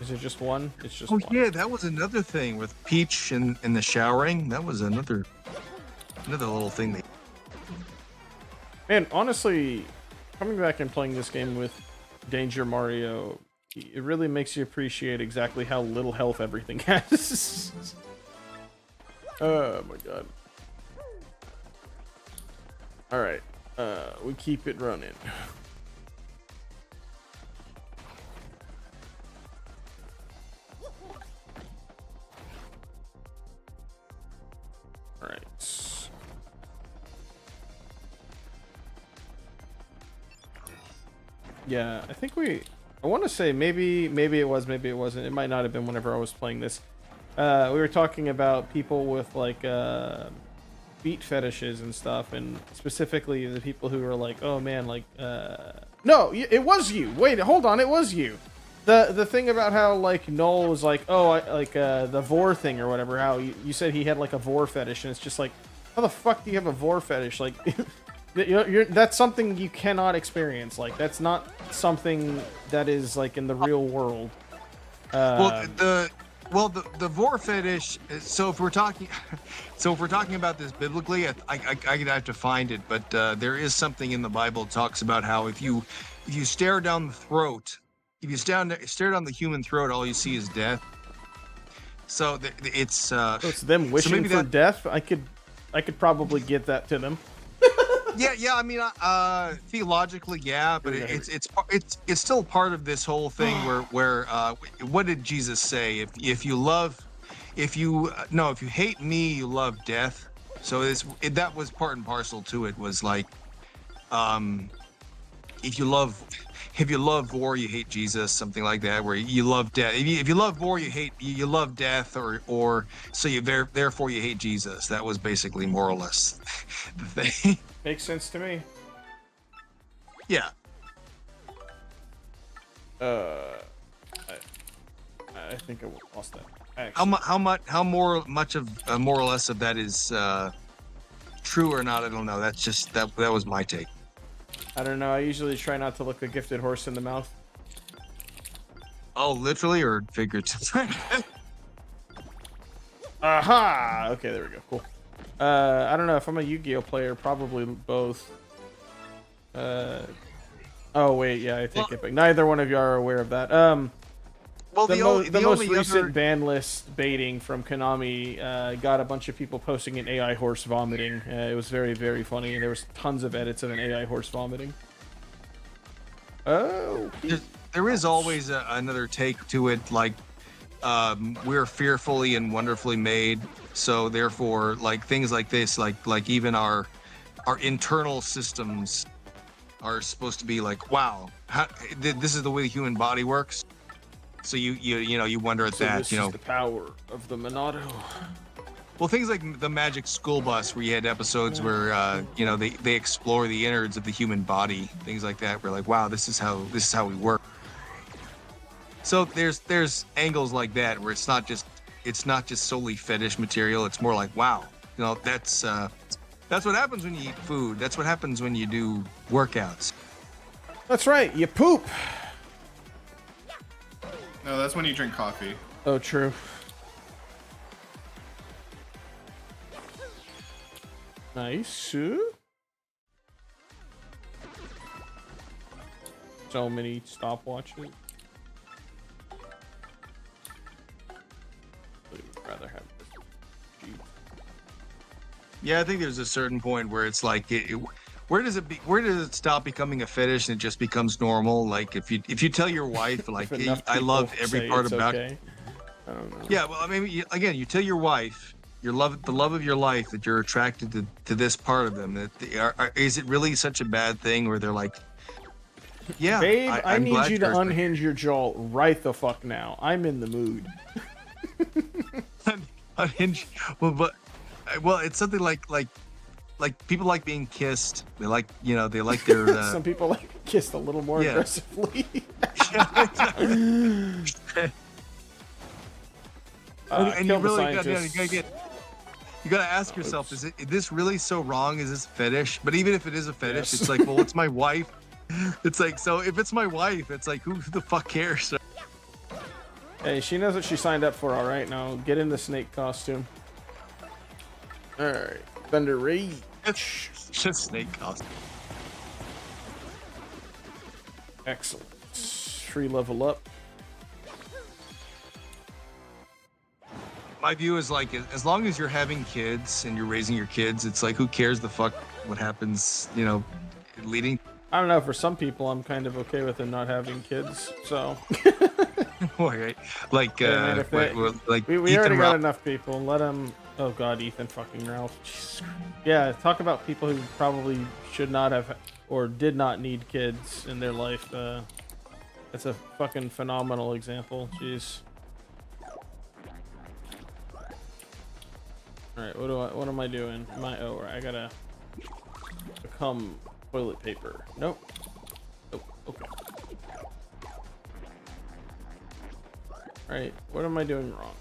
Is it just one? It's just one. Yeah, that was another thing with Peach and the showering. That was another little thing they... Man, honestly, coming back and playing this game with Danger Mario, it really makes you appreciate exactly how little health everything has. Oh my god. Alright, we keep it running. Alright. Yeah, I think I want to say maybe it was, maybe it wasn't. It might not have been whenever I was playing this. We were talking about people with like feet fetishes and stuff, and specifically the people who are like, oh man, like no, it was you. Wait, hold on, it was you. The thing about how like Noel was like, oh, the vor thing or whatever. How you said he had like a vor fetish, and it's just like, how the fuck do you have a vor fetish? Like. That's something you cannot experience. Like, that's not something that is like in the real world. The vor fetish. So if we're talking about this biblically, I have to find it. But there is something in the Bible that talks about how if you stare down the throat, if you stare down the human throat, all you see is death. So it's so it's them wishing for death. I could probably get that to them. Yeah. I mean, theologically, yeah, but it's still part of this whole thing where what did Jesus say? If you hate me, you love death. So that was part and parcel to it. Was like, if you love war, you hate Jesus, something like that. Where you love death. If you love war, you love death, or so therefore you hate Jesus. That was basically more or less the thing. Makes sense to me. Yeah. I think I lost that. How much of more or less of that is true or not? I don't know. That's just that was my take. I don't know. I usually try not to look a gifted horse in the mouth. Oh, literally or figuratively? Aha! Okay, there we go. Cool. I don't know if I'm a Yu-Gi-Oh player. Probably both. Oh wait, yeah, I take it back. Neither one of you are aware of that. Well, the most recent ban list baiting from Konami got a bunch of people posting an AI horse vomiting. It was very, very funny, and there was tons of edits of an AI horse vomiting. Oh, there is always another take to it, like we're fearfully and wonderfully made, so therefore, like things like this, like even our internal systems are supposed to be like, wow, this is the way the human body works. So you wonder at that, this is the power of the Monado. Well, things like the Magic School Bus, where you had episodes where they explore the innards of the human body, things like that. We're like, wow, this is how we work. So there's angles like that where it's not just solely fetish material. It's more like, wow, that's what happens when you eat food. That's what happens when you do workouts. That's right, you poop. No, that's when you drink coffee. Oh, true. Nice. So many stopwatches. I would rather have this. Jeez. Yeah, I think there's a certain point where it's like, where does it stop becoming a fetish and it just becomes normal? Like if you tell your wife, like, I love every part about it. I don't know. Yeah, well, I mean, you tell your wife, the love of your life, that you're attracted to this part of them. That is it really such a bad thing where they're like, yeah, babe, I need you to unhinge your jaw right the fuck now. I'm in the mood. unhinged. Well, it's something like people like being kissed. They like, you know, they like their. Some people like kissed a little more Yeah. aggressively. And you kill the really got, scientists. you gotta ask yourself: is this really so wrong? Is this fetish? But even if it is a fetish, Yes. it's like, well, it's my wife. It's like, so if it's my wife, it's like, who the fuck cares? Hey, she knows what she signed up for, all right? Now get in the snake costume. All right, Thunder Rage. It's just snake costume. Excellent. Free level up. My view is like, as long as you're having kids and you're raising your kids, it's like, who cares the fuck what happens, you know, leading. I don't know. For some people, I'm kind of okay with them not having kids. So. Right. Like, man, if they- like We Ethan already got Ralph. enough people. Let them. Oh God, Ethan fucking Ralph. Jesus Christ. Yeah, talk about people who probably should not have or did not need kids in their life. That's a fucking phenomenal example. Jeez. All right, what am I doing? I gotta become toilet paper. Nope. Oh, okay. All right, what am I doing wrong?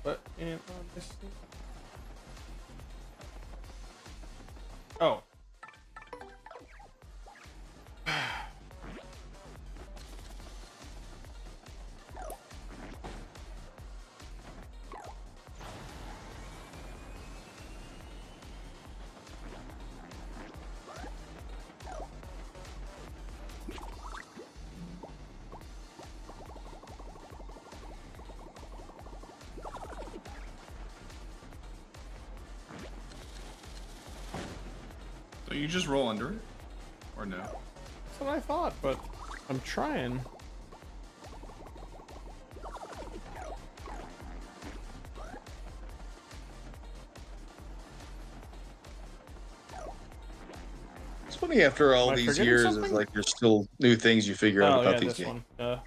What am I missing? Oh. So you just roll under it, or no? That's what I thought, but I'm trying. It's funny after all Am I these forgetting years, something? it's like there's still new things you figure out Oh about yeah, these this games. one.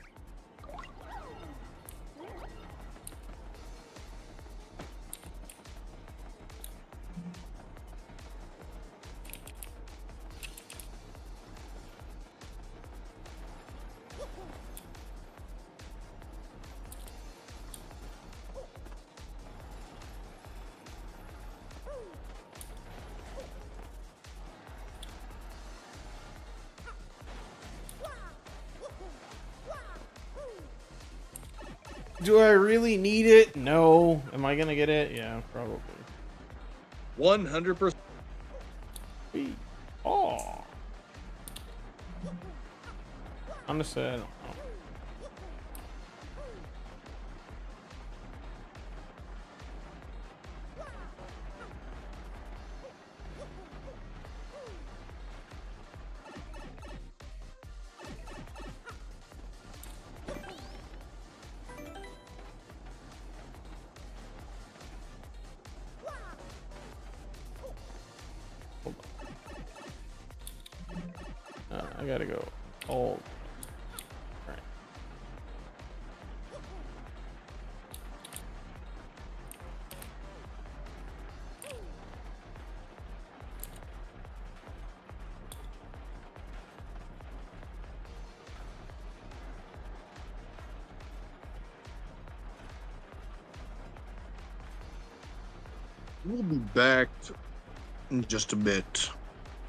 Do I really need it? No. Am I gonna get it? Yeah, probably. 100%. Oh. Honestly, I don't know. I gotta go all. Right. We'll be back in just a bit.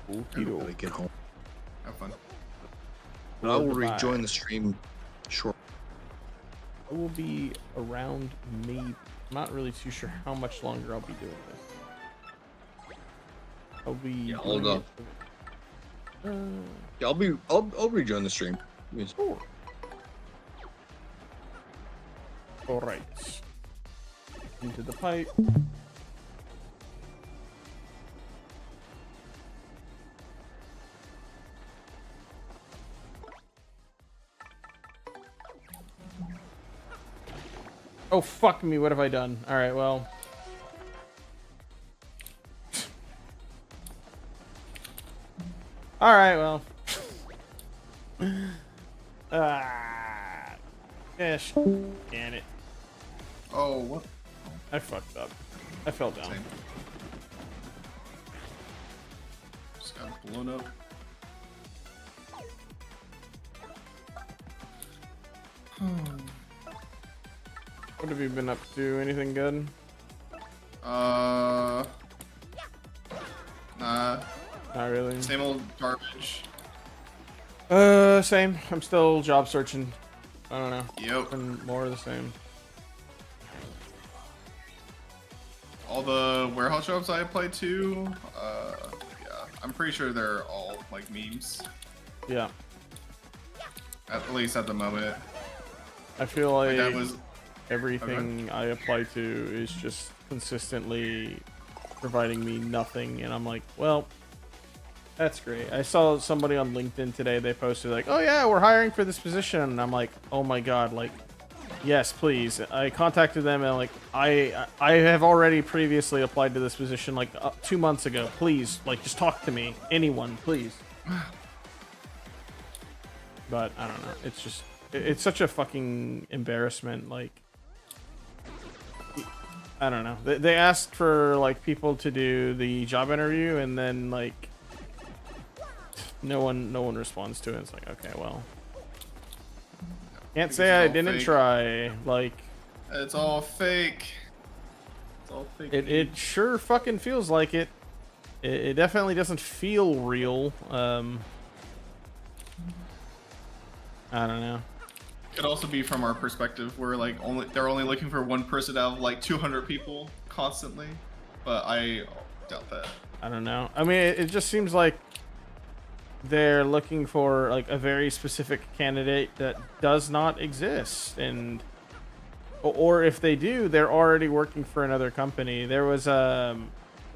I'm gonna get home. Have fun. But I will Goodbye. rejoin the stream short. I will be around maybe. I'm not really too sure how much longer I'll be doing this. I'll be. Yeah, hold doing on. it- Yeah, I'll rejoin the stream. Sure. All right. Into the pipe. Oh, fuck me. What have I done? All right, well. All right, well. Ah, gosh, damn it! Oh, what? I fucked up. I fell down. Same. Just got blown up. What have you been up to? Anything good? Nah. Not really. Same old garbage. Same. I'm still job searching. I don't know. Yep. And more of the same. All the warehouse jobs I applied to, yeah, I'm pretty sure they're all like memes. Yeah. At least at the moment. I feel like That was everything I apply to is just consistently providing me nothing, and I'm like, well, that's great. I saw somebody on LinkedIn today, they posted like, oh yeah, we're hiring for this position, and I'm like, oh my god, like, yes, please. I contacted them, and like, I have already previously applied to this position like 2 months ago. Please, like, just talk to me, anyone, please. But I don't know, it's just, it's such a fucking embarrassment. Like, I don't know. They asked for like people to do the job interview, and then like no one responds to it. It's like, okay, well, can't say I didn't try. Like, it's all fake. It's all fake. It sure fucking feels like it. It definitely doesn't feel real. I don't know. Could also be from our perspective, where like they're only looking for one person out of like 200 people constantly, but I doubt that. I don't know. I mean, it just seems like they're looking for like a very specific candidate that does not exist, and or if they do, they're already working for another company. There was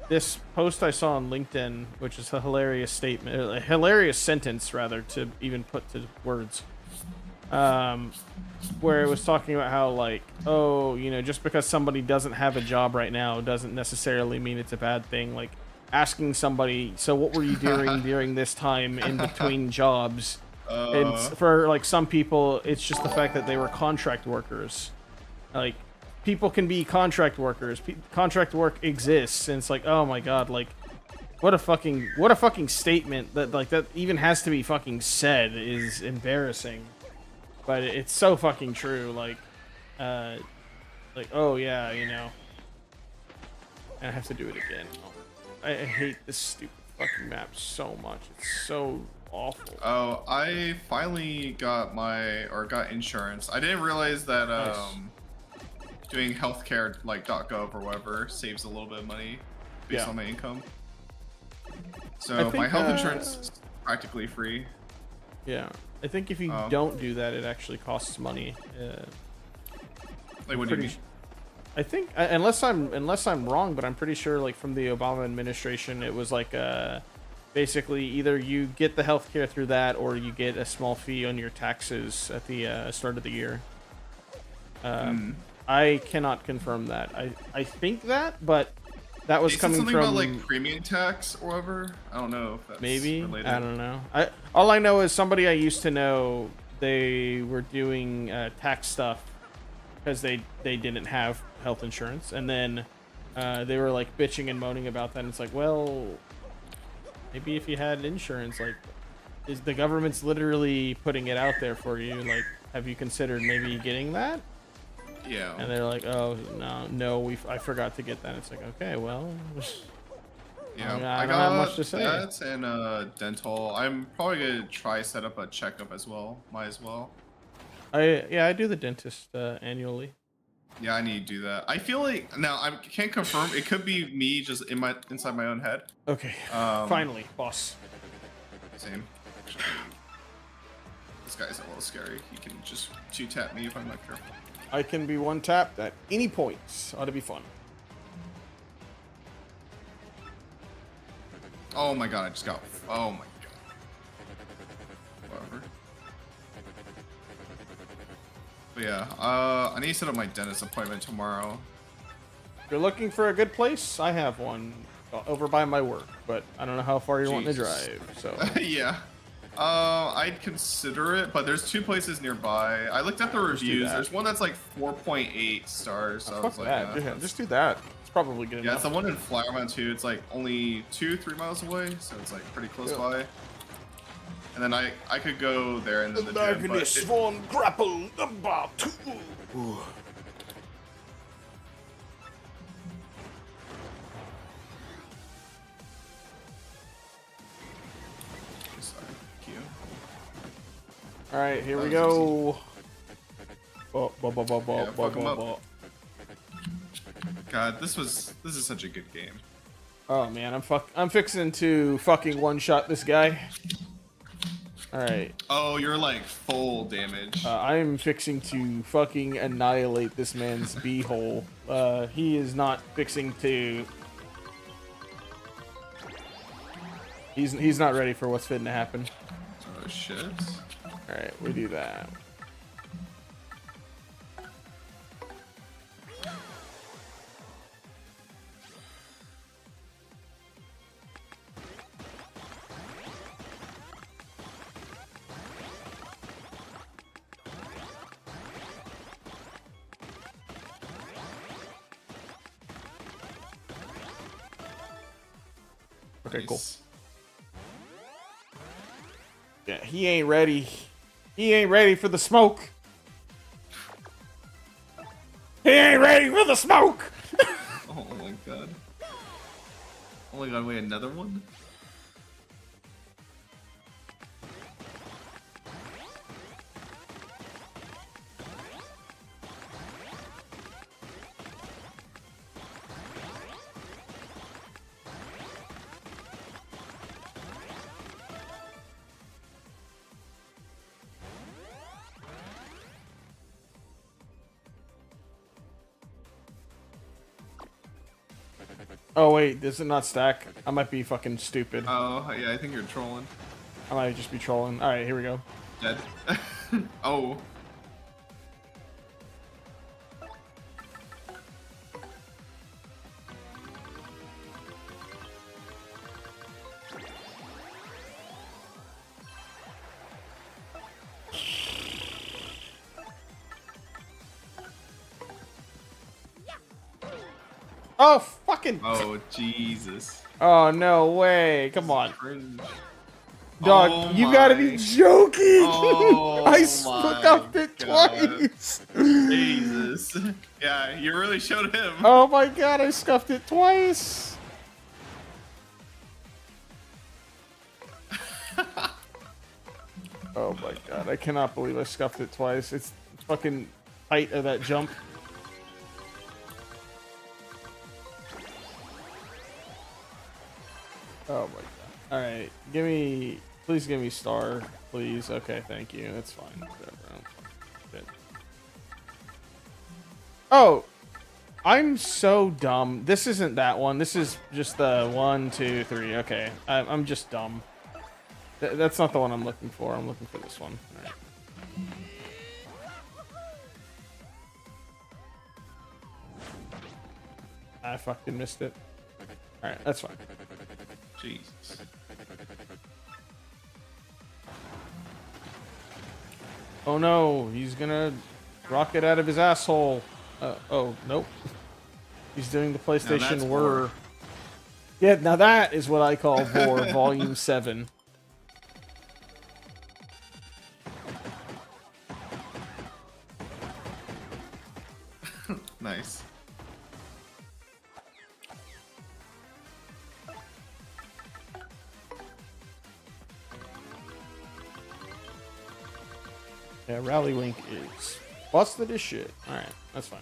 this post I saw on LinkedIn, which is a hilarious statement, a hilarious sentence rather, to even put to words. Where it was talking about how like, oh, you know, just because somebody doesn't have a job right now doesn't necessarily mean it's a bad thing. Like, asking somebody, so what were you doing during this time in between jobs? And for like some people, it's just the fact that they were contract workers. Like, people can be contract workers. Contract work exists, and it's like, oh my god, like, what a fucking statement that like that even has to be fucking said is embarrassing. But it's so fucking true. Like, oh yeah, you know, I have to do it again. I hate this stupid fucking map so much. It's so awful. Oh, I finally got got insurance. I didn't realize that doing healthcare like .gov or whatever saves a little bit of money based on my income. So my health insurance is practically free. Yeah, I think if you don't do that, it actually costs money. Like, what do you mean? I think, unless I'm wrong, but I'm pretty sure, like, from the Obama administration, it was like basically either you get the healthcare through that, or you get a small fee on your taxes at the start of the year. I cannot confirm that. I think that, but that was coming something from about like premium tax or whatever. I don't know if that's maybe related. I don't know. All I know is somebody I used to know, they were doing tax stuff because they didn't have health insurance, and then they were like bitching and moaning about that, and it's like, well, maybe if you had insurance, like, is the government's literally putting it out there for you, like, have you considered maybe getting that? Yeah. And they're like, oh no, I forgot to get that. It's like, okay, well, yeah, I don't have much to say. That and dental. I'm probably gonna try set up a checkup as well. Might as well. I do the dentist annually. Yeah, I need to do that. I feel like now I can't confirm. It could be me just inside my own head. Okay. Finally, boss. Same. This guy's a little scary. He can just 2-tap me if I'm not careful. I can be one tapped at any point. Ought to be fun. Oh my god! I just got. Oh my god. Whatever. But yeah, I need to set up my dentist appointment tomorrow. If you're looking for a good place, I have one. over by my work, but I don't know how far you're wanting to Jesus. drive. So Yeah. I'd consider it, but there's 2 places nearby. I looked at the reviews. There's one that's like 4.8 stars. So I was fuck like, that. yeah, Just do that. It's probably good yeah, enough. it's the one in Flowermount too. It's like only 2-3 miles away, so it's like pretty close by. And then I could go there and then the gym, but Swan grapple number 2. sorry, Q. All right, here we That was go. Fuck 'em up. God, this is such a good game. Oh man, I'm fixing to fucking one-shot this guy. All right. Oh, you're like full damage. I'm fixing to fucking annihilate this man's beehole. He is not fixing to. He's not ready for what's fitting to happen. Oh shit. All right, we do that. Okay, cool. Nice. Yeah, he ain't ready. He ain't ready for the smoke. He ain't ready for the smoke. Oh my god. Oh my god, wait, another one? Oh wait, does it not stack? I might be fucking stupid. Oh, yeah, I think you're trolling. I might just be trolling. All right, here we go. Dead. Oh. Oh fucking! Oh, Jesus. Oh no way! Come on, Cringe. dog. Oh You gotta be my. joking! Oh I my scuffed it God. twice. Jesus. Yeah, you really showed him. Oh my god, I scuffed it twice. Oh my god, I cannot believe I scuffed it twice. It's fucking height of that jump. Oh my god. Alright, please give me star, please. Okay, thank you. That's fine. Whatever. Good. Oh, I'm so dumb. This isn't that one. This is just the 1, 2, 3. Okay, I'm just dumb. That's not the one I'm looking for. I'm looking for this one. All right. I fucking missed it. All right, that's fine. Jesus. Oh no, he's gonna rocket out of his asshole. Oh, nope. He's doing the PlayStation Whir. Yeah, now that is what I call Vor Volume 7. Nice. Yeah, Rallywink is busted as shit. Alright, that's fine.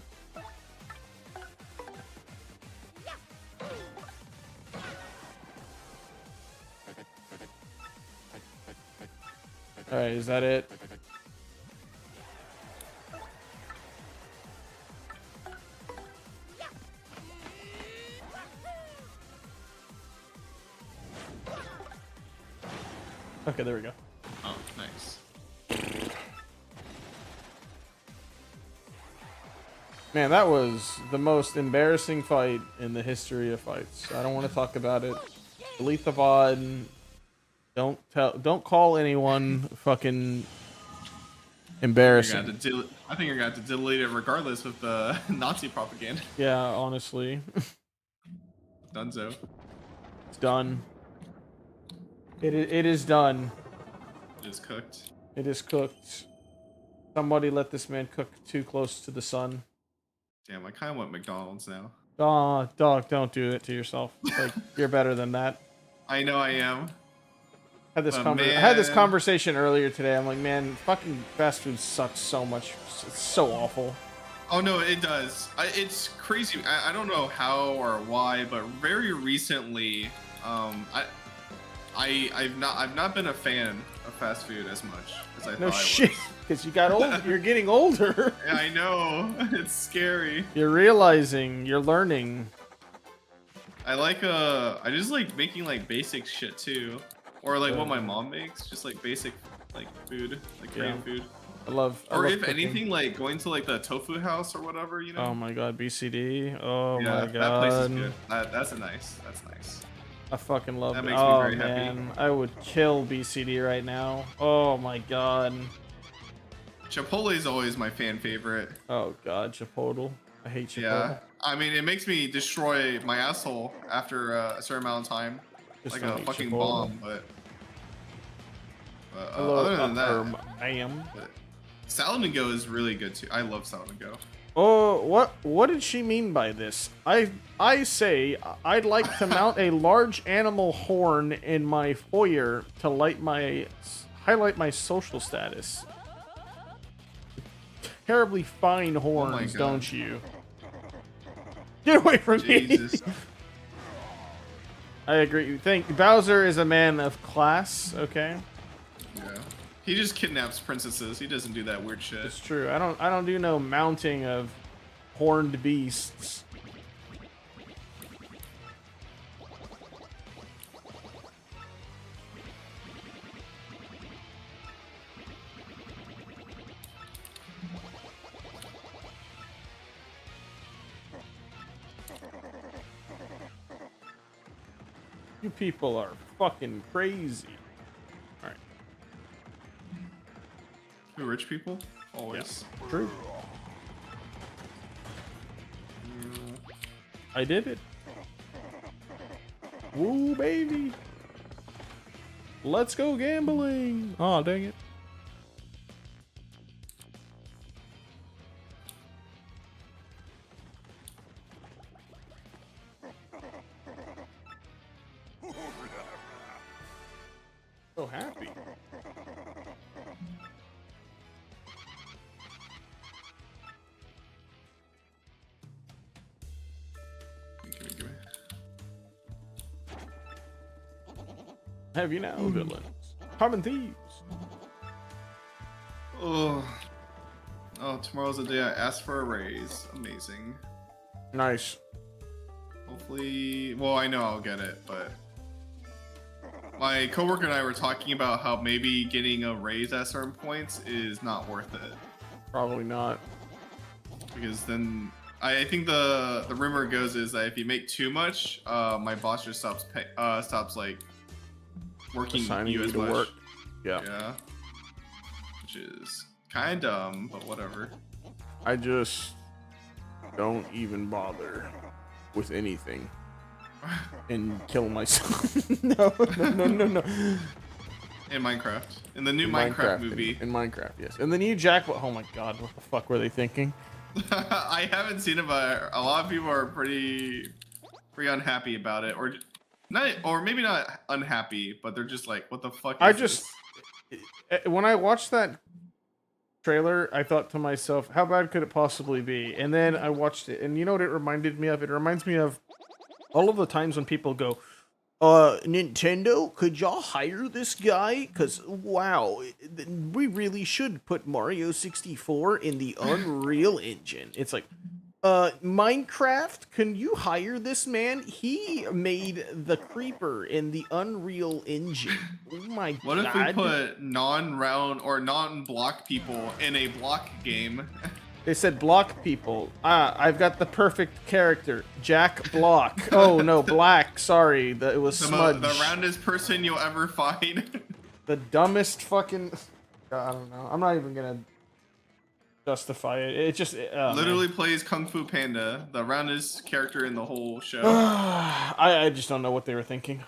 Alright, is that it? Okay, there we go. Oh, nice. Man, that was the most embarrassing fight in the history of fights. I don't want to talk about it. Delete the VOD. Don't call anyone fucking embarrassing. I think you're gonna have to delete it regardless with the Nazi propaganda. Yeah, honestly. Dunzo. It's done. It is done. It is cooked. It is cooked. Somebody let this man cook too close to the sun. Damn, I kind of want McDonald's now. Aw, dog, don't do it to yourself. Like, you're better than that. I know I am. I had this conversation earlier today. I'm like, man, fucking fast food sucks so much. It's so awful. Oh no, it does. It's crazy. I don't know how or why, but very recently, I've not been a fan of fast food as much as I thought. No I shit, was. because you got old. You're getting older. Yeah, I know. It's scary. You're realizing. You're learning. I just like making like basic shit too, or like what my mom makes, just like basic like food, like Korean food. I love if cooking. anything, like going to like the tofu house or whatever, you know. Oh my god, BCD. Oh yeah, my god. that place is good. That's nice. I fucking love that it. makes me Oh very man, happy. I would kill BCD right now. Oh my god. Chipotle is always my fan favorite. Oh god, Chipotle. I hate Chipotle. Yeah, I mean it makes me destroy my asshole after a certain amount of time, Just like don't a eat fucking Chipotle. bomb. But Hello, other than that, ma'am. Salad and Go is really good too. I love Salad and Go. Oh, what did she mean by this? I say I'd like to mount a large animal horn in my foyer to highlight my social status. Terribly fine horns, God. don't you? Get away from Jesus. me! I agree. You think Bowser is a man of class? Okay, Yeah. He just kidnaps princesses. He doesn't do that weird shit. it's true. I don't do no mounting of horned beasts. You people are fucking crazy. All right. Who, rich people? Always. True. I did it. Woo, baby. Let's go gambling. Oh, dang it. So happy. Give me. Have you now, villains? Common thieves. Oh, tomorrow's the day I asked for a raise. Amazing. Nice. Hopefully, well, I know I'll get it, but my coworker and I were talking about how maybe getting a raise at certain points is not worth it, Probably not. because then I think the rumor goes is that if you make too much, my boss just stops like working Assigning you you as to much. work. Yeah. Yeah, which is kind of dumb, but whatever. I just don't even bother with anything and kill myself. No. In Minecraft, in the new Minecraft movie. In Minecraft, yes. And the new Jack. Oh my god, what the fuck were they thinking? I haven't seen it, but a lot of people are pretty unhappy about it, or not, or maybe not unhappy, but they're just like, "What the fuck?" When I watched that trailer, I thought to myself, how bad could it possibly be? And then I watched it, and you know what it reminded me of? It reminds me of all of the times when people go, Nintendo, could y'all hire this guy? Because, wow, we really should put Mario 64 in the Unreal Engine. It's like, Minecraft, can you hire this man? He made the creeper in the Unreal Engine. Oh my god. What if we put non-round or non-block people in a block game? They said block people. I've got the perfect character. Jack Block. Oh, no, Black. Sorry. It was Smudge. The roundest person you'll ever find. The dumbest fucking... I don't know. I'm not even going to justify it. It just... Literally plays Kung Fu Panda, the roundest character in the whole show. I just don't know what they were thinking.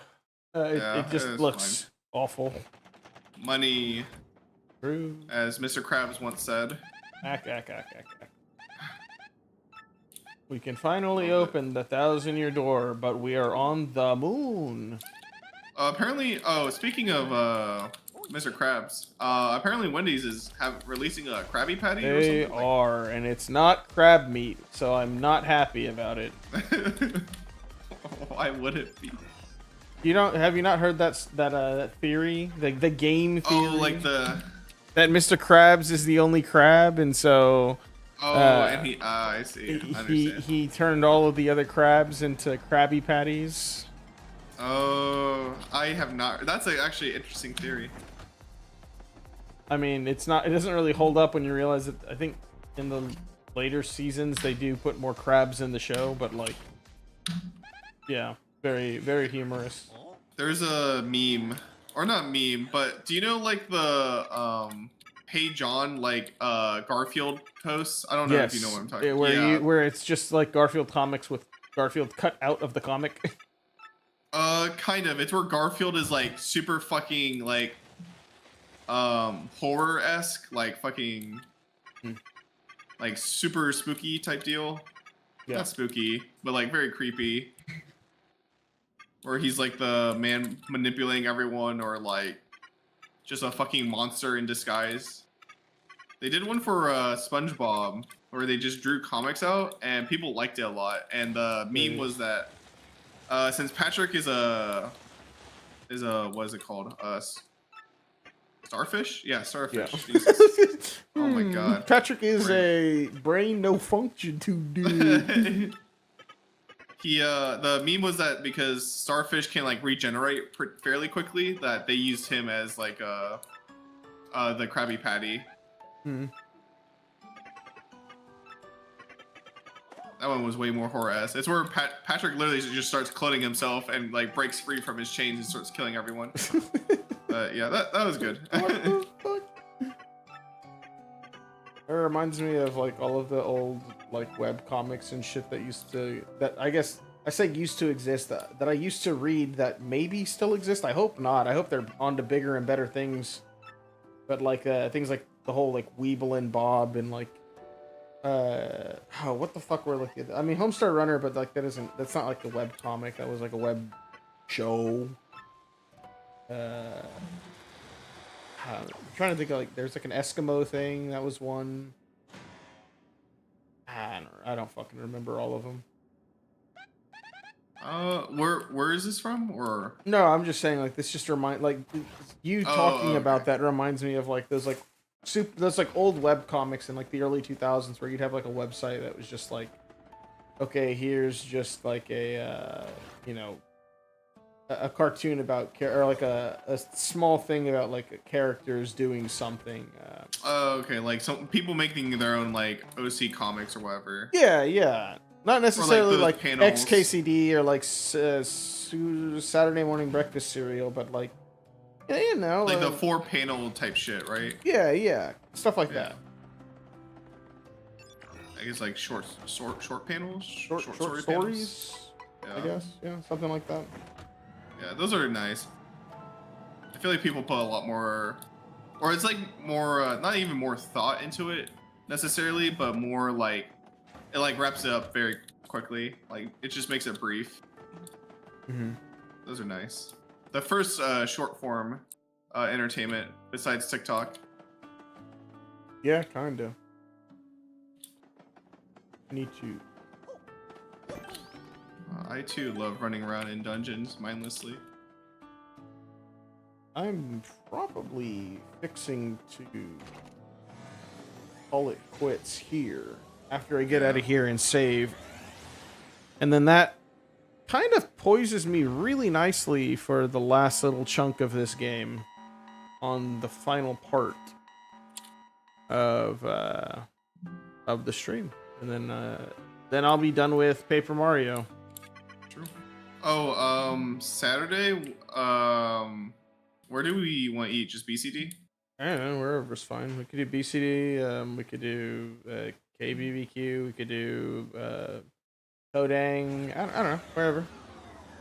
It just looks awful. Money, True. as Mr. Krabs once said. We can finally open the 1,000-year door, but we are on the moon. Apparently, speaking of Mr. Krabs, apparently Wendy's is releasing a Krabby Patty or something. They are, and it's not crab meat, so I'm not happy about it. Why would it be? Have you not heard that theory? The game theory? Oh, like that Mr. Krabs is the only crab, and so... and I see. I understand. He turned all of the other crabs into Krabby Patties. Oh, I have not. That's actually an interesting theory. I mean, it doesn't really hold up when you realize that, I think in the later seasons they do put more crabs in the show, but like, yeah, very, very humorous. There's a meme, or not meme, but do you know like the Hey John like Garfield posts? I don't know if you know what I'm talking about. Where it's just like Garfield comics with Garfield cut out of the comic. Kind of. It's where Garfield is like super fucking like horror-esque, like fucking like super spooky type deal. Yeah. Not spooky, but like very creepy. Or he's like the man manipulating everyone, or like just a fucking monster in disguise. They did one for SpongeBob where they just drew comics out and people liked it a lot. And the meme was that since Patrick is a what is it called? Starfish? Yeah, starfish. Yeah. Oh my god. Patrick is a brain no function to do. The meme was that because starfish can like regenerate fairly quickly, that they used him as like the Krabby Patty. That one was way more horror-esque. It's where Patrick literally just starts cloning himself and like breaks free from his chains and starts killing everyone. Yeah, that was good. What the fuck? It reminds me of like all of the old like web comics and shit that I guess I say used to exist, that I used to read, that maybe still exist. I hope not. I hope they're on to bigger and better things. But like things like the whole like Weeble and Bob and like what the fuck were like, I mean Homestar Runner, but like that's not like the web comic. That was like a web show. I'm trying to think of like, there's like an Eskimo thing, that was one. I don't fucking remember all of them. Where is this from? Or no, I'm just saying like this just you talking about that reminds me of like those like old web comics in like the early 2000s where you'd have like a website that was just like, okay, here's just like a a cartoon about or like a small thing about like characters doing something. Okay, like some people making their own like OC comics or whatever. Yeah. Not necessarily like XKCD or like Saturday morning breakfast cereal, but like, you know, like the 4-panel type shit, right? Yeah, stuff like that. I guess like short panels, short stories. Panels. Yeah. I guess, something like that. Yeah, those are nice. I feel like people put a lot more, or it's like more, not even more thought into it necessarily, but more like, it like wraps it up very quickly. Like it just makes it brief. Those are nice. The first short form entertainment besides TikTok. Yeah, kinda. Need to. I too love running around in dungeons mindlessly. I'm probably fixing to call it quits here after I get out of here and save. And then that kind of poises me really nicely for the last little chunk of this game on the final part of of the stream, and then I'll be done with Paper Mario. True. Oh, Saturday. Where do we want to eat? Just BCD? I don't know, wherever's fine. We could do BCD. We could do KBBQ. We could do Podang. I don't know, wherever.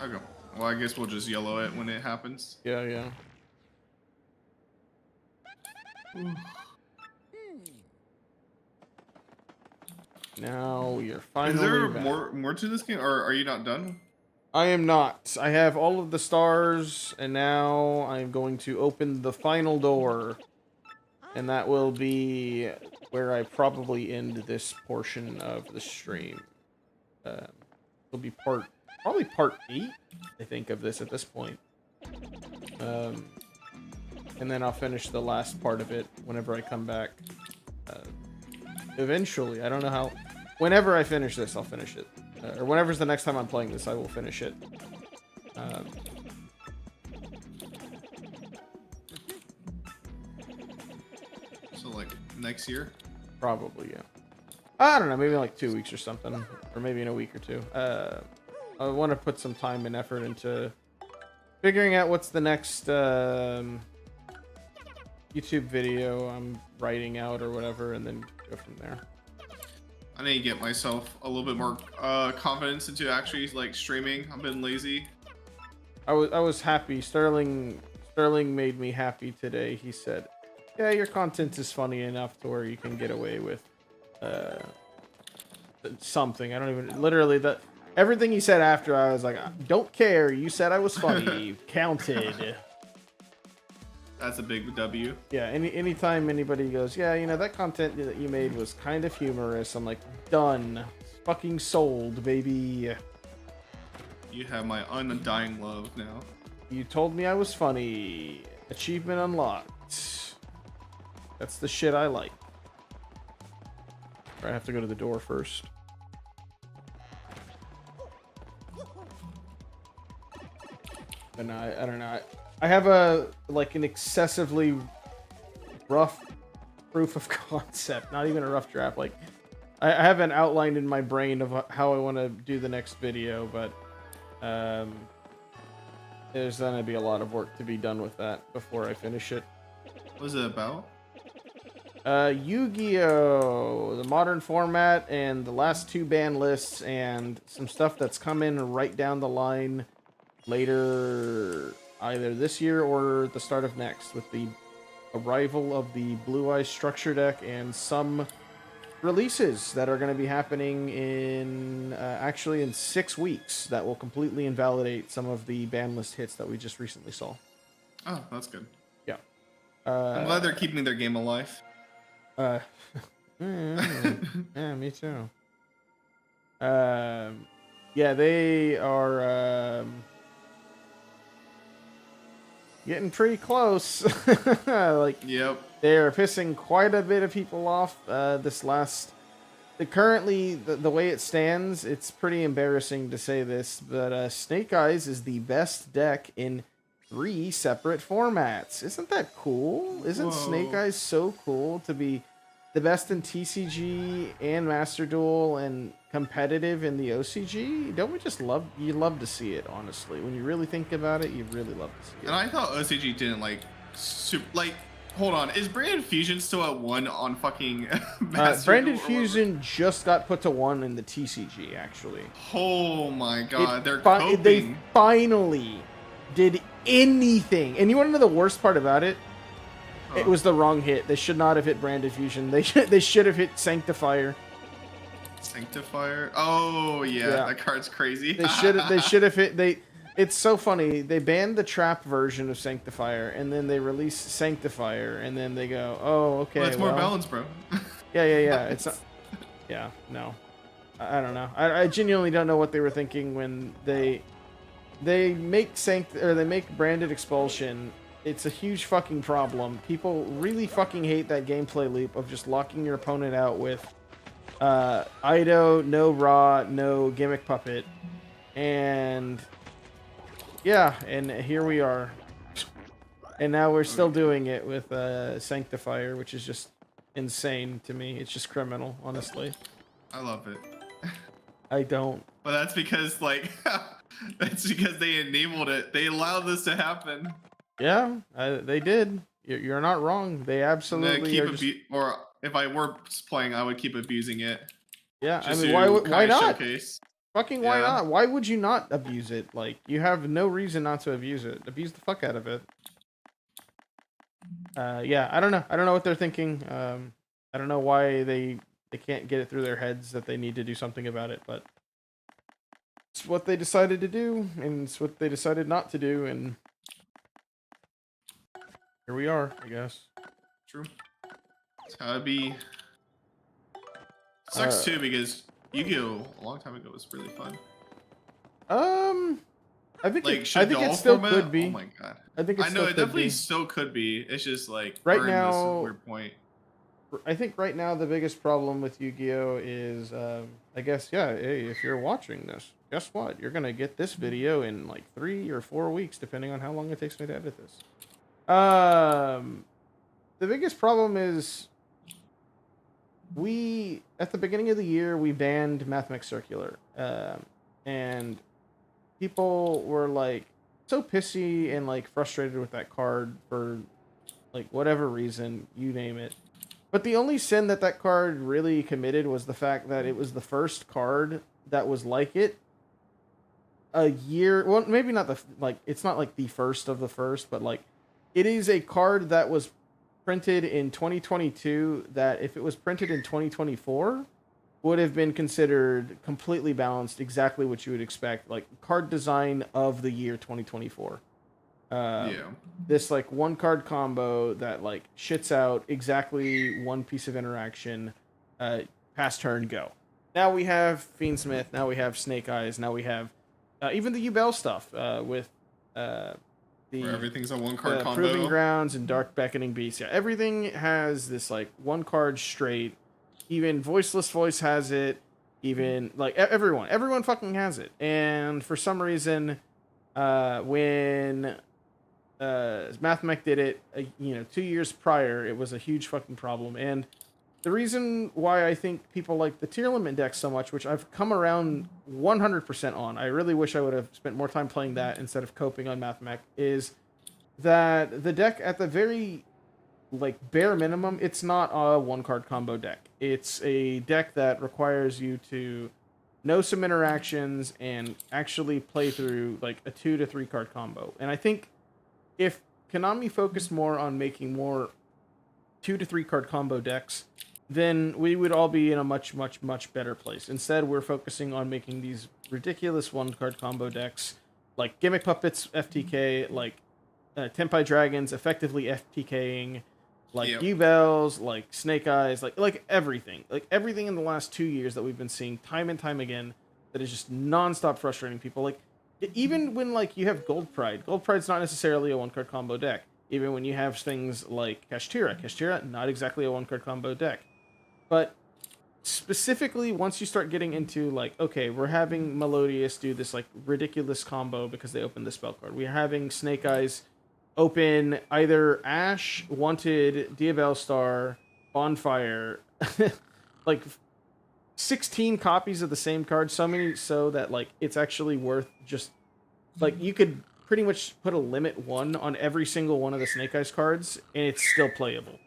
Okay. Well, I guess we'll just yellow it when it happens. Yeah, yeah. Now we are finally. Is there back. more to this game, or are you not done? I am not. I have all of the stars, and now I'm going to open the final door, and that will be where I probably end this portion of the stream. It'll be probably part 8, I think, of this at this point. And then I'll finish the last part of it whenever I come back. Eventually, I don't know how. Whenever I finish this, I'll finish it. Or whenever's the next time I'm playing this, I will finish it. So like next year? Probably, yeah. I don't know, maybe in like 2 weeks or something, or maybe in a week or 2. I want to put some time and effort into figuring out what's the next YouTube video I'm writing out or whatever, and then go from there. I need to get myself a little bit more confidence into actually like streaming. I've been lazy. I was happy. Sterling made me happy today. He said, "Yeah, your content is funny enough to where you can get away with something." I don't even literally everything he said after. I was like, "I don't care. You said I was funny. Counted." That's a big W. Yeah, anytime anybody goes, "Yeah, you know, that content that you made was kind of humorous," I'm like, done. Fucking sold, baby. You have my undying love now. You told me I was funny. Achievement unlocked. That's the shit I like. I have to go to the door first. And I don't know. I have an excessively rough proof of concept. Not even a rough draft. Like, I have an outline in my brain of how I want to do the next video, but there's gonna be a lot of work to be done with that before I finish it. What is it about? Yu-Gi-Oh! The modern format and the last 2 ban lists and some stuff that's coming right down the line later, either this year or the start of next, with the arrival of the Blue Eyes structure deck and some releases that are going to be happening in actually in 6 weeks that will completely invalidate some of the ban list hits that we just recently saw. Oh, that's good. Yeah. I'm glad they're keeping their game alive. Yeah, me too. Yeah, they are getting pretty close. Like, yep. They're pissing quite a bit of people off. Currently, the way it stands, it's pretty embarrassing to say this, but Snake Eyes is the best deck in 3 separate formats. Isn't that cool? Isn't Snake Eyes so cool to be the best in TCG and Master Duel and competitive in the OCG? Don't we just love to see it, honestly. When you really think about it, you really love to see it. And I thought OCG didn't hold on, is Branded Fusion still at 1 on fucking Master Branded Duel Fusion just got put to 1 in the TCG, actually. Oh my god, they're they finally did anything. And you want to know the worst part about it? It was the wrong hit. They should not have hit Branded Fusion. They should have hit Sanctifier. Sanctifier? Oh yeah, that card's crazy. They should have hit It's so funny. They banned the trap version of Sanctifier, and then they release Sanctifier, and then they go, "Oh, okay." Well, it's more balanced, bro. Yeah. It's not, yeah, no. I don't know. I genuinely don't know what they were thinking when they make they make Branded Expulsion. It's a huge fucking problem. People really fucking hate that gameplay loop of just locking your opponent out with Ido, no Ra, no Gimmick Puppet, and yeah, and here we are. And now we're still doing it with Sanctifier, which is just insane to me. It's just criminal, honestly. I love it. I don't. But that's because like that's because they enabled it. They allowed this to happen. Yeah, they did. You're not wrong. They absolutely keep are just... or if I were playing, I would keep abusing it. Yeah, I mean, why not? Showcase. Fucking why not? Why would you not abuse it? Like, you have no reason not to abuse it. Abuse the fuck out of it. Yeah, I don't know. I don't know what they're thinking. I don't know why they can't get it through their heads that they need to do something about it, but it's what they decided to do, and it's what they decided not to do, and here we are, I guess. True. It's how it be. Sucks too because Yu-Gi-Oh! A long time ago was really fun. I think like, it still could be. Oh my god. I think it definitely still could be. It's just like right now. This is a weird point. I think right now the biggest problem with Yu-Gi-Oh is, I guess, yeah. Hey, if you're watching this, guess what? You're gonna get this video in like 3 or 4 weeks, depending on how long it takes me to edit this. The biggest problem is at the beginning of the year we banned Mathemech Circular, and people were like so pissy and like frustrated with that card for like whatever reason, you name it. But the only sin that card really committed was the fact that it was the first card that was like it a year. Well, maybe not it's not like the first of the first, but like it is a card that was printed in 2022 that if it was printed in 2024 would have been considered completely balanced, exactly what you would expect, like card design of the year 2024. This like one card combo that like shits out exactly one piece of interaction, pass turn go. Now we have Fiendsmith, now we have Snake Eyes, now we have even the Yubel stuff with where everything's a one card combo. Proving Grounds and Dark Beckoning Beast. Yeah, everything has this like one card straight. Even Voiceless Voice has it. Even like everyone fucking has it. And for some reason, when Mathemech did it, 2 years prior, it was a huge fucking problem. And the reason why I think people like the tier limit deck so much, which I've come around 100% on, I really wish I would have spent more time playing that instead of coping on Mathemech, is that the deck at the very like bare minimum, it's not a one card combo deck. It's a deck that requires you to know some interactions and actually play through like a 2 to 3 card combo. And I think if Konami focused more on making more 2 to 3 card combo decks, then we would all be in a much, much, much better place. Instead, we're focusing on making these ridiculous 1 card combo decks, like Gimmick Puppets FTK, like Tenpai Dragons effectively FTKing, like Yubels, like Snake Eyes, like everything. Like everything in the last 2 years that we've been seeing time and time again that is just non-stop frustrating people. Like, even when like you have Gold Pride's not necessarily a 1 card combo deck. Even when you have things like Kashtira, not exactly a 1 card combo deck. But specifically, once you start getting into like, okay, we're having Melodious do this like ridiculous combo because they opened the spell card. We're having Snake Eyes open either Ash, Wanted, Diabell Star, Bonfire, like 16 copies of the same card, so many so that like it's actually worth just like you could pretty much put a limit 1 on every single one of the Snake Eyes cards and it's still playable.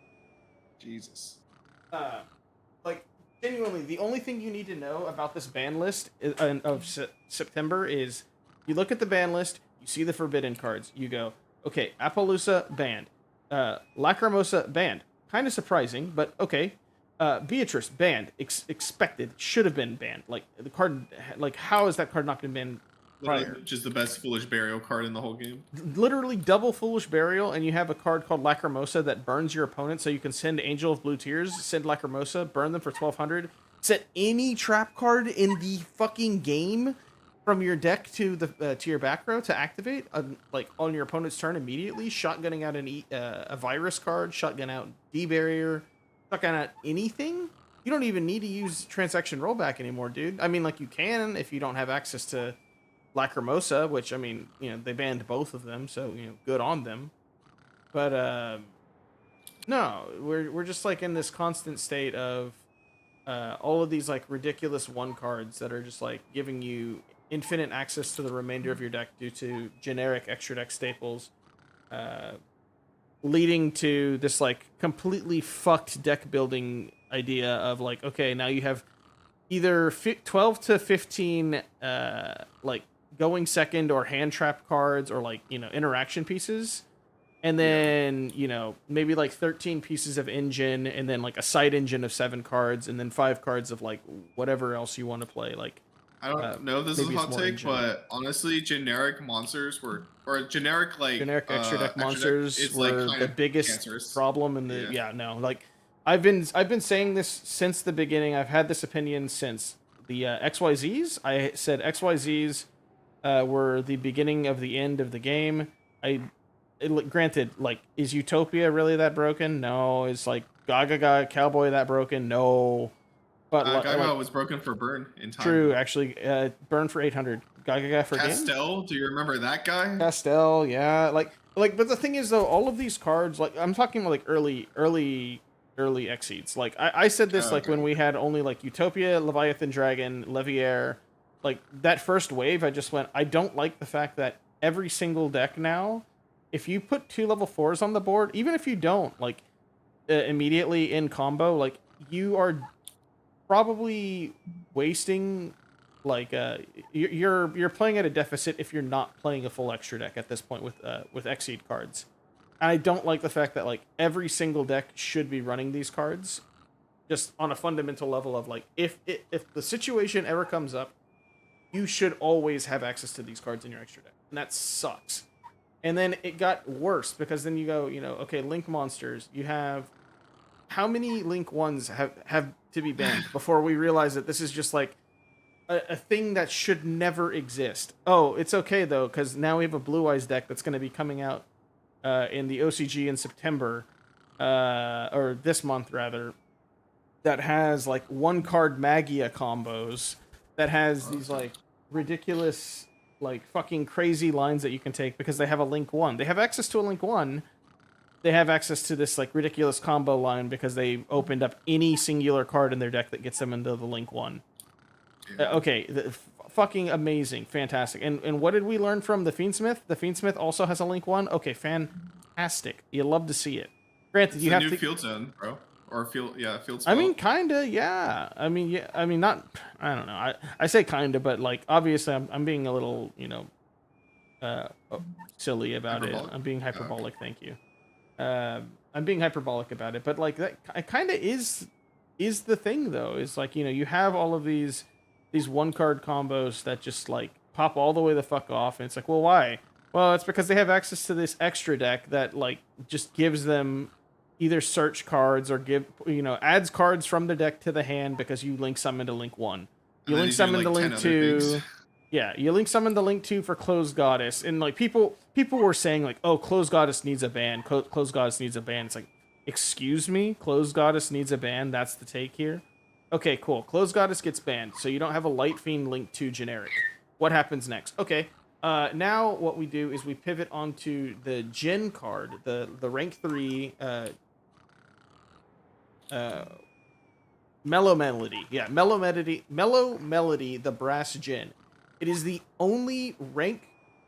Jesus. Like genuinely, the only thing you need to know about this ban list of September is you look at the ban list, you see the forbidden cards, you go, okay, Appaloosa banned, Lacrimosa banned, kind of surprising, but okay. Beatrice banned, expected, should have been banned. Like the card, like how has that card not been banned prior? Which is the best Foolish Burial card in the whole game. Literally double Foolish Burial, and you have a card called Lacrimosa that burns your opponent, so you can send Angel of Blue Tears, send Lacrimosa, burn them for 1200, set any trap card in the fucking game from your deck to the to your back row to activate, like on your opponent's turn immediately, shotgunning out a virus card, shotgun out D-Barrier, shotgun out anything. You don't even need to use transaction rollback anymore, dude. I mean, like, you can if you don't have access to Lacrimosa, which, I mean, they banned both of them, so, good on them. But, No, we're just like in this constant state of all of these like ridiculous one cards that are just like giving you infinite access to the remainder of your deck due to generic extra deck staples, uh, leading to this like completely fucked deck building idea of like, okay, now you have either 12 to 15 like going second or hand trap cards or like, you know, interaction pieces, and then maybe like 13 pieces of engine, and then like a side engine of 7 cards, and then 5 cards of like whatever else you want to play. Like, I don't know if this is a hot take, but honestly, generic monsters were, or generic like generic extra deck monsters it's were like the biggest cancerous. problem in the no, like I've been saying this since the beginning. I've had this opinion since the XYZs. I said XYZs were the beginning of the end of the game. Granted, like, is Utopia really that broken? No. Is like Gaga Cowboy that broken? No. But Gaga was broken for burn in time. True, actually, burn for 800. Gaga for Castel, game? do you remember that guy? Castel, yeah. Like, but the thing is though, all of these cards, like, I'm talking like early Exceeds. Like, I said this like when we had only like Utopia, Leviathan Dragon, Leviair, like that first wave. I just went, I don't like the fact that every single deck now, if you put 2 level 4s on the board, even if you don't like immediately in combo, like you are probably wasting like you're playing at a deficit if you're not playing a full extra deck at this point with Exceed cards. And I don't like the fact that like every single deck should be running these cards, just on a fundamental level of like if the situation ever comes up, you should always have access to these cards in your extra deck, and that sucks. And then it got worse because then you go, okay, Link monsters. You have how many Link ones have to be banned before we realize that this is just like a thing that should never exist. Oh, it's okay though, because now we have a Blue Eyes deck that's going to be coming out in the OCG in September, or this month rather, that has like 1-card Magia combos, that has these like ridiculous, like fucking crazy lines that you can take because they have a Link 1. They have access to a Link 1. They have access to this like ridiculous combo line because they opened up any singular card in their deck that gets them into the Link 1. Okay, fucking amazing, fantastic. And what did we learn from the Fiendsmith? The Fiendsmith also has a Link 1. Okay, fantastic. You love to see it. Granted, it's you have new to field zone, bro. Or field spell. I mean, kinda, yeah. I mean, not. I don't know. I say kinda, but like, obviously, I'm being a little, silly about it. I'm being hyperbolic. Okay. Thank you. I'm being hyperbolic about it, but like that, it kind of is the thing though. Is like you have all of these 1-card combos that just like pop all the way the fuck off, and it's like, well, why? Well, it's because they have access to this extra deck that like just gives them either search cards or adds cards from the deck to the hand because you link summon to Link 1. You link summon to Link 2. Yeah, you link summon the Link 2 for Closed Goddess. And like people were saying like, oh, Closed Goddess needs a ban. Closed Goddess needs a ban. It's like, excuse me? Closed Goddess needs a ban? That's the take here? Okay, cool. Closed Goddess gets banned, so you don't have a Light Fiend Link 2 generic. What happens next? Okay, now what we do is we pivot onto the Gen card, the rank 3 Mellow Melody. Yeah, Mellow Melody, the Brass Djinn. It is the only rank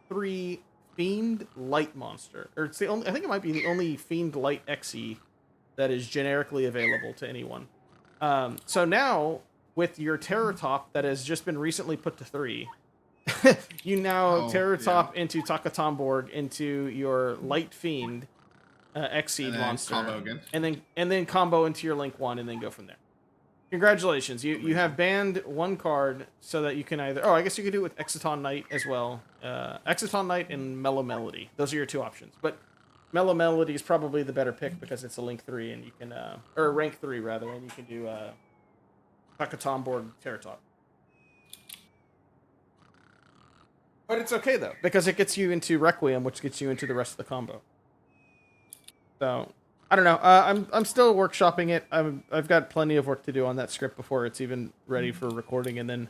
3 Fiend Light monster. Or it's the only, I think it might be the only Fiend Light XE that is generically available to anyone. So now, with your Terror Top that has just been recently put to 3, you now Terror Top into Takatomborg into your Light Fiend Exceed monster, and then combo into your Link 1, and then go from there. Congratulations, you have banned 1 card so that you can either. Oh, I guess you could do it with Exciton Knight as well. Exciton Knight and Mellow Melody. Those are your 2 options. But Mellow Melody is probably the better pick because it's a Link 3, and you can or rank 3 rather, and you can do Takatomborg Terror Top. But it's okay though because it gets you into Requiem, which gets you into the rest of the combo. So I don't know. I'm still workshopping it. I've got plenty of work to do on that script before it's even ready for recording, and then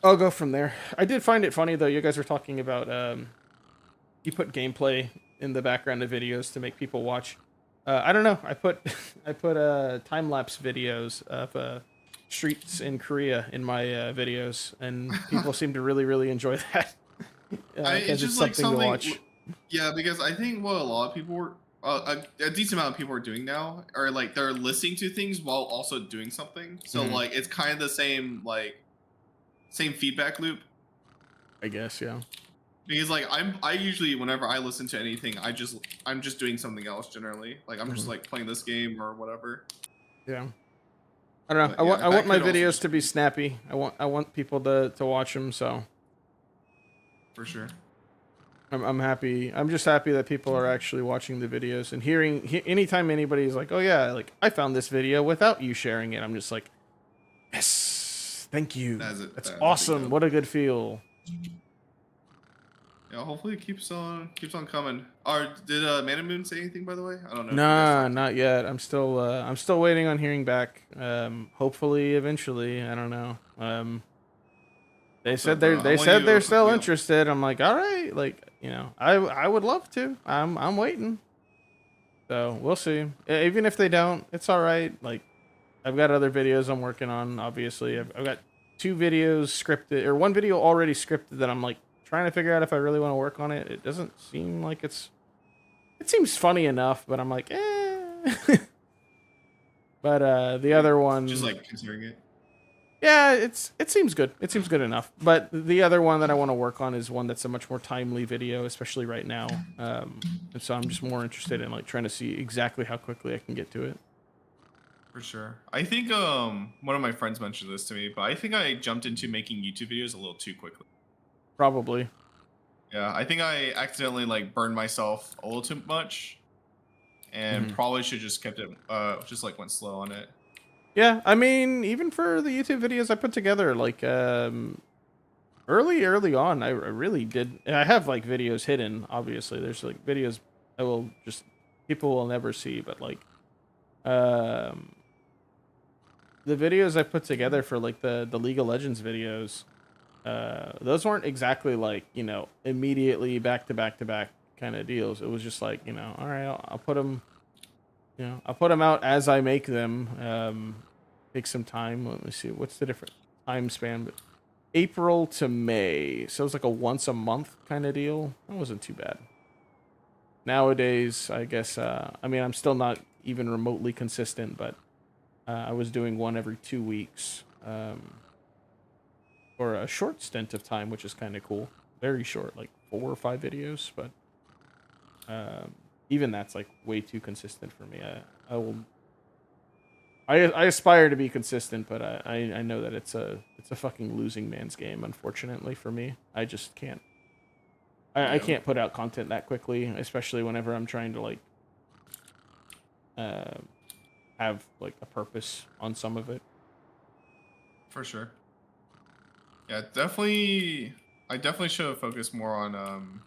I'll go from there. I did find it funny though. You guys were talking about you put gameplay in the background of videos to make people watch. I don't know. I put I put time lapse videos of streets in Korea in my videos, and people seem to really enjoy that It's because it's just like something to something. watch. Yeah, because I think what a lot of people were, a decent amount of people are doing now, are like they're listening to things while also doing something. So like it's kind of the same same feedback loop. I guess, yeah. Because like I usually whenever I listen to anything, I'm just doing something else generally. Like I'm just like playing this game or whatever. Yeah. I don't know. But yeah, I want that my could also videos just to be snappy. I want people to watch them. So for sure. I'm happy. I'm just happy that people are actually watching the videos and hearing. Anytime anybody's like, "Oh yeah, like I found this video without you sharing it," I'm just like, "Yes, thank you. That's That's a big awesome. help. What a good feel." Yeah, hopefully it keeps on coming. Or did Man and Moon say anything by the way? I don't know. If you guys Nah, talked to not yet. I'm still waiting on hearing back. Hopefully, eventually. I don't know. They said I'm letting they're you still yeah. interested. I'm like, all right, like I would love to. I'm waiting. So we'll see. Even if they don't, it's all right. Like I've got other videos I'm working on. Obviously, I've got 2 videos scripted or 1 video already scripted that I'm like trying to figure out if I really want to work on it. It doesn't seem like it's. It seems funny enough, but I'm like, eh. But the other one, Just like considering it. yeah, it seems good. It seems good enough. But the other one that I want to work on is one that's a much more timely video, especially right now. And so I'm just more interested in like trying to see exactly how quickly I can get to it. For sure. I think one of my friends mentioned this to me, but I think I jumped into making YouTube videos a little too quickly. Probably. Yeah, I think I accidentally like burned myself a little too much, and probably should just kept it just like went slow on it. Yeah, I mean, even for the YouTube videos I put together, like early on, I really did. I have like videos hidden. Obviously, there's like videos I will just people will never see, but like the videos I put together for like the League of Legends videos, those weren't exactly like immediately back to back kind of deals. It was just like all right, I'll put them, I'll put them out as I make them. Take some time. Let me see what's the different time span, but April to May, so it was like a once a month kind of deal. That wasn't too bad. Nowadays, I guess. I mean, I'm still not even remotely consistent, but I was doing one every 2 weeks for a short stint of time, which is kind of cool. Very short, like 4 or 5 videos, but even that's like way too consistent for me. I aspire to be consistent, but I know that it's a fucking losing man's game, unfortunately for me. I just can't. I can't put out content that quickly, especially whenever I'm trying to like have like a purpose on some of it. For sure. Yeah, definitely. I definitely should have focused more on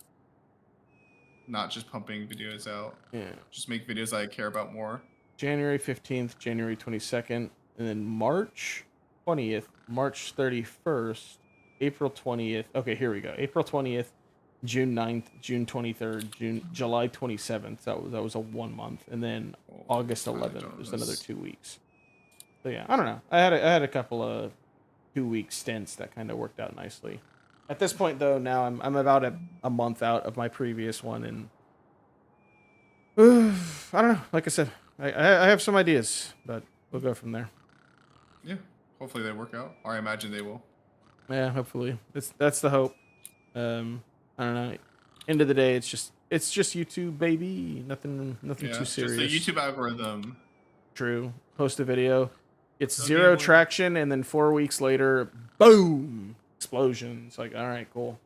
not just pumping videos out. Yeah. Just make videos I care about more. January 15th, January 22nd, and then March 20th, March 31st, April 20th. Okay, here we go. April 20th, June 9th, June 23rd, July 27th. That was a 1 month, and then August 11th was another 2 weeks. So yeah, I don't know. I had a couple of 2-week stints that kind of worked out nicely. At this point, though, now I'm about a month out of my previous one, and I don't know. Like I said, I have some ideas, but we'll go from there. Yeah, hopefully they work out, or I imagine they will. Yeah, hopefully. That's the hope. I don't know. End of the day, it's just YouTube, baby. Nothing too serious. Just the YouTube algorithm. True. Post a video, it's 0 traction, and then 4 weeks later, boom, explosion. It's like, all right, cool.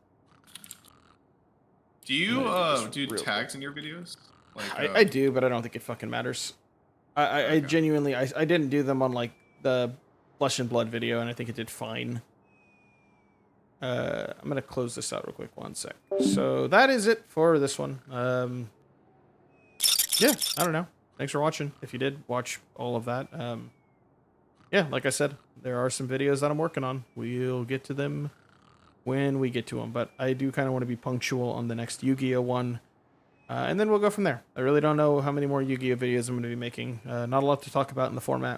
Do you do tags in your videos? Like, I do, but I don't think it fucking matters. I genuinely I didn't do them on like the Flesh and Blood video, and I think it did fine. I'm gonna close this out real quick. 1 sec. So that is it for this one. Yeah, I don't know. Thanks for watching. If you did watch all of that, yeah, like I said, there are some videos that I'm working on. We'll get to them when we get to them, but I do kind of want to be punctual on the next Yu-Gi-Oh one. And then we'll go from there. I really don't know how many more Yu-Gi-Oh videos I'm going to be making. Not a lot to talk about in the format.